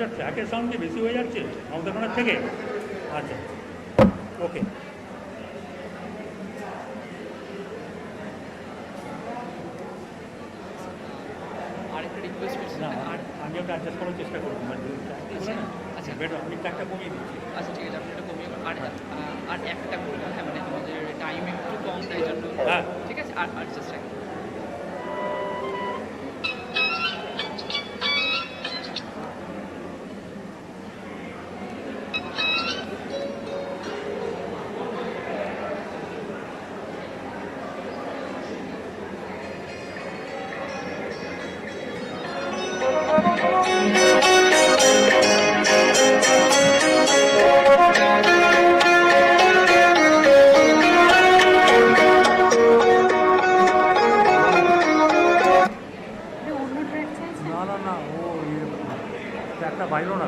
S12: আচ্ছা ট্র্যাকের সাউন্ড কি বেশি হয়ে যাচ্ছে আমাদের ওখানের থেকে? আচ্ছা ওকে।
S2: আরেকটা রিকোয়েস্ট করছি
S12: না আমি ওটা অ্যাডজাস্ট করার চেষ্টা করবো
S2: আচ্ছা
S12: বেটার আমি ট্র্যাকটা কমিয়ে দিচ্ছি।
S2: আচ্ছা ঠিক আছে, আপনি এটা কমিয়ে আর একটা করবেন, হ্যাঁ মানে আমাদের টাইম একটু কম তাই জন্য।
S12: হ্যাঁ
S2: ঠিক আছে, আর জাস্ট একটা।
S12: না ও ট্র্যাকটা বাইরেও না।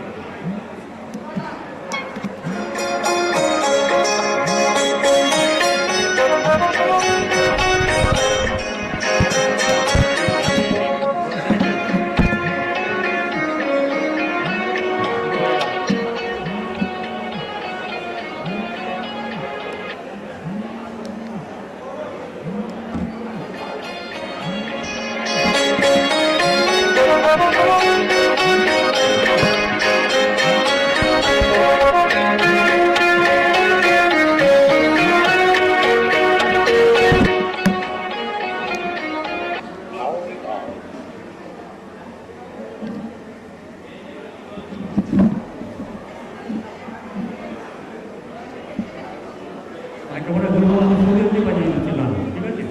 S12: একেবারে বাজিয়ে দিচ্ছিলাম, ঠিক আছে?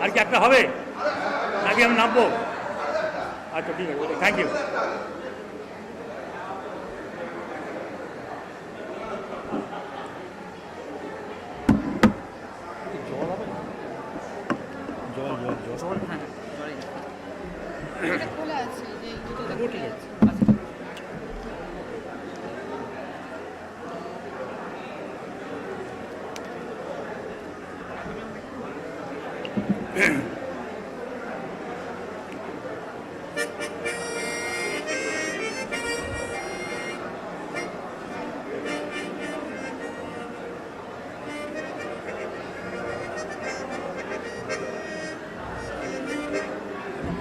S12: আর কি একটা হবে নাকি আমি নামবো? আচ্ছা ঠিক আছে, থ্যাংক ইউ।
S3: এটা খোলা আছে যে এই জুতোটা খোলা আছে।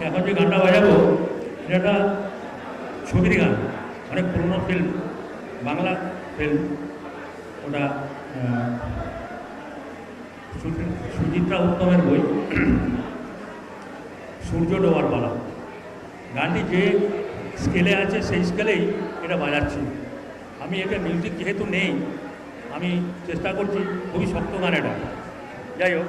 S12: এখন যে গানটা বাজাবো এটা একটা ছবির গান, অনেক পুরনো ফিল্ম, বাংলা ফিল্ম। ওটা সুচিত্রা উত্তমের বই সূর্য ডোবার পালা। গানটি যে স্কেলে আছে সেই স্কেলেই এটা বাজাচ্ছি আমি। এটা মিউজিক যেহেতু নেই, আমি চেষ্টা করছি, খুবই শক্ত গান এটা। যাই হোক,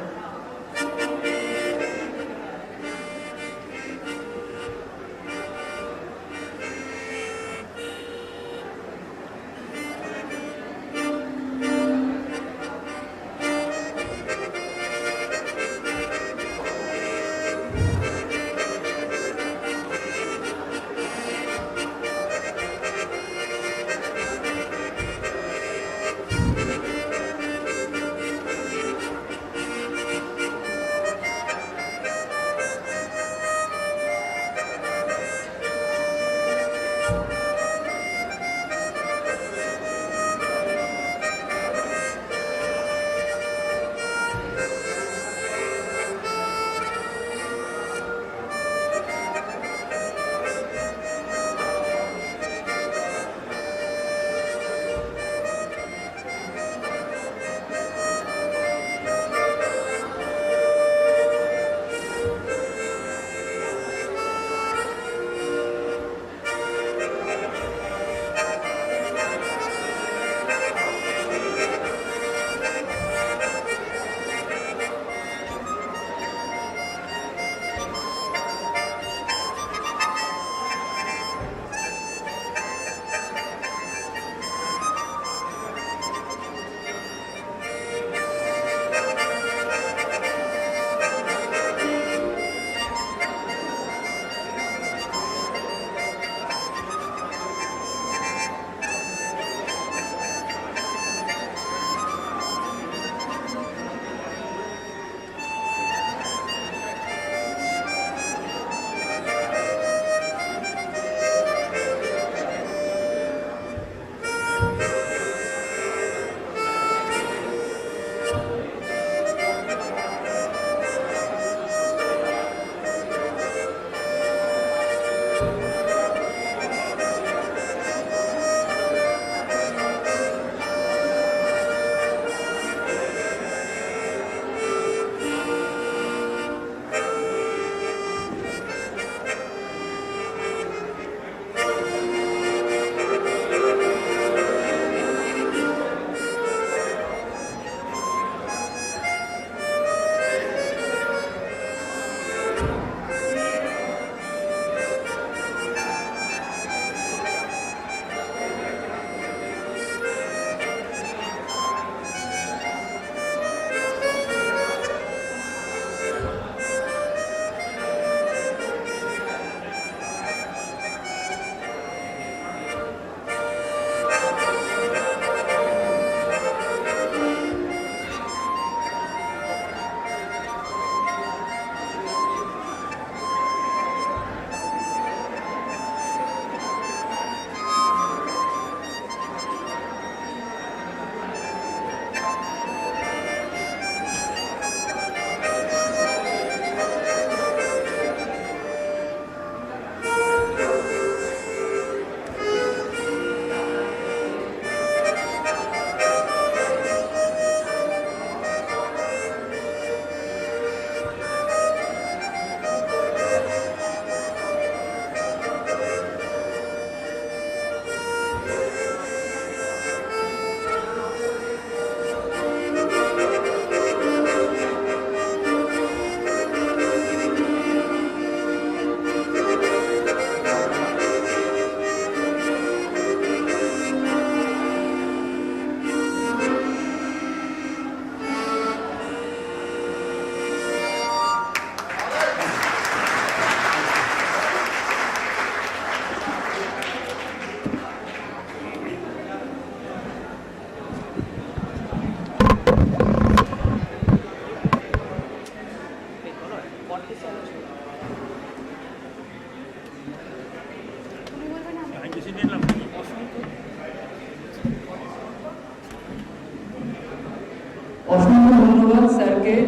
S10: থেকে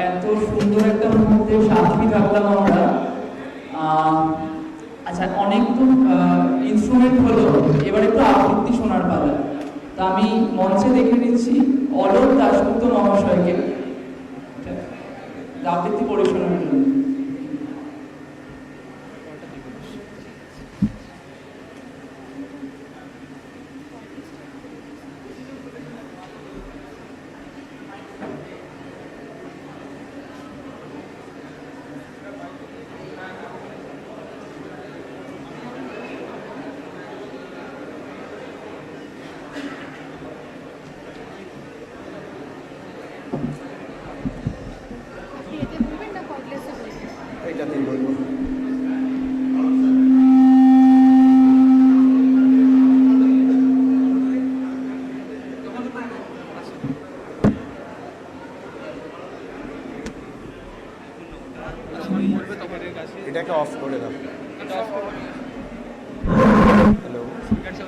S10: এত সুন্দর একটা মুহূর্তে সাক্ষী থাকলাম আমরা। আচ্ছা, অনেক তো ইনস্ট্রুমেন্ট হলো, এবার একটু আবৃত্তি শোনার পালা। তা আমি মঞ্চে দেখে নিচ্ছি অলোক দাশগুপ্ত মহাশয়কে আবৃত্তি পরিবেশনের জন্য।
S3: আপনি এতে বলবেন না কর্ডলেসে বলবেন?
S8: এইটাতেই বলবো। এটাকে অফ করে দাও। হ্যালো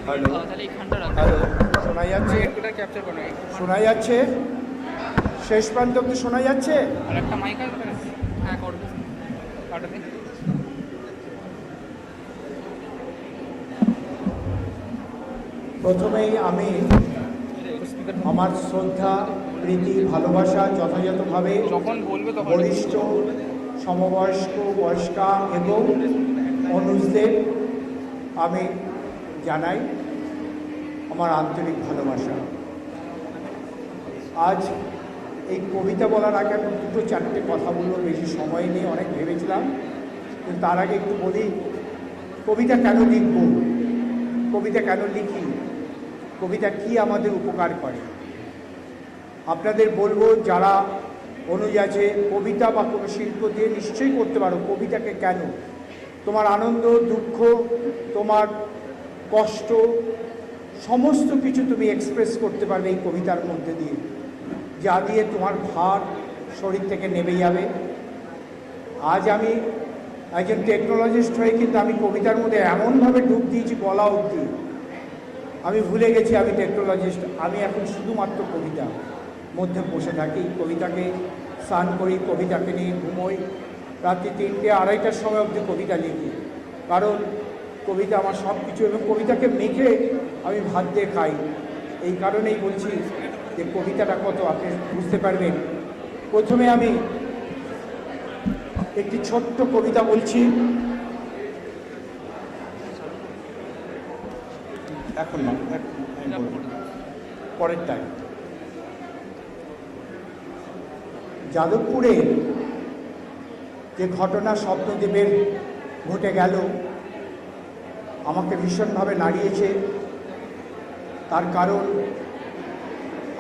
S8: হ্যালো
S2: তাহলে এইখানটা
S14: হ্যালো, শোনা যাচ্ছে?
S2: এটা ক্যাপচার করো।
S14: শোনা যাচ্ছে? শেষ প্রান্ত অব্দি শোনা যাচ্ছে?
S2: আর একটা মাইক আছে? হ্যাঁ, করবে। কাটাতে
S14: প্রথমেই আমি আমার শ্রদ্ধা, প্রীতি, ভালোবাসা যথাযথভাবে
S2: যখন বলবে তখন
S14: বরিষ্ঠ, সমবয়স্ক, বয়স্কা এবং অনুজদের আমি জানাই আমার আন্তরিক ভালোবাসা। আজ এই কবিতা বলার আগে আমি দুটো চারটে কথা বলবো, বেশি সময় নেই, অনেক ভেবেছিলাম, কিন্তু তার আগে একটু বলি কবিতা কেন লিখব, কবিতা কেন লিখি, কবিতা কি আমাদের উপকার করে। আপনাদের বলবো যারা অনুজ আছে, কবিতা বা কোনো শিল্প দিয়ে নিশ্চয়ই করতে পারো। কবিতাকে কেন, তোমার আনন্দ, দুঃখ, তোমার কষ্ট, সমস্ত কিছু তুমি এক্সপ্রেস করতে পারবে এই কবিতার মধ্যে দিয়ে, যা দিয়ে তোমার ভার শরীর থেকে নেমে যাবে। আজ আমি একজন টেকনোলজিস্ট হয়ে কিন্তু আমি কবিতার মধ্যে এমনভাবে ডুব দিয়েছি গলা অবধি, আমি ভুলে গেছি আমি টেকনোলজিস্ট। আমি এখন শুধুমাত্র কবিতা মধ্যে বসে থাকি, কবিতাকে স্নান করি, কবিতাকে নিয়ে ঘুমোই, রাত্রি 3টে 2:30টার সময় অবধি কবিতা লিখি, কারণ কবিতা আমার সব কিছু, এবং কবিতাকে মেখে আমি ভাত দিয়ে খাই। এই কারণেই বলছি যে কবিতাটা কত আপনি বুঝতে পারবেন। প্রথমে আমি একটি ছোট্ট কবিতা বলছি, এখন না, পরের টাইম। যাদবপুরে যে ঘটনা স্বপ্নদেবের ঘটে গেল আমাকে ভীষণভাবে নাড়িয়েছে। তার কারণ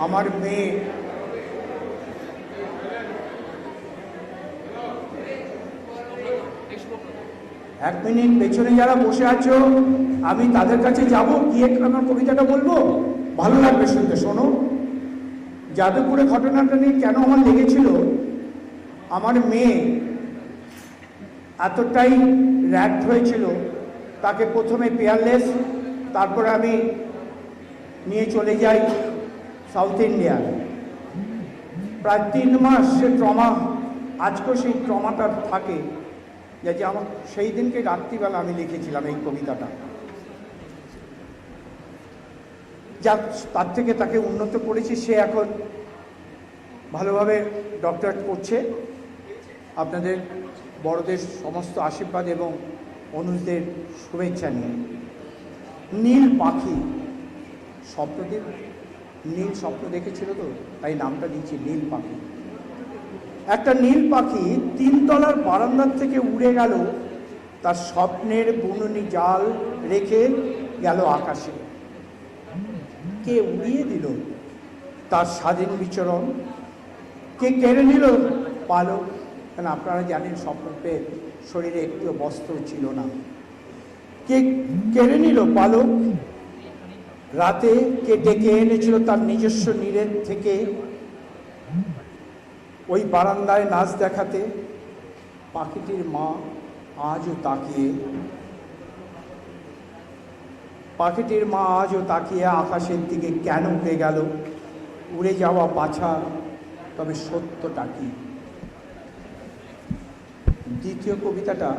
S14: আমার মেয়ে এক মিনিট, পেছনে যারা বসে আছো আমি তাদের কাছে যাব, গিয়ে আমার কবিতাটা বলবো, ভালো লাগবে শুনতে। শোনো, যাদবপুরে ঘটনাটা নিয়ে কেন আমার লেগেছিল, আমার মেয়ে এতটাই র্যাক্ট হয়েছিল, তাকে প্রথমে পেয়ারলেস, তারপরে আমি নিয়ে চলে যাই সাউথ ইন্ডিয়া। প্রায় 3 মাস সে ট্রমা, আজকেও সেই ট্রমাটা থাকে। যে আমার সেই দিনকে রাত্রিবেলা আমি লিখেছিলাম এই কবিতাটা, যা তার থেকে তাকে উন্নত করেছি। সে এখন ভালোভাবে ডক্টরেট করছে। আপনাদের বড়দের সমস্ত আশীর্বাদ এবং অনুজদের শুভেচ্ছা নিয়ে। নীল পাখি, স্বপ্নদেব নীল স্বপ্ন দেখেছিল তো, তাই নামটা দিচ্ছি নীল পাখি। একটা নীল পাখি 3 তলার বারান্দার থেকে উড়ে গেল, তার স্বপ্নের বুননি জাল রেখে গেল আকাশে। কে উড়িয়ে দিল তার স্বাধীন বিচরণ, কে কেড়ে নিল পালক। কারণ আপনারা জানেন স্বপ্নতে শরীরে একটিও বস্ত্র ছিল না। কে কেড়ে নিল পালক, রাতে কে ডেকে এনেছিল তার নিজস্ব নীড়ের থেকে ওই বারান্দায় নাচ দেখাতে। পাখিটির মা আজও তাকিয়ে, পাখিটির মা আজও তাকিয়ে আকাশের দিকে কেন উড়ে গেল। উড়ে যাওয়া বাছা তবে সত্যটা কি? দ্বিতীয় কবিতাটা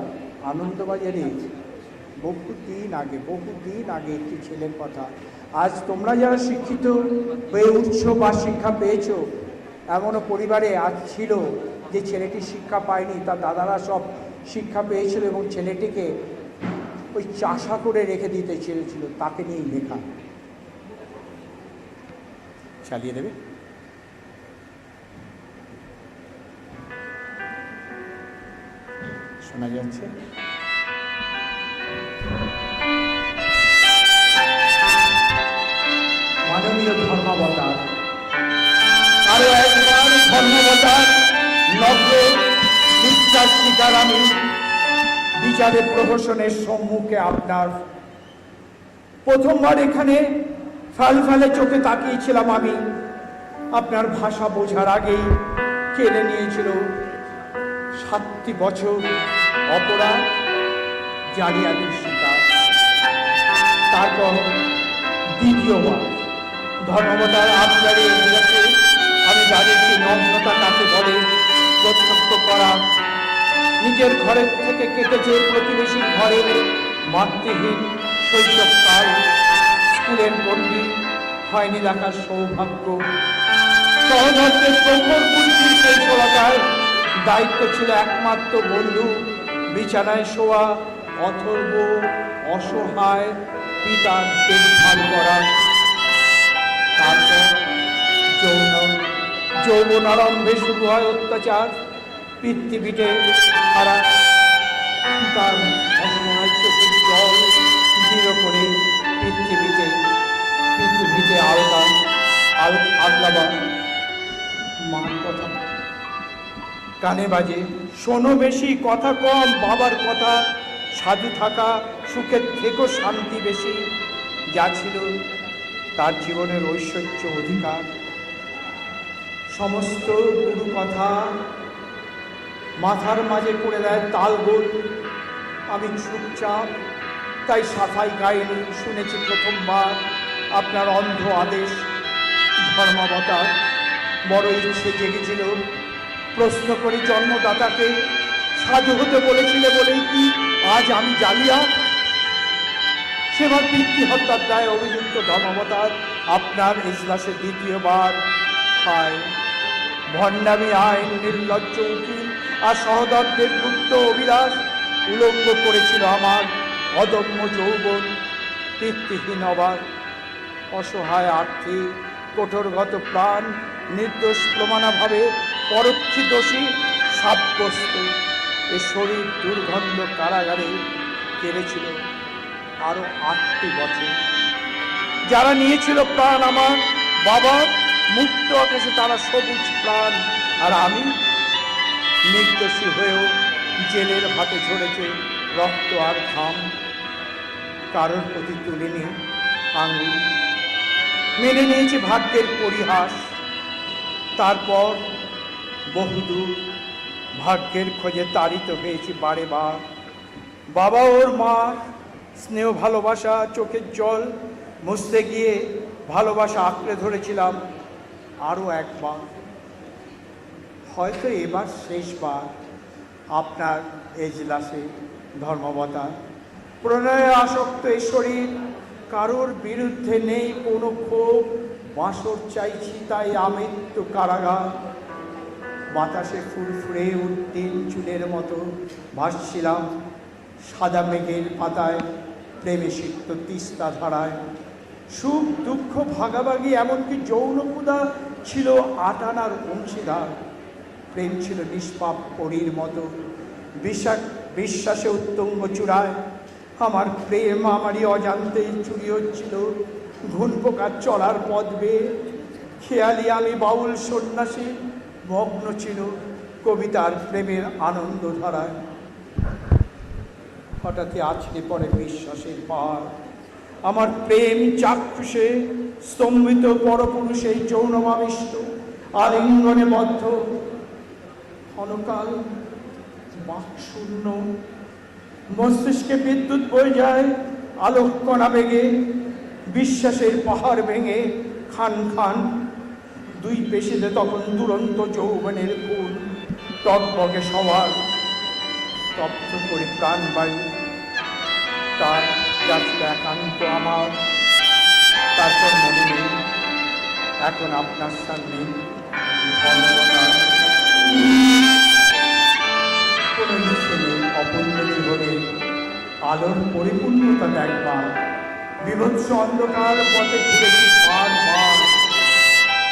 S14: আনন্দবাজারে বহুদিন আগে একটি ছেলের কথা। আজ তোমরা যারা শিক্ষিত হয়ে উঠছো বা শিক্ষা পেয়েছো, এমনও পরিবারে আজ ছিল যে ছেলেটি শিক্ষা পায়নি, তার দাদারা সব শিক্ষা পেয়েছিল এবং ছেলেটিকে ওই চাষা করে রেখে দিতে চেয়েছিল। তাকে নিয়েই লেখা। চালিয়ে দেবে? শোনা যাচ্ছে? মাননীয় ধর্মাবতার, আরো একবার ধর্মাবতার নব্য বিশ্বাস শিকার আমি বিচারে প্রহসনের সম্মুখে আপনার। প্রথমবার এখানে ফালফালে চোখে তাকিয়েছিলাম আমি। আপনার ভাষা বোঝার আগেই কেড়ে নিয়েছিল 7টি বছর অপরাধ, জালিয়াতির শিকার। তারপর দ্বিতীয়বার ধর্মাবতার আপনার এগুলোকে আমি জানিয়েছি নগ্নতা কাকে বলে প্রত্যক্ষ করা। নিজের ঘরের থেকে কেটেছে প্রতিবেশীর ঘরে মাতৃহীন শৈশবকাল। স্কুলের গণ্ডি হয়নি দেখার সৌভাগ্য। সহধর্মের প্রখর বুদ্ধির কৌশলতায় দায়িত্ব ছিল একমাত্র বন্ধু। বিছানায় শোয়া অথর্ব অসহায় পিতার দেখভাল করা। তারপর যৌবন আরম্ভে শুরু হয় অত্যাচার। পৃথিবীতে সারা তার অসহায় চোখের জল দৃঢ় করে পৃথিবীতে আগলাবার মার কথা কানে বাজে। শোনো বেশি, কথা কম, বাবার কথা। সাধু থাকা সুখের থেকেও শান্তি বেশি। যা ছিল তার জীবনের ঐশ্বর্য অধিকার। সমস্ত গুরু কথা মাথার মাঝে করে দেয় তালগোল। আমি চুপচাপ, তাই সাফাই গাইনি। শুনেছি প্রথমবার আপনার অন্ধ আদেশ। ধর্মাবতার বড় ইচ্ছে জেগেছিল। প্রশ্ন করি জন্মদাতাকে, সাধু হতে বলেছিলে বলেই কি আজ আমি জালিয়াত? সেবার পিতৃহত্যার দায়ে অভিযুক্ত ধর্মাবতার আপনার ইজলাসে দ্বিতীয়বার খায়। ভণ্ডামি আইন, নির্লজ্জ উকিল আর সহদরদের গুপ্ত অভিলাষ উলঙ্গ করেছিল আমার অদম্য যৌবন। পিতৃহীন অবাক, অসহায় আর্থিক কঠোরগত প্রাণ, নির্দোষ প্রমাণাভাবে পরোক্ষী দোষী সাব্যস্ত। এ শরীর দুর্গন্ধ কারাগারে কেড়েছিল আরো 8টি বছর। যারা নিয়েছিল প্রাণ আমার বাবার, মুক্ত আকাশে তারা সবুজ প্রাণ। আর আমি নির্দোষী হয়েও জেলের ভাতে ঝরেছে রক্ত আর ঘাম। কারোর প্রতি তুলিনি আঙুল, মেনে নিয়েছি ভাগ্যের পরিহাস। তারপর বহুদূর ভাগ্যের খোঁজে তাড়িত হয়েছি বারে বার। বাবা ওর মা স্নেহ ভালোবাসা চোখের জল মুছতে গিয়ে ভালোবাসা আঁকড়ে ধরেছিলাম আরও একবার। হয়তো এবার শেষবার আপনার এজলাসে ধর্মাবতার। প্রণয়ে আসক্ত এই শরীর, কারোর বিরুদ্ধে নেই কোনো ক্ষোভ। বাঁশর চাইছি তাই আমৃত্যু কারাগার। বাতাসে ফুরফুরে উত্তীর্ণ চুলের মতো ভাসছিলাম সাদা মেঘের পাতায়, প্রেমে সিক্ত তিস্তা ধারায়। সুখ দুঃখ ভাগাভাগি, এমনকি যৌন ক্ষুধা ছিল আটানার অংশীদার। প্রেম ছিল নিষ্পাপ পরীর মতো, বিশ্বাসে উত্তুঙ্গ চূড়ায়। আমার প্রেম আমারই অজান্তেই চুরি হচ্ছিল ঘুণ পোকার চলার পথ বেয়ে। খেয়ালি আমি বাউল সন্ন্যাসী, মগ্ন ছিল কবিতার প্রেমের আনন্দ ধারায়। হঠাৎই আছড়ে পড়ে বিশ্বাসের পার। আমার প্রেম চাক্ষুষে স্তম্ভিত পরপুরুষে যৌনমাবিষ্ট আলিঙ্গনে বদ্ধ। ক্ষণকাল বাকশূন্য, মস্তিষ্কে বিদ্যুৎ বয়ে যায় আলোককণা বেগে। বিশ্বাসের পাহাড় ভেঙে খান খান দুই পেশিতে তখন দুরন্ত যৌবনের ফুল টকবকে সবার স্তব্ধ করে প্রাণবায়ু তার যা ছিল একান্ত আমার। তারপর মনে নেই এখন আপনার সামনে কোনো ইচ্ছে নেই অপূর্ণ জীবনে আলোর পরিপূর্ণতা দেখবার। বিভৎস অন্ধকার পথে ঘুরেছি বারবার,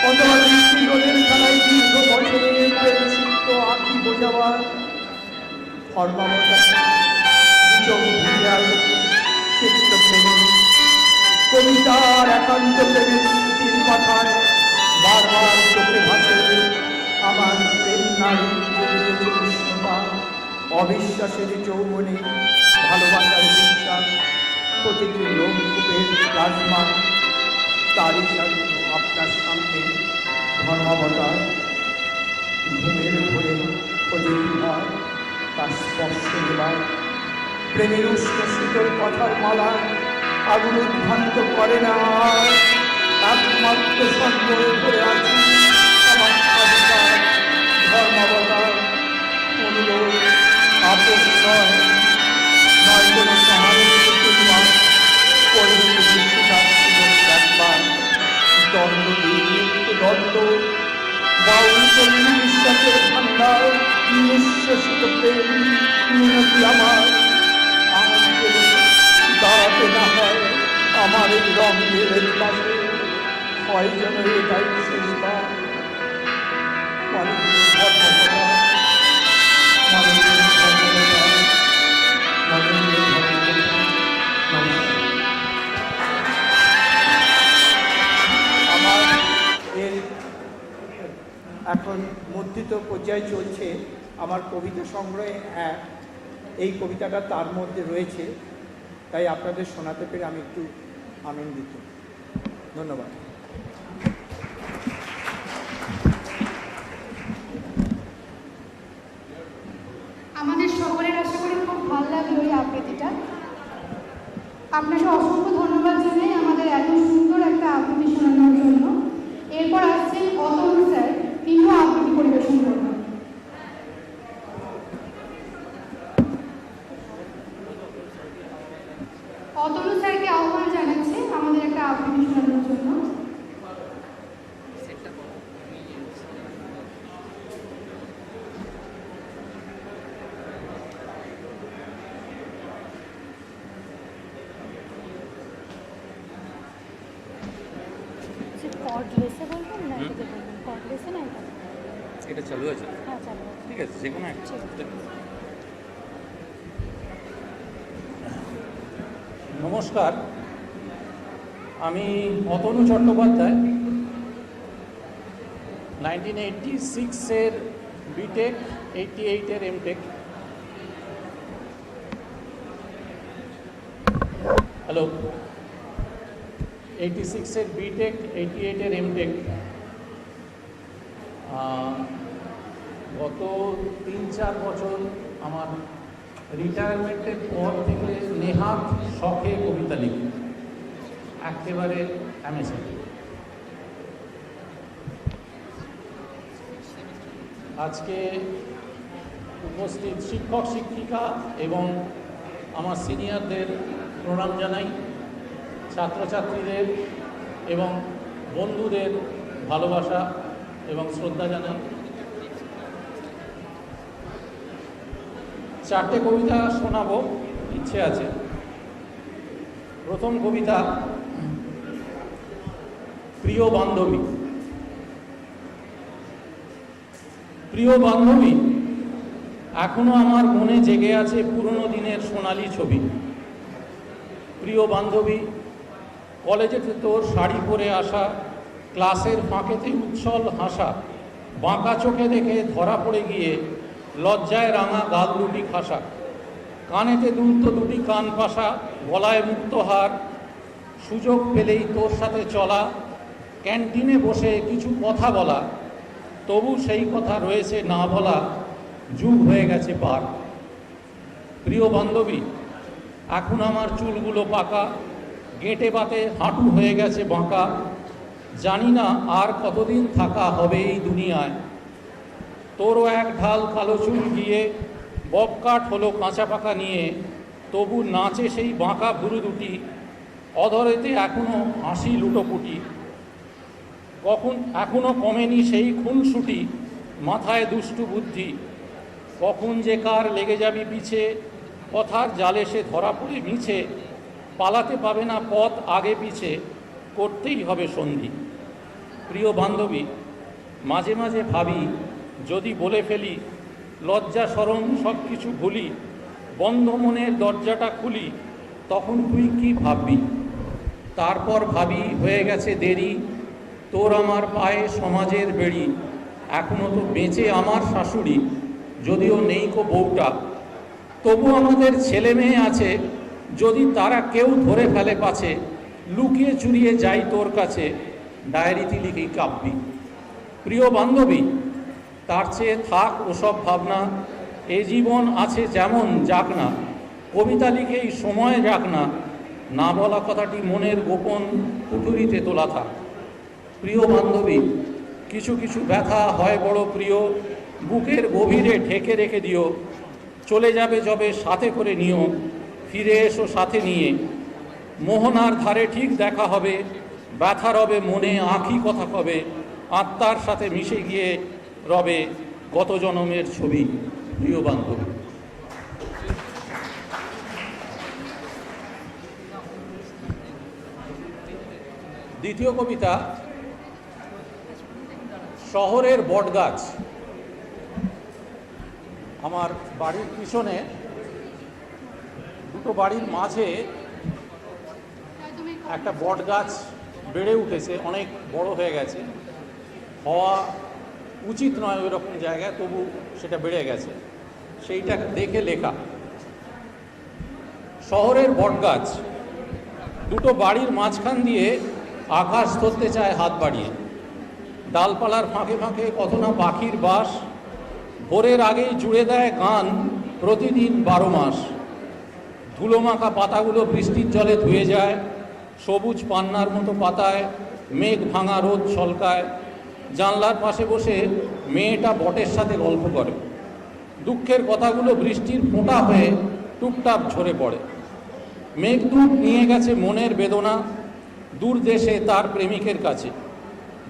S14: কতবার বৃষ্টি রোদের খেলায় দীর্ঘ বছরের প্রেমসিক্ত আঁকি বোঝাবার ধর্মাবতা চোখ ভিজে আসে সিক্ত প্রেমী কবিতার একান্ত প্রেমের স্মৃতির কথায় বারবার চোখে ভাসে আমার প্রেম নারী জড়িয়েছে উষ্ণতা অবিশ্বাসের যৌবনে ভালোবাসার বিশ্বাস প্রতিটি লোককূপের প্লাজমা তারই জন্য আপনার সামনে ধর্মাবতার ঘুমের ভরে খোঁজে বিহার তার স্পর্শ নেবার প্রেমের উষ্ণ শীতল কথার মালা আগুন উদ্ভ্রান্ত করে না একমাত্র সন্দেহ করে আছে আমার স্বাধিকার ধর্মাবতার অনুরোধ আপোষ নয় নয় কোনো সহানুভূতি পরিস্থিতি সুযোগ দেখবার দণ্ড দিয়ে মৃত্যু দণ্ড বাউল চল্লি বিশ্বাসের ভান্ডার নিঃশ্বাসিত প্রেম মিনতি আমার দাঁড়াতে না হয় আমার এই রঙের পাশে হয় যেন এটাই শেষবার মাননীয় ধর্মকথা মাননীয় ধর্মকথা মাননীয় ধর্মকথা আমার এর এখন মুদ্রিত পর্যায়ে চলছে আমার কবিতা সংগ্রহে এই কবিতাটা তার মধ্যে রয়েছে, তাই আপনাদের শোনাতে পেরে আমি একটু আনন্দিত। ধন্যবাদ।
S11: আমাদের সকলের আশা করি খুব ভালো লাগলো এই আবৃত্তিটা। আপনাকে অসংখ্য ধন্যবাদ জানাই আমাদের এত সুন্দর একটা আবৃত্তি শোনানোর জন্য। এরপর আসছেন অতনু স্যার, তিনিও আবৃত্তি পরিবেশন করবেন। অতনু স্যারকে আহ্বান জানাচ্ছি আমাদের একটা আবৃত্তি শোনানোর জন্য।
S4: কর্ডলেসে বলবেন না এটাতে বলবেন কর্ডলেসে না
S15: এটা চালু আছে?
S4: হ্যাঁ চালু আছে।
S15: ঠিক আছে, যে কোনো একটা। নমস্কার, আমি অতনু চট্টোপাধ্যায়, 1986-এর বিটেক, 88-এর এমটেক। হ্যালো, 86-এর বিটেক, 88-এর এমটেক। গত 3-4 বছর আমার রিটায়ারমেন্টের পর থেকে নেহাত শখে কবিতা লিখি, একেবারে অ্যামেচার। আজকে উপস্থিত শিক্ষক শিক্ষিকা এবং আমার সিনিয়রদের প্রণাম জানাই, ছাত্রছাত্রীদের এবং বন্ধুদের ভালোবাসা এবং শ্রদ্ধা জানাই। 4টে কবিতা শোনাবো, ইচ্ছে আছে। প্রথম কবিতা, প্রিয় বান্ধবী। প্রিয় বান্ধবী, এখনো আমার মনে জেগে আছে পুরনো দিনের সোনালি ছবি। প্রিয় বান্ধবী, কলেজেতে তোর শাড়ি পরে আসা, ক্লাসের ফাঁকেতে উচ্ছল হাসা, বাঁকা চোখে দেখে ধরা পড়ে গিয়ে লজ্জায় রাঙা গাল দুটি খাসা, কানেতে দুলত দুটি কান পাশা, গলায় মুক্তহার, সুযোগ পেলেই তোর সাথে চলা, ক্যান্টিনে বসে কিছু কথা বলা, তবু সেই কথা রয়েছে না বলা, যুগ হয়ে গেছে পার। প্রিয় বান্ধবী, এখন আমার চুলগুলো পাকা, গেঁটে বাতে হাঁটু হয়ে গেছে বাঁকা, জানি না আর কতদিন থাকা হবে এই দুনিয়ায়। তোরও এক ঢাল কালো চুল গিয়ে ববকাট হলো কাঁচা পাকা নিয়ে, তবু নাচে সেই বাঁকা ভুরু দুটি, অধরেতে এখনো হাসি লুটোপুটি। এখনো কমেনি সেই খুনসুটি, মাথায় দুষ্টু বুদ্ধি। কখন যে কার লেগে যাবি পিছে, কথার জালে সে ধরা পড়ে মিছে। পালাতে পাবে না পথ আগে পিছে, করতেই হবে সন্ধি। প্রিয় বান্ধবী, মাঝে মাঝে ভাবি যদি বলে ফেলি, লজ্জা শরম সব কিছু ভুলি, বন্ধ মনের দরজাটা খুলি, তখন তুই কি ভাববি? তারপর ভাবি হয়ে গেছে দেরি, তোর আমার পায়ে সমাজের বেড়ি। এখনো তো বেঁচে আমার শাশুড়ি, যদিও নেই কো বউটা। তবু আমাদের ছেলে মেয়ে আছে, যদি তারা কেউ ধরে ফেলে পাছে, লুকিয়ে চুরিয়ে যাই তোর কাছে, ডায়েরিতে লিখেই কাঁপবি। প্রিয় বান্ধবী, তার চেয়ে থাক ওসব ভাবনা, এ জীবন আছে যেমন যাক না, কবিতা লিখেই সময় যাক না, না বলা কথাটি মনের গোপন কুঠুরিতে তোলা থাক। প্রিয় বান্ধবী, কিছু কিছু ব্যথা হয় বড় প্রিয়, বুকের গভীরে ঢেকে রেখে দিও। চলে যাবে যবে সাথে করে নিও, ফিরে এসো সাথে নিয়ে। মোহনার ধারে ঠিক দেখা হবে, ব্যথা রবে মনে আঁখি কথা কবে, আত্মার সাথে মিশে গিয়ে রবে গত জন্মের ছবি। প্রিয় বান্ধবী। দ্বিতীয় কবিতা, শহরের বটগাছ। আমার বাড়ির পিছনে দুটো বাড়ির মাঝে একটা বটগাছ বেড়ে উঠেছে, অনেক বড় হয়ে গেছে। হওয়া উচিত নয় ওই রকম জায়গায়, তবু সেটা বেড়ে গেছে, সেইটা দেখে লেখা। শহরের বটগাছ দুটো বাড়ির মাঝখান দিয়ে আকাশ ধরতে চায় হাত বাড়িয়ে। ডালপালার ফাঁকে ফাঁকে কত না পাখির বাস, ভোরের আগেই জুড়ে দেয় গান প্রতিদিন 12 মাস। ধুলোমাখা পাতাগুলো বৃষ্টির জলে ধুয়ে যায়, সবুজ পান্নার মতো পাতায় মেঘ ভাঙা রোদ ছলকায়। জানলার পাশে বসে মেয়েটা বটের সাথে গল্প করে, দুঃখের কথাগুলো বৃষ্টির ফোঁটা হয়ে টুপটাপ ঝরে পড়ে। মেঘদূত নিয়ে গেছে মনের বেদনা দূর দেশে তার প্রেমিকের কাছে।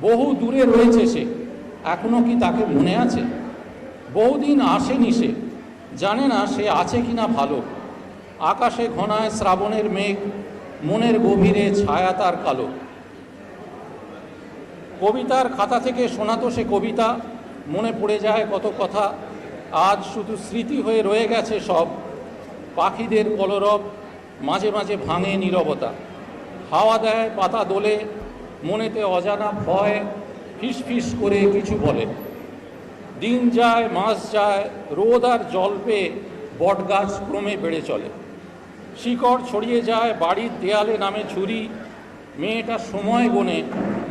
S15: বহু দূরে রয়েছে সে, এখনো কি তাকে মনে আছে? বহুদিন আসেনি সে, জানে না সে আছে কিনা ভালো। আকাশে ঘনায় শ্রাবণের মেঘ, মনের গভীরে ছায়া তার কালো। কবিতার খাতা থেকে শোনাতো সে কবিতা, মনে পড়ে যায় কত কথা। আজ শুধু স্মৃতি হয়ে রয়ে গেছে সব। পাখিদের কলরব, মাঝে মাঝে ভাঙে নীরবতা। হাওয়া দেয়, পাতা দোলে, মনেতে অজানা ভয় ফিস ফিস করে কিছু বলে। দিন যায়, মাস যায়, রোদ আর জল পেয়ে বটগাছ ক্রমে বেড়ে চলে। শিকড় ছড়িয়ে যায় বাড়ির দেয়ালে নামে ছুরি। মেয়েটা সময় গুনে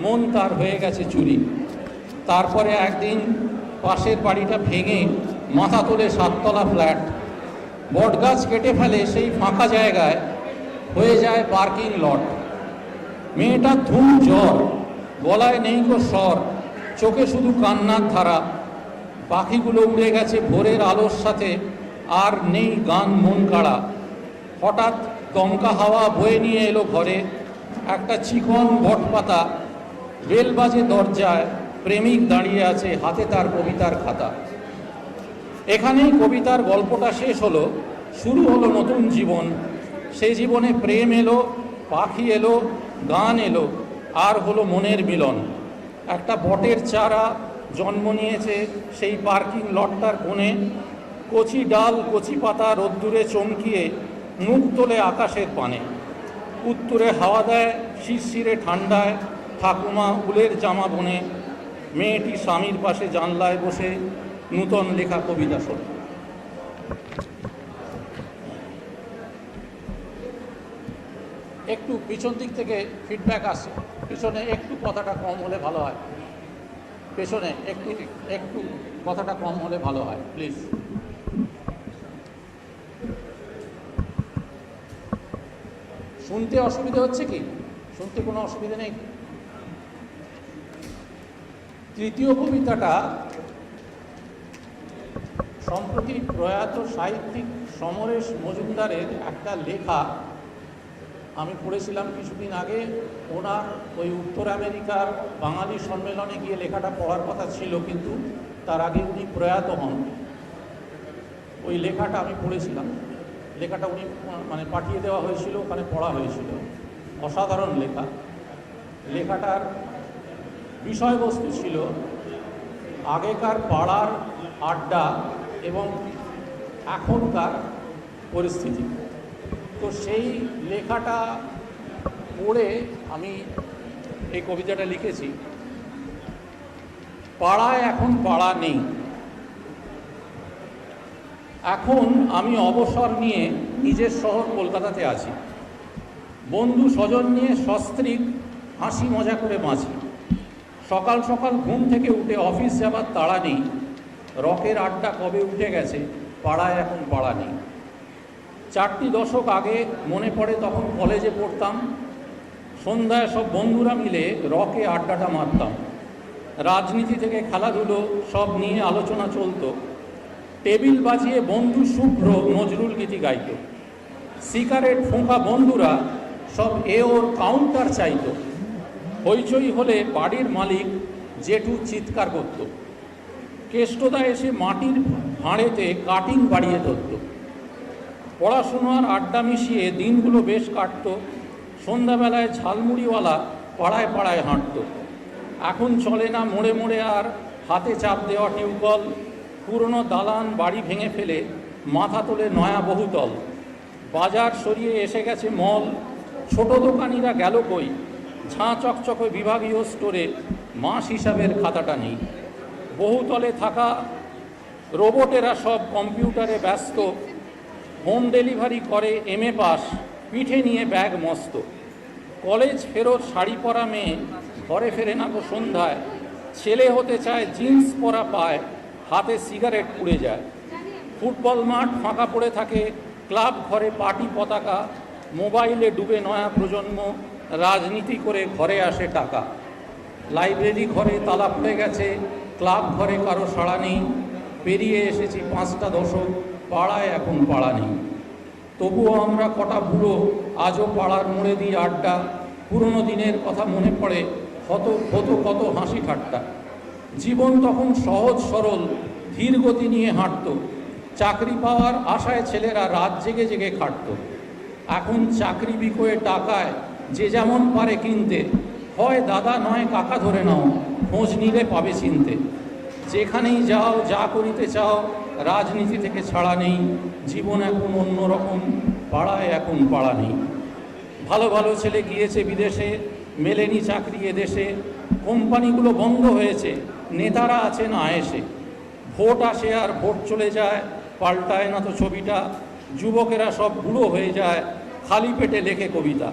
S15: মন তার হয়ে গেছে চুরি। তারপরে একদিন পাশের বাড়িটা ভেঙে মাথা তোলে 7 তলা ফ্ল্যাট। বটগাছ কেটে ফেলে সেই ফাঁকা জায়গায়, হয়ে যায় পার্কিং লট। মেয়েটা ধুম জ্বর, গলায় নেই কো স্বর, চোখে শুধু কান্নার ধারা। পাখিগুলো উড়ে গেছে ভোরের আলোর সাথে, আর নেই গান মন কাড়া। হঠাৎ দমকা হাওয়া বয়ে নিয়ে এলো ঘরে, একটা চিকন বটপাতা। বেল বাজে দরজায়, প্রেমিক দাঁড়িয়ে আছে, হাতে তার কবিতার খাতা। এখানেই কবিতার গল্পটা শেষ হলো, শুরু হলো নতুন জীবন। সেই জীবনে প্রেম এলো, পাখি এলো, গান এলো, আর হলো মনের মিলন। একটা বটের চারা জন্ম নিয়েছে সেই পার্কিং লটটার কোণে। কচি ডাল, কচি পাতা রোদ্দুরে চমকিয়ে মুখ তোলে আকাশের পানে। উত্তরে হাওয়া দেয় শিরশিরে ঠান্ডায়, ঠাকুমা উলের জামা বনে। মেয়েটি স্বামীর পাশে জানলায় বসে নূতন লেখা কবিতা শোনে। একটু পিছন দিক থেকে ফিডব্যাক আসে, পিছনে একটু কথাটা কম হলে ভালো হয়। পেছনে একটু একটু কথাটা কম হলে ভালো হয়, প্লিজ। শুনতে অসুবিধা হচ্ছে কি? শুনতে কোনো অসুবিধা নেই? তৃতীয় কবিতাটা সম্প্রতি প্রয়াত সাহিত্যিক সমরেশ মজুমদারের একটা লেখা আমি পড়েছিলাম কিছুদিন আগে। ওনার ওই উত্তর আমেরিকার বাঙালি সম্মেলনে গিয়ে লেখাটা পড়ার কথা ছিল, কিন্তু তার আগে উনি প্রয়াত হন। ওই লেখাটা আমি পড়েছিলাম, লেখাটা উনি মানে পাঠিয়ে দেওয়া হয়েছিল, ওখানে পড়া হয়েছিল। অসাধারণ লেখা। লেখাটার বিষয়বস্তু ছিল আগেকার পাড়ার আড্ডা এবং এখনকার পরিস্থিতি। তো সেই লেখাটা পড়ে আমি এই কবিতাটা লিখেছি। পাড়ায় এখন পাড়া নেই। এখন আমি অবসর নিয়ে নিজের শহর কলকাতাতে আছি। বন্ধু স্বজন নিয়ে সস্ত্রীক হাসি মজা করে বাঁচি। সকাল সকাল ঘুম থেকে উঠে অফিস যাবার তাড়া নেই। রকের আড্ডা কবে উঠে গেছে, পাড়ায় এখন পাড়া নেই। 4টি দশক আগে মনে পড়ে তখন কলেজে পড়তাম। সন্ধ্যায় সব বন্ধুরা মিলে রকে আড্ডাটা মারতাম। রাজনীতি থেকে খেলাধুলো সব নিয়ে আলোচনা চলতো। টেবিল বাজিয়ে বন্ধু শুভ্র নজরুল গীতি গাইত। সিগারেট ফোঁকা বন্ধুরা সব ওর কাউন্টার চাইতো। হইচই হলে বাড়ির মালিক জেঠু চিৎকার করত। কেষ্টদা এসে মাটির ভাঁড়েতে কাটিং বাড়িয়ে ধরত। পড়াশোনার আড্ডা মিশিয়ে দিনগুলো বেশ কাটত। সন্ধ্যাবেলায় ঝালমুড়িওয়ালা পাড়ায় পাড়ায় হাঁটত। এখন চলে না মোড়ে মোড়ে আর হাতে চাপ দেওয়া টিউবওয়েল। পুরনো দালান বাড়ি ভেঙে ফেলে মাথা তোলে নয়া বহুতল। বাজার সরিয়ে এসে গেছে মল। ছোট দোকানিরা গেল কই। ঝাঁ চকচকে বিভাগীয় স্টোরে মাস হিসাবের খাতাটা নেই। বহুতলে থাকা রোবটেরা সব কম্পিউটারে ব্যস্ত। হোম ডেলিভারি করে MA পাস, পিঠে নিয়ে ব্যাগ মস্ত। কলেজ ফেরত শাড়ি পরা মেয়ে ঘরে ফেরে না গো সন্ধ্যায়। ছেলে হতে চায় জিন্স পরা পায়, হাতে সিগারেট পুড়ে যায়। ফুটবল মাঠ ফাঁকা পড়ে থাকে, ক্লাব ঘরে পার্টি পতাকা। মোবাইলে ডুবে নয়া প্রজন্ম, রাজনীতি করে ঘরে আসে টাকা। লাইব্রেরি ঘরে তালা পড়ে গেছে, ক্লাব ঘরে কারো সাড়া নেই। পেরিয়ে এসেছি 5টা দশক, পাড়ায় এখন পাড়া নেই। তবুও আমরা কটা বুড়ো আজও পাড়ার মোড়ে দিই আড্ডা। পুরনো দিনের কথা মনে পড়ে, হতো কত হাসি ঠাট্টা। জীবন তখন সহজ সরল, ধীর গতি নিয়ে হাঁটত। চাকরি পাওয়ার আশায় ছেলেরা রাত জেগে জেগে খাটত। এখন চাকরি বিকোয়ে টাকায় যে যেমন পারে কিনতে। হয় দাদা নয় কাকা ধরে নাও, খোঁজ নিলে পাবে চিনতে। যেখানেই যাও যা করিতে চাও, রাজনীতি থেকে ছাড়া নেই। জীবন এখন অন্যরকম, পাড়ায় এখন পাড়া নেই। ভালো ভালো ছেলে গিয়েছে বিদেশে, মেলেনি চাকরি এদেশে। কোম্পানিগুলো বন্ধ হয়েছে, নেতারা আছেন আয়েসে। ভোট আসে আর ভোট চলে যায়, পাল্টায় না তো ছবিটা। যুবকেরা সব বুড়ো হয়ে যায়, খালি পেটে লেখে কবিতা।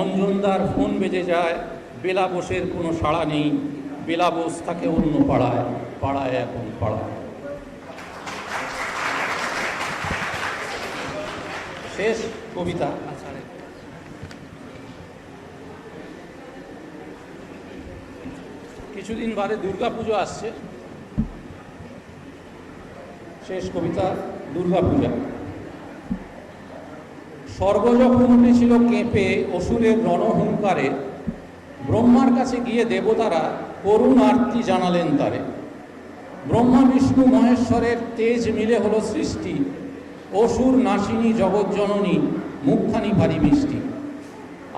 S15: অঞ্জনদার ফোন বেজে যায়, বেলা বোসের কোনো সাড়া নেই। বেলা বোস থাকে অন্য পাড়ায়, পাড়ায় এখন পাড়া। শেষ কবিতা। কিছুদিন বাদে দুর্গাপুজো আসছে। শেষ কবিতা, দুর্গাপূজা। স্বর্গ যখন উঠেছিল কেঁপে অসুরের রণহুঙ্কারে, ব্রহ্মার কাছে গিয়ে দেবতারা করুণ আরতি জানালেন তারে। ব্রহ্মা বিষ্ণু মহেশ্বরের তেজ মিলে হলো সৃষ্টি। অসুর নাসিনী জগৎজননী, মুখখানি ভারী মিষ্টি।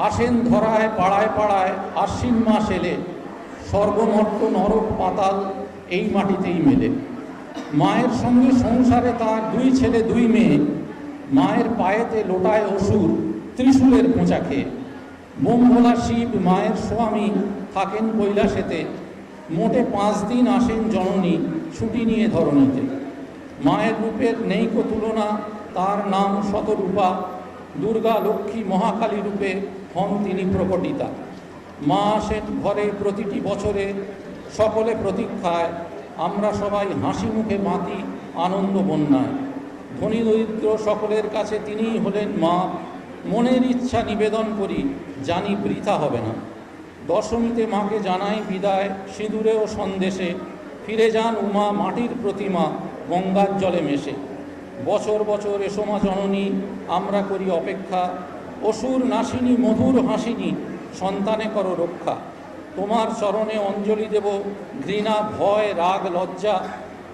S15: আসেন ধরায় পাড়ায় পাড়ায় আশ্বিন মাস এলে। স্বর্গমর্ত নরক পাতাল এই মাটিতেই মেলে। মায়ের সঙ্গে সংসারে তার 2 ছেলে 2 মেয়ে। মায়ের পায়েতে লোটায় অসুর ত্রিশূলের খোঁচা খেয়ে। বোমভোলা শিব মায়ের স্বামী থাকেন কৈলাসেতে। মোটে 5 দিন আসেন জননী ছুটি নিয়ে ধরণীতে। মায়ের রূপের নেই কো তুলনা, তার নাম শতরূপা। দুর্গা লক্ষ্মী মহাকালী রূপে হন তিনি প্রকটিতা। মা আসেন ঘরে প্রতিটি বছরে, সকলে প্রতীক্ষায়। আমরা সবাই হাসি মুখে মাতি আনন্দ বন্যায়। ধনী দরিদ্র সকলের কাছে তিনিই হলেন মা। মনের ইচ্ছা নিবেদন করি, জানি বৃথা হবে না। দশমীতে মাকে জানাই বিদায় সিঁদুরে ও সন্দেশে, ফিরে যান উমা মাটির প্রতিমা গঙ্গার জলে মেশে। বছর বছর এসো মা জননী আমরা করি অপেক্ষা, অসুর নাশিনী মধুর হাসিনী সন্তানে করো রক্ষা। তোমার চরণে অঞ্জলি দেব ঘৃণা ভয় রাগ লজ্জা,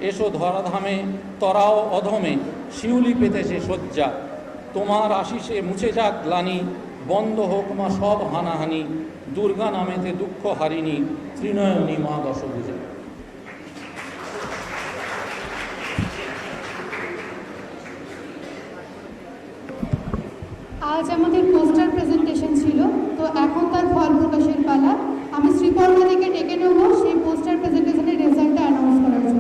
S15: এসো ধরাধামে তরাও অধমে শিউলি পেতেছে শয্যা। তোমার আশিসে মুছে যাক গ্লানি, বন্ধ হোক মা সব হানাহানি, দুর্গা নামেতে দুঃখ হারিণী ত্রিনয়নী মা দশভুজে।
S11: আজ আমাদের পোস্টার প্রেজেন্টেশন ছিল, তো এখন তার ফল প্রকাশের পালা। আমি শ্রীপর্ণাদিকে ডেকে নেব সেই পোস্টার প্রেজেন্টেশনের রেজাল্টটা অ্যানাউন্স করার জন্য।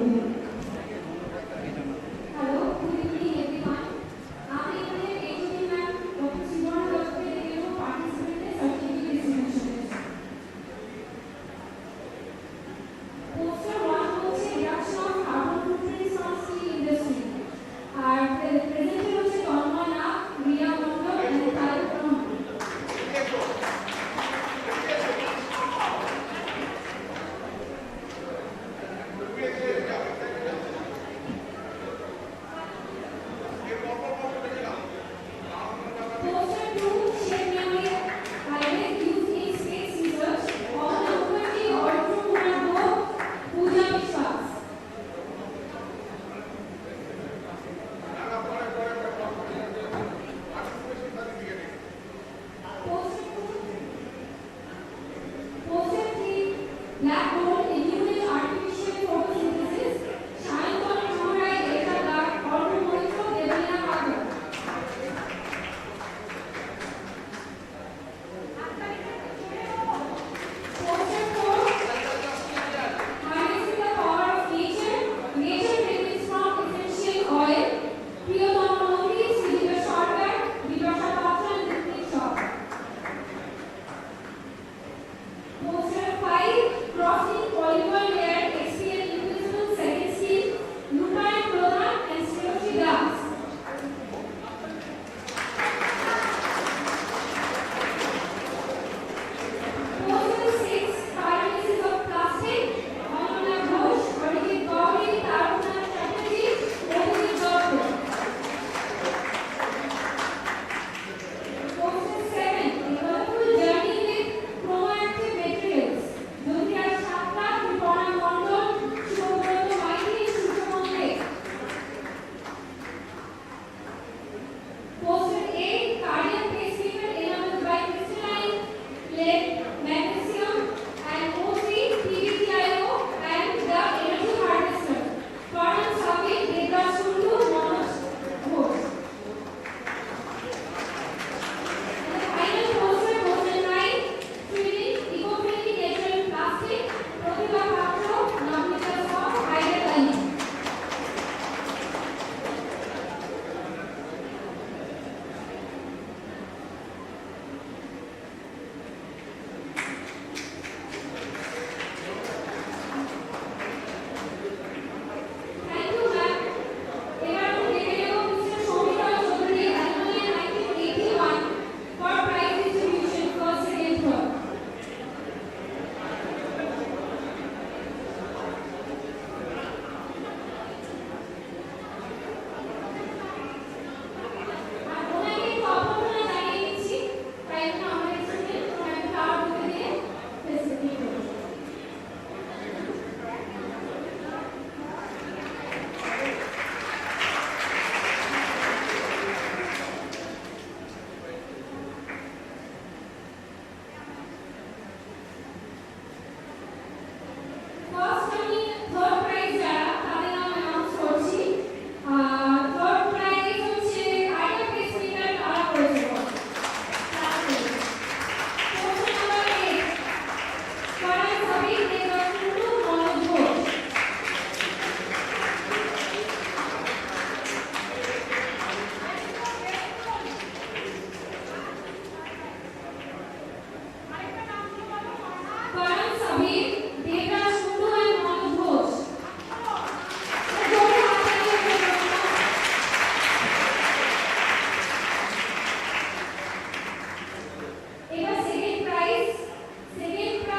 S7: Second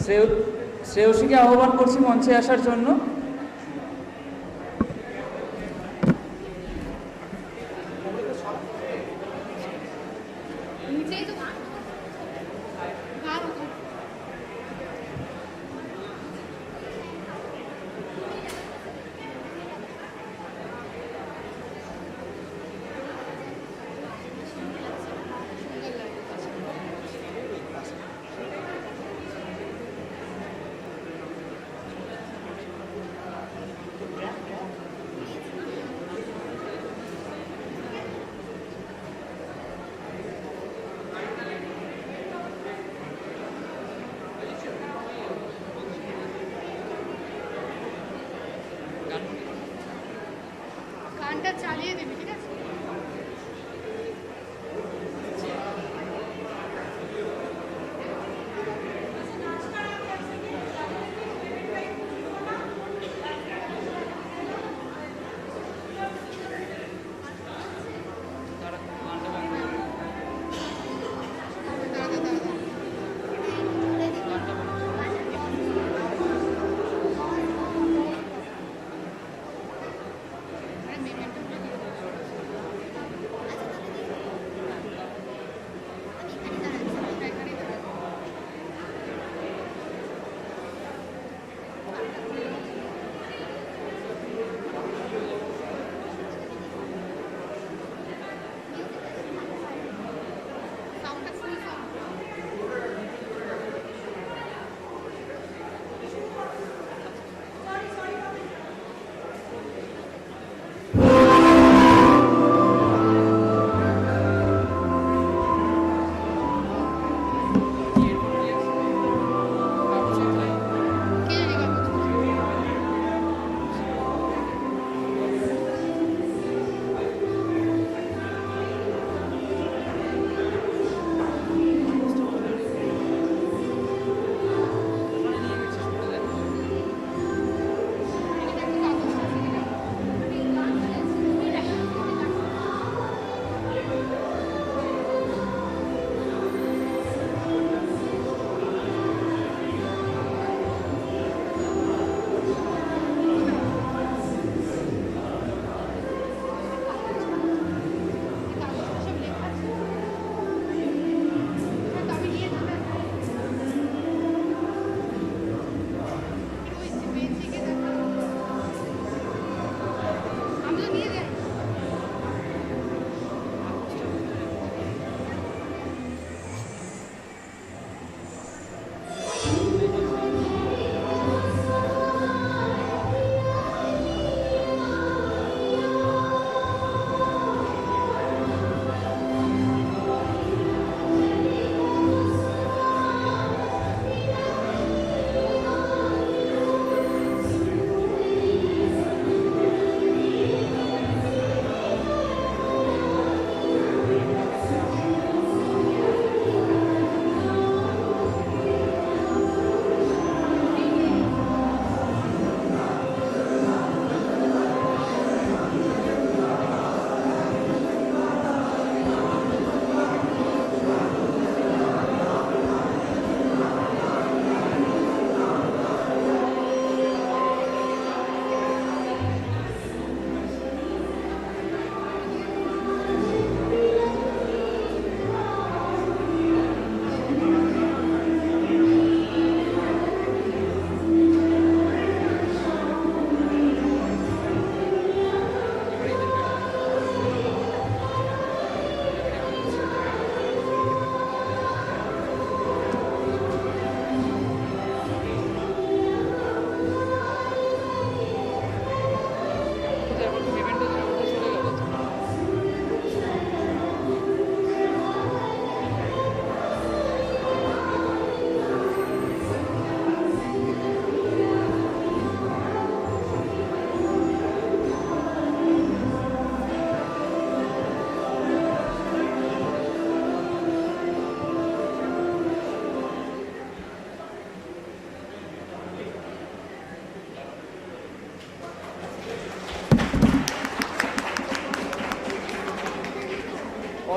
S10: শ্রেয়সীকে আহ্বান করছি মঞ্চে আসার জন্য।
S3: নিচেই তো গান ওখানে। গানটা চালিয়ে দেবে, ঠিক আছে?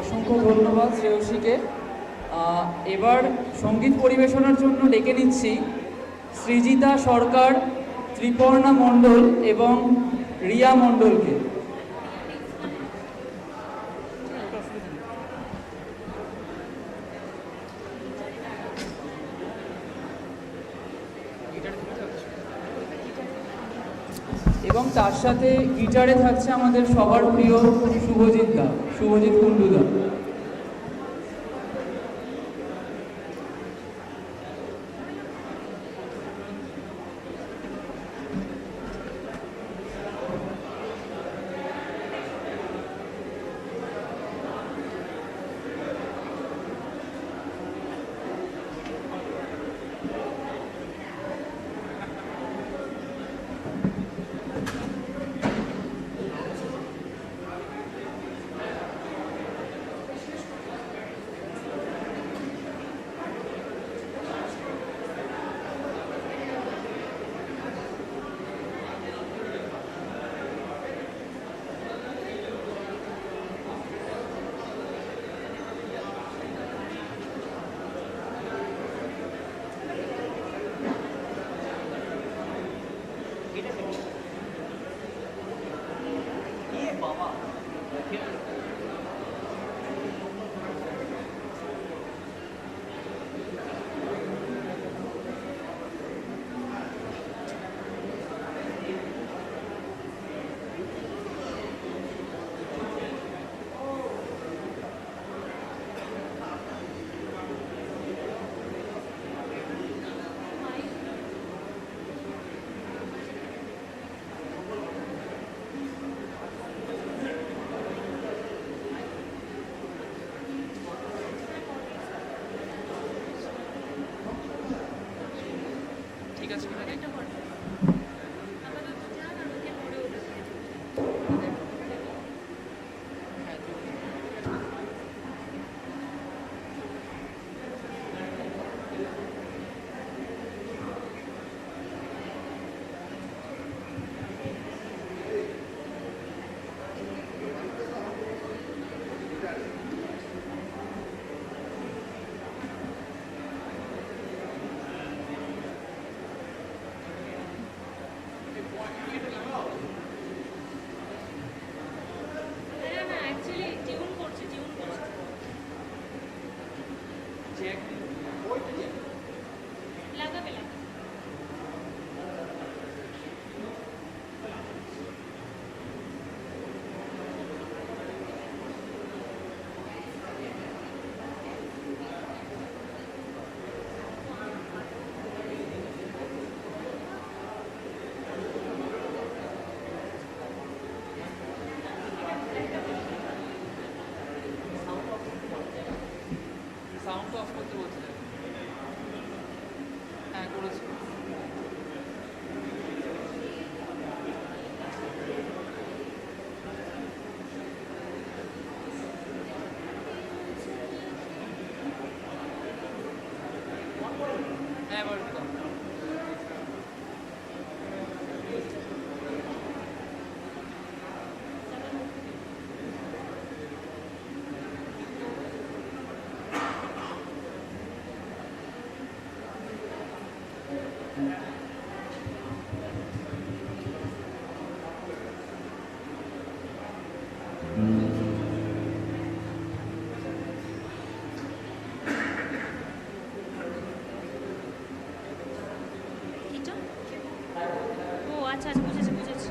S10: অসংখ্য ধন্যবাদ শ্রেয়সীকে। এবার সঙ্গীত পরিবেশনার জন্য ডেকে নিচ্ছি সৃজিতা সরকার, ত্রিপর্ণা মণ্ডল এবং রিয়া মণ্ডলকে। এবং তার সাথে গিটারে থাকছে আমাদের সবার প্রিয় শুভজিৎ কুণ্ডুদা। সাউন্ড অফ করতে বলছিলেন। হ্যাঁ করেছি। হ্যাঁ বলুন।
S4: আচ্ছা আচ্ছা বুঝেছি বুঝেছি।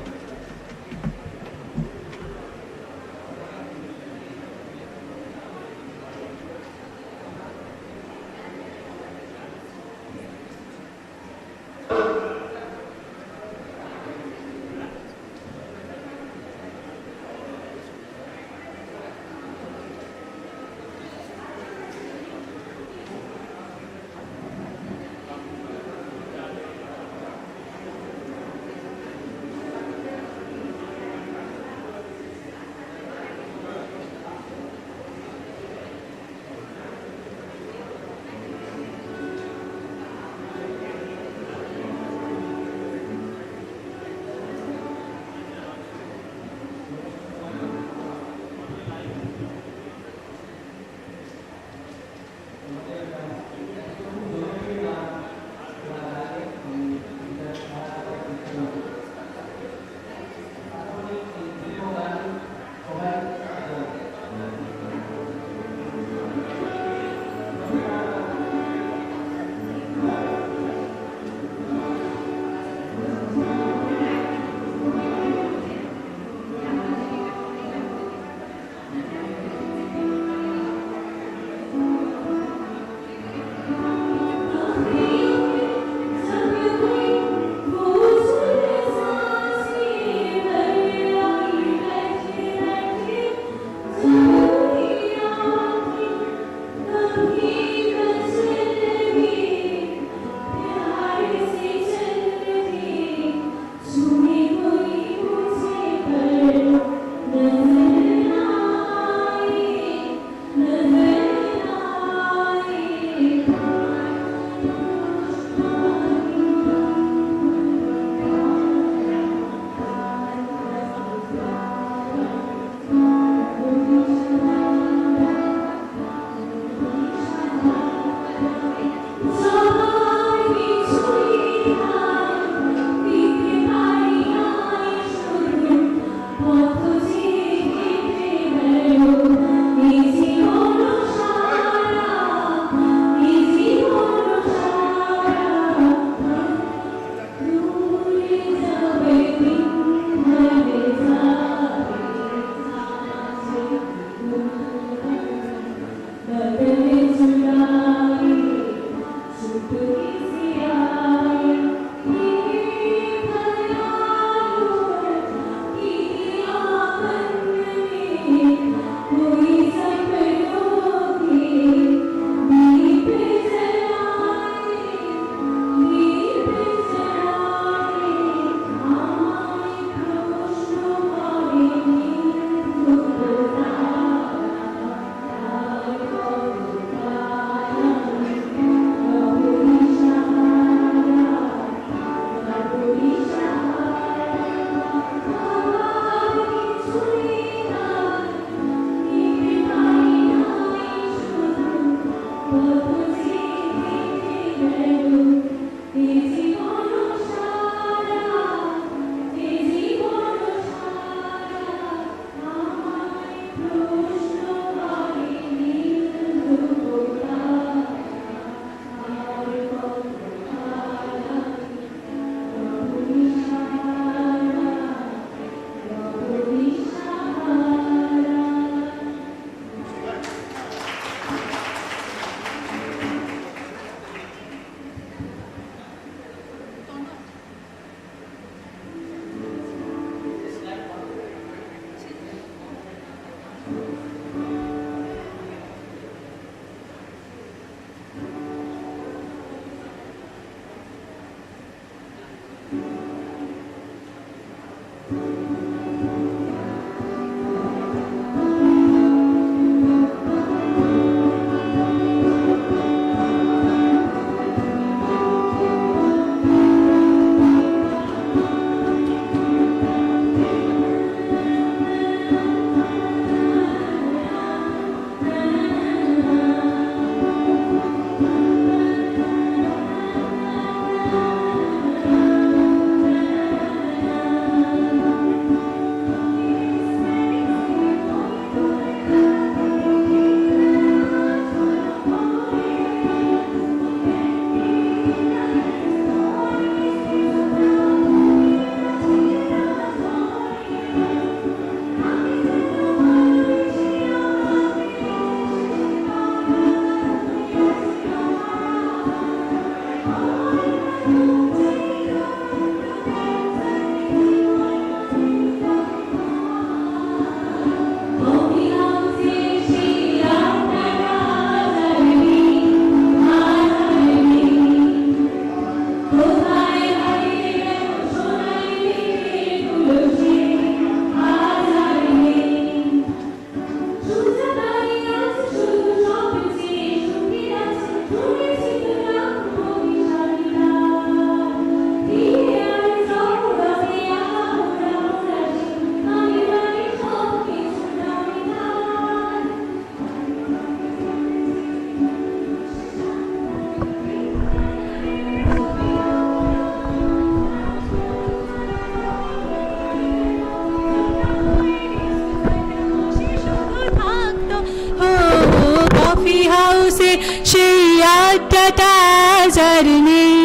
S16: আড্ডাটা আজ আর নেই,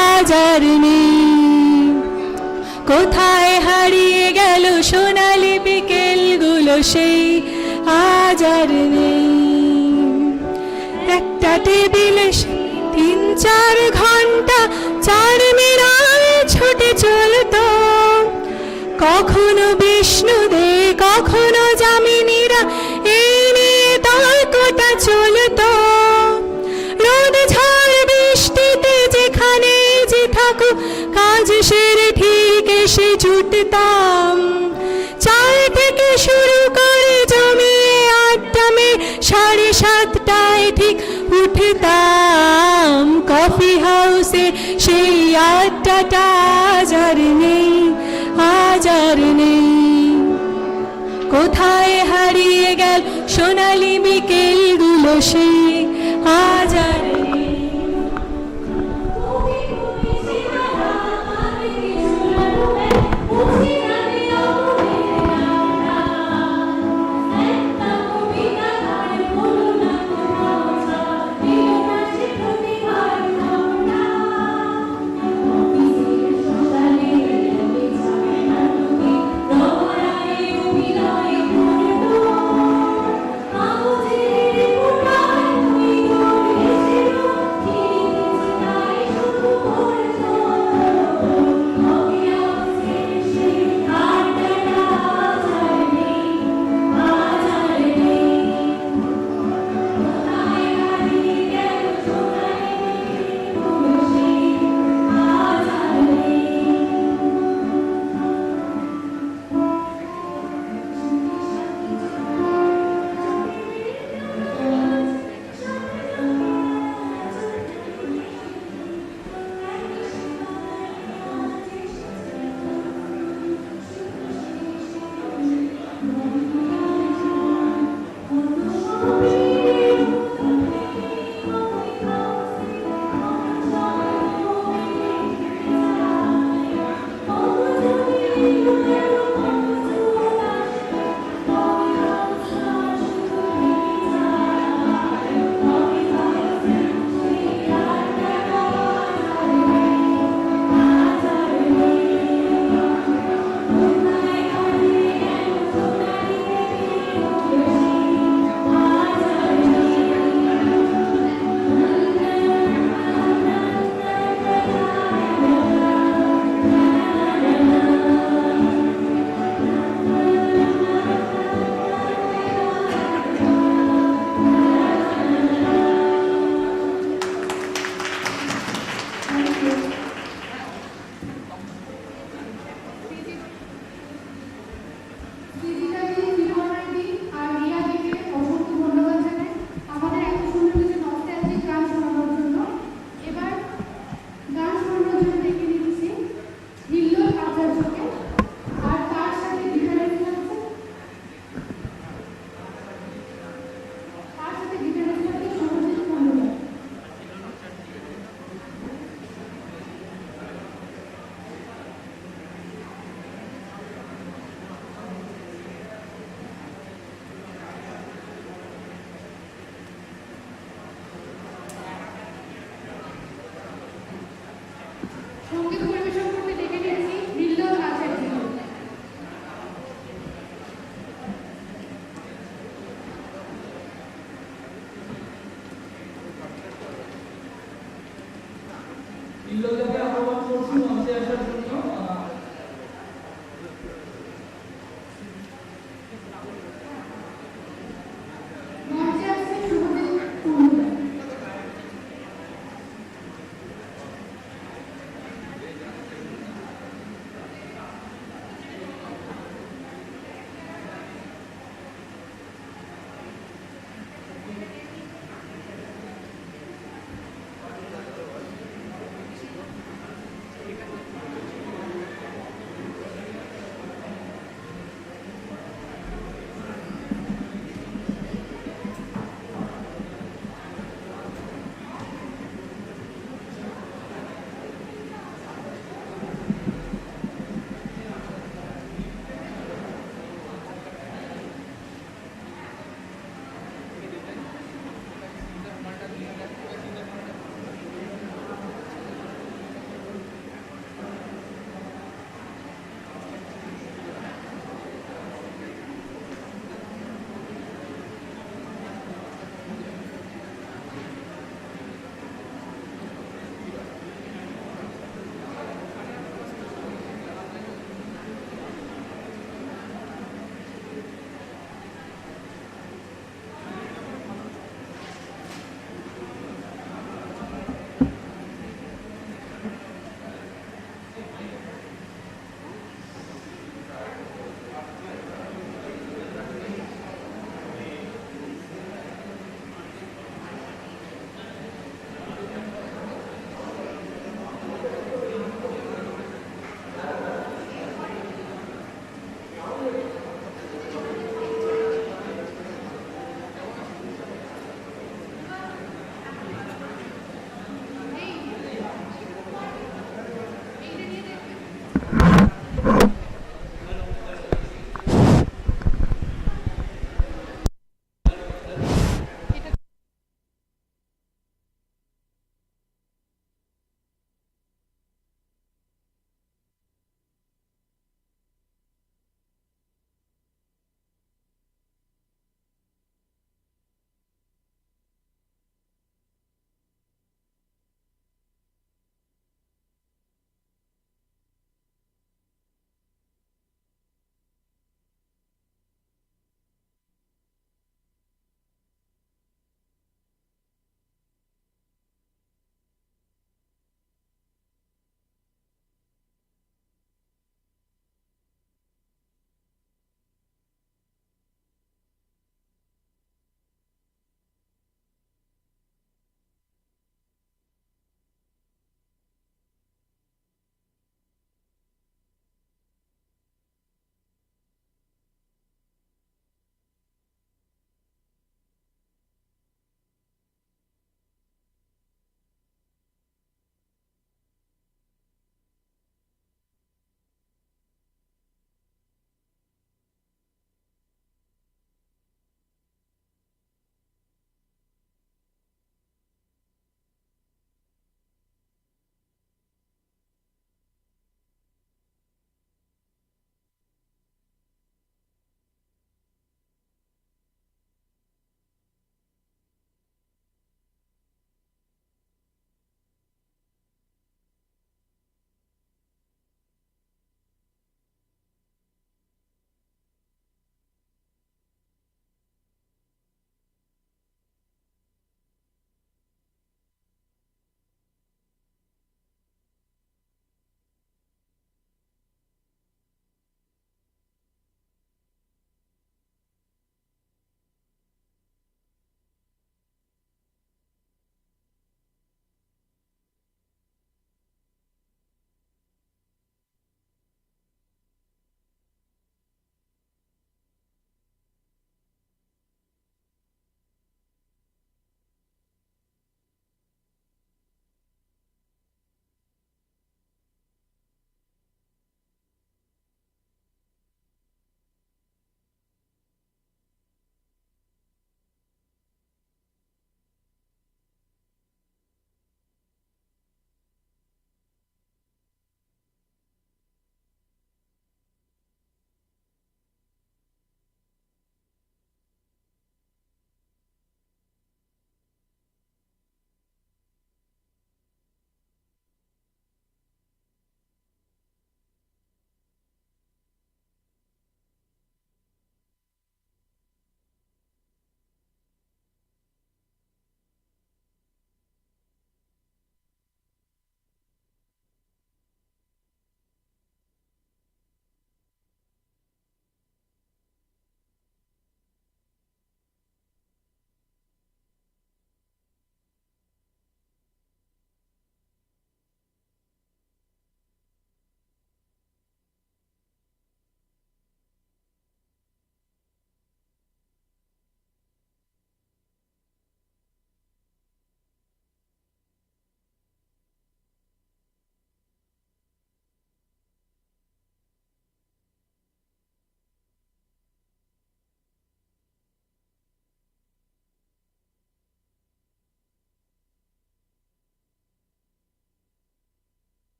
S16: আজ আর নেই। কোথায় হারিয়ে গেল সোনালি বিকেলগুলো সেই আজ আর নেই। একটা টেবিলে 3-4 ঘন্টা 4 মিনারে ছুটে চলতো, কখনো বিষ্ণুদে কখনো যামিনীরা এই নিয়ে তর্কটা চলতো। রোদ ঝড় বৃষ্টিতে যেখানে যে থাকুক কাজ সেরে ঠিক এসে জুটতাম। 4 থেকে শুরু করে জমিয়ে আড্ডা মে 7:30টায় ঠিক উঠতাম। কফি হাউসে সেই আড্ডাটা আজ আর নেই, আজ আর নেই। কোথায় হারিয়ে গেল সোনালি বিকেলগুলো সেই আজ আর নেই।
S17: इन लोगों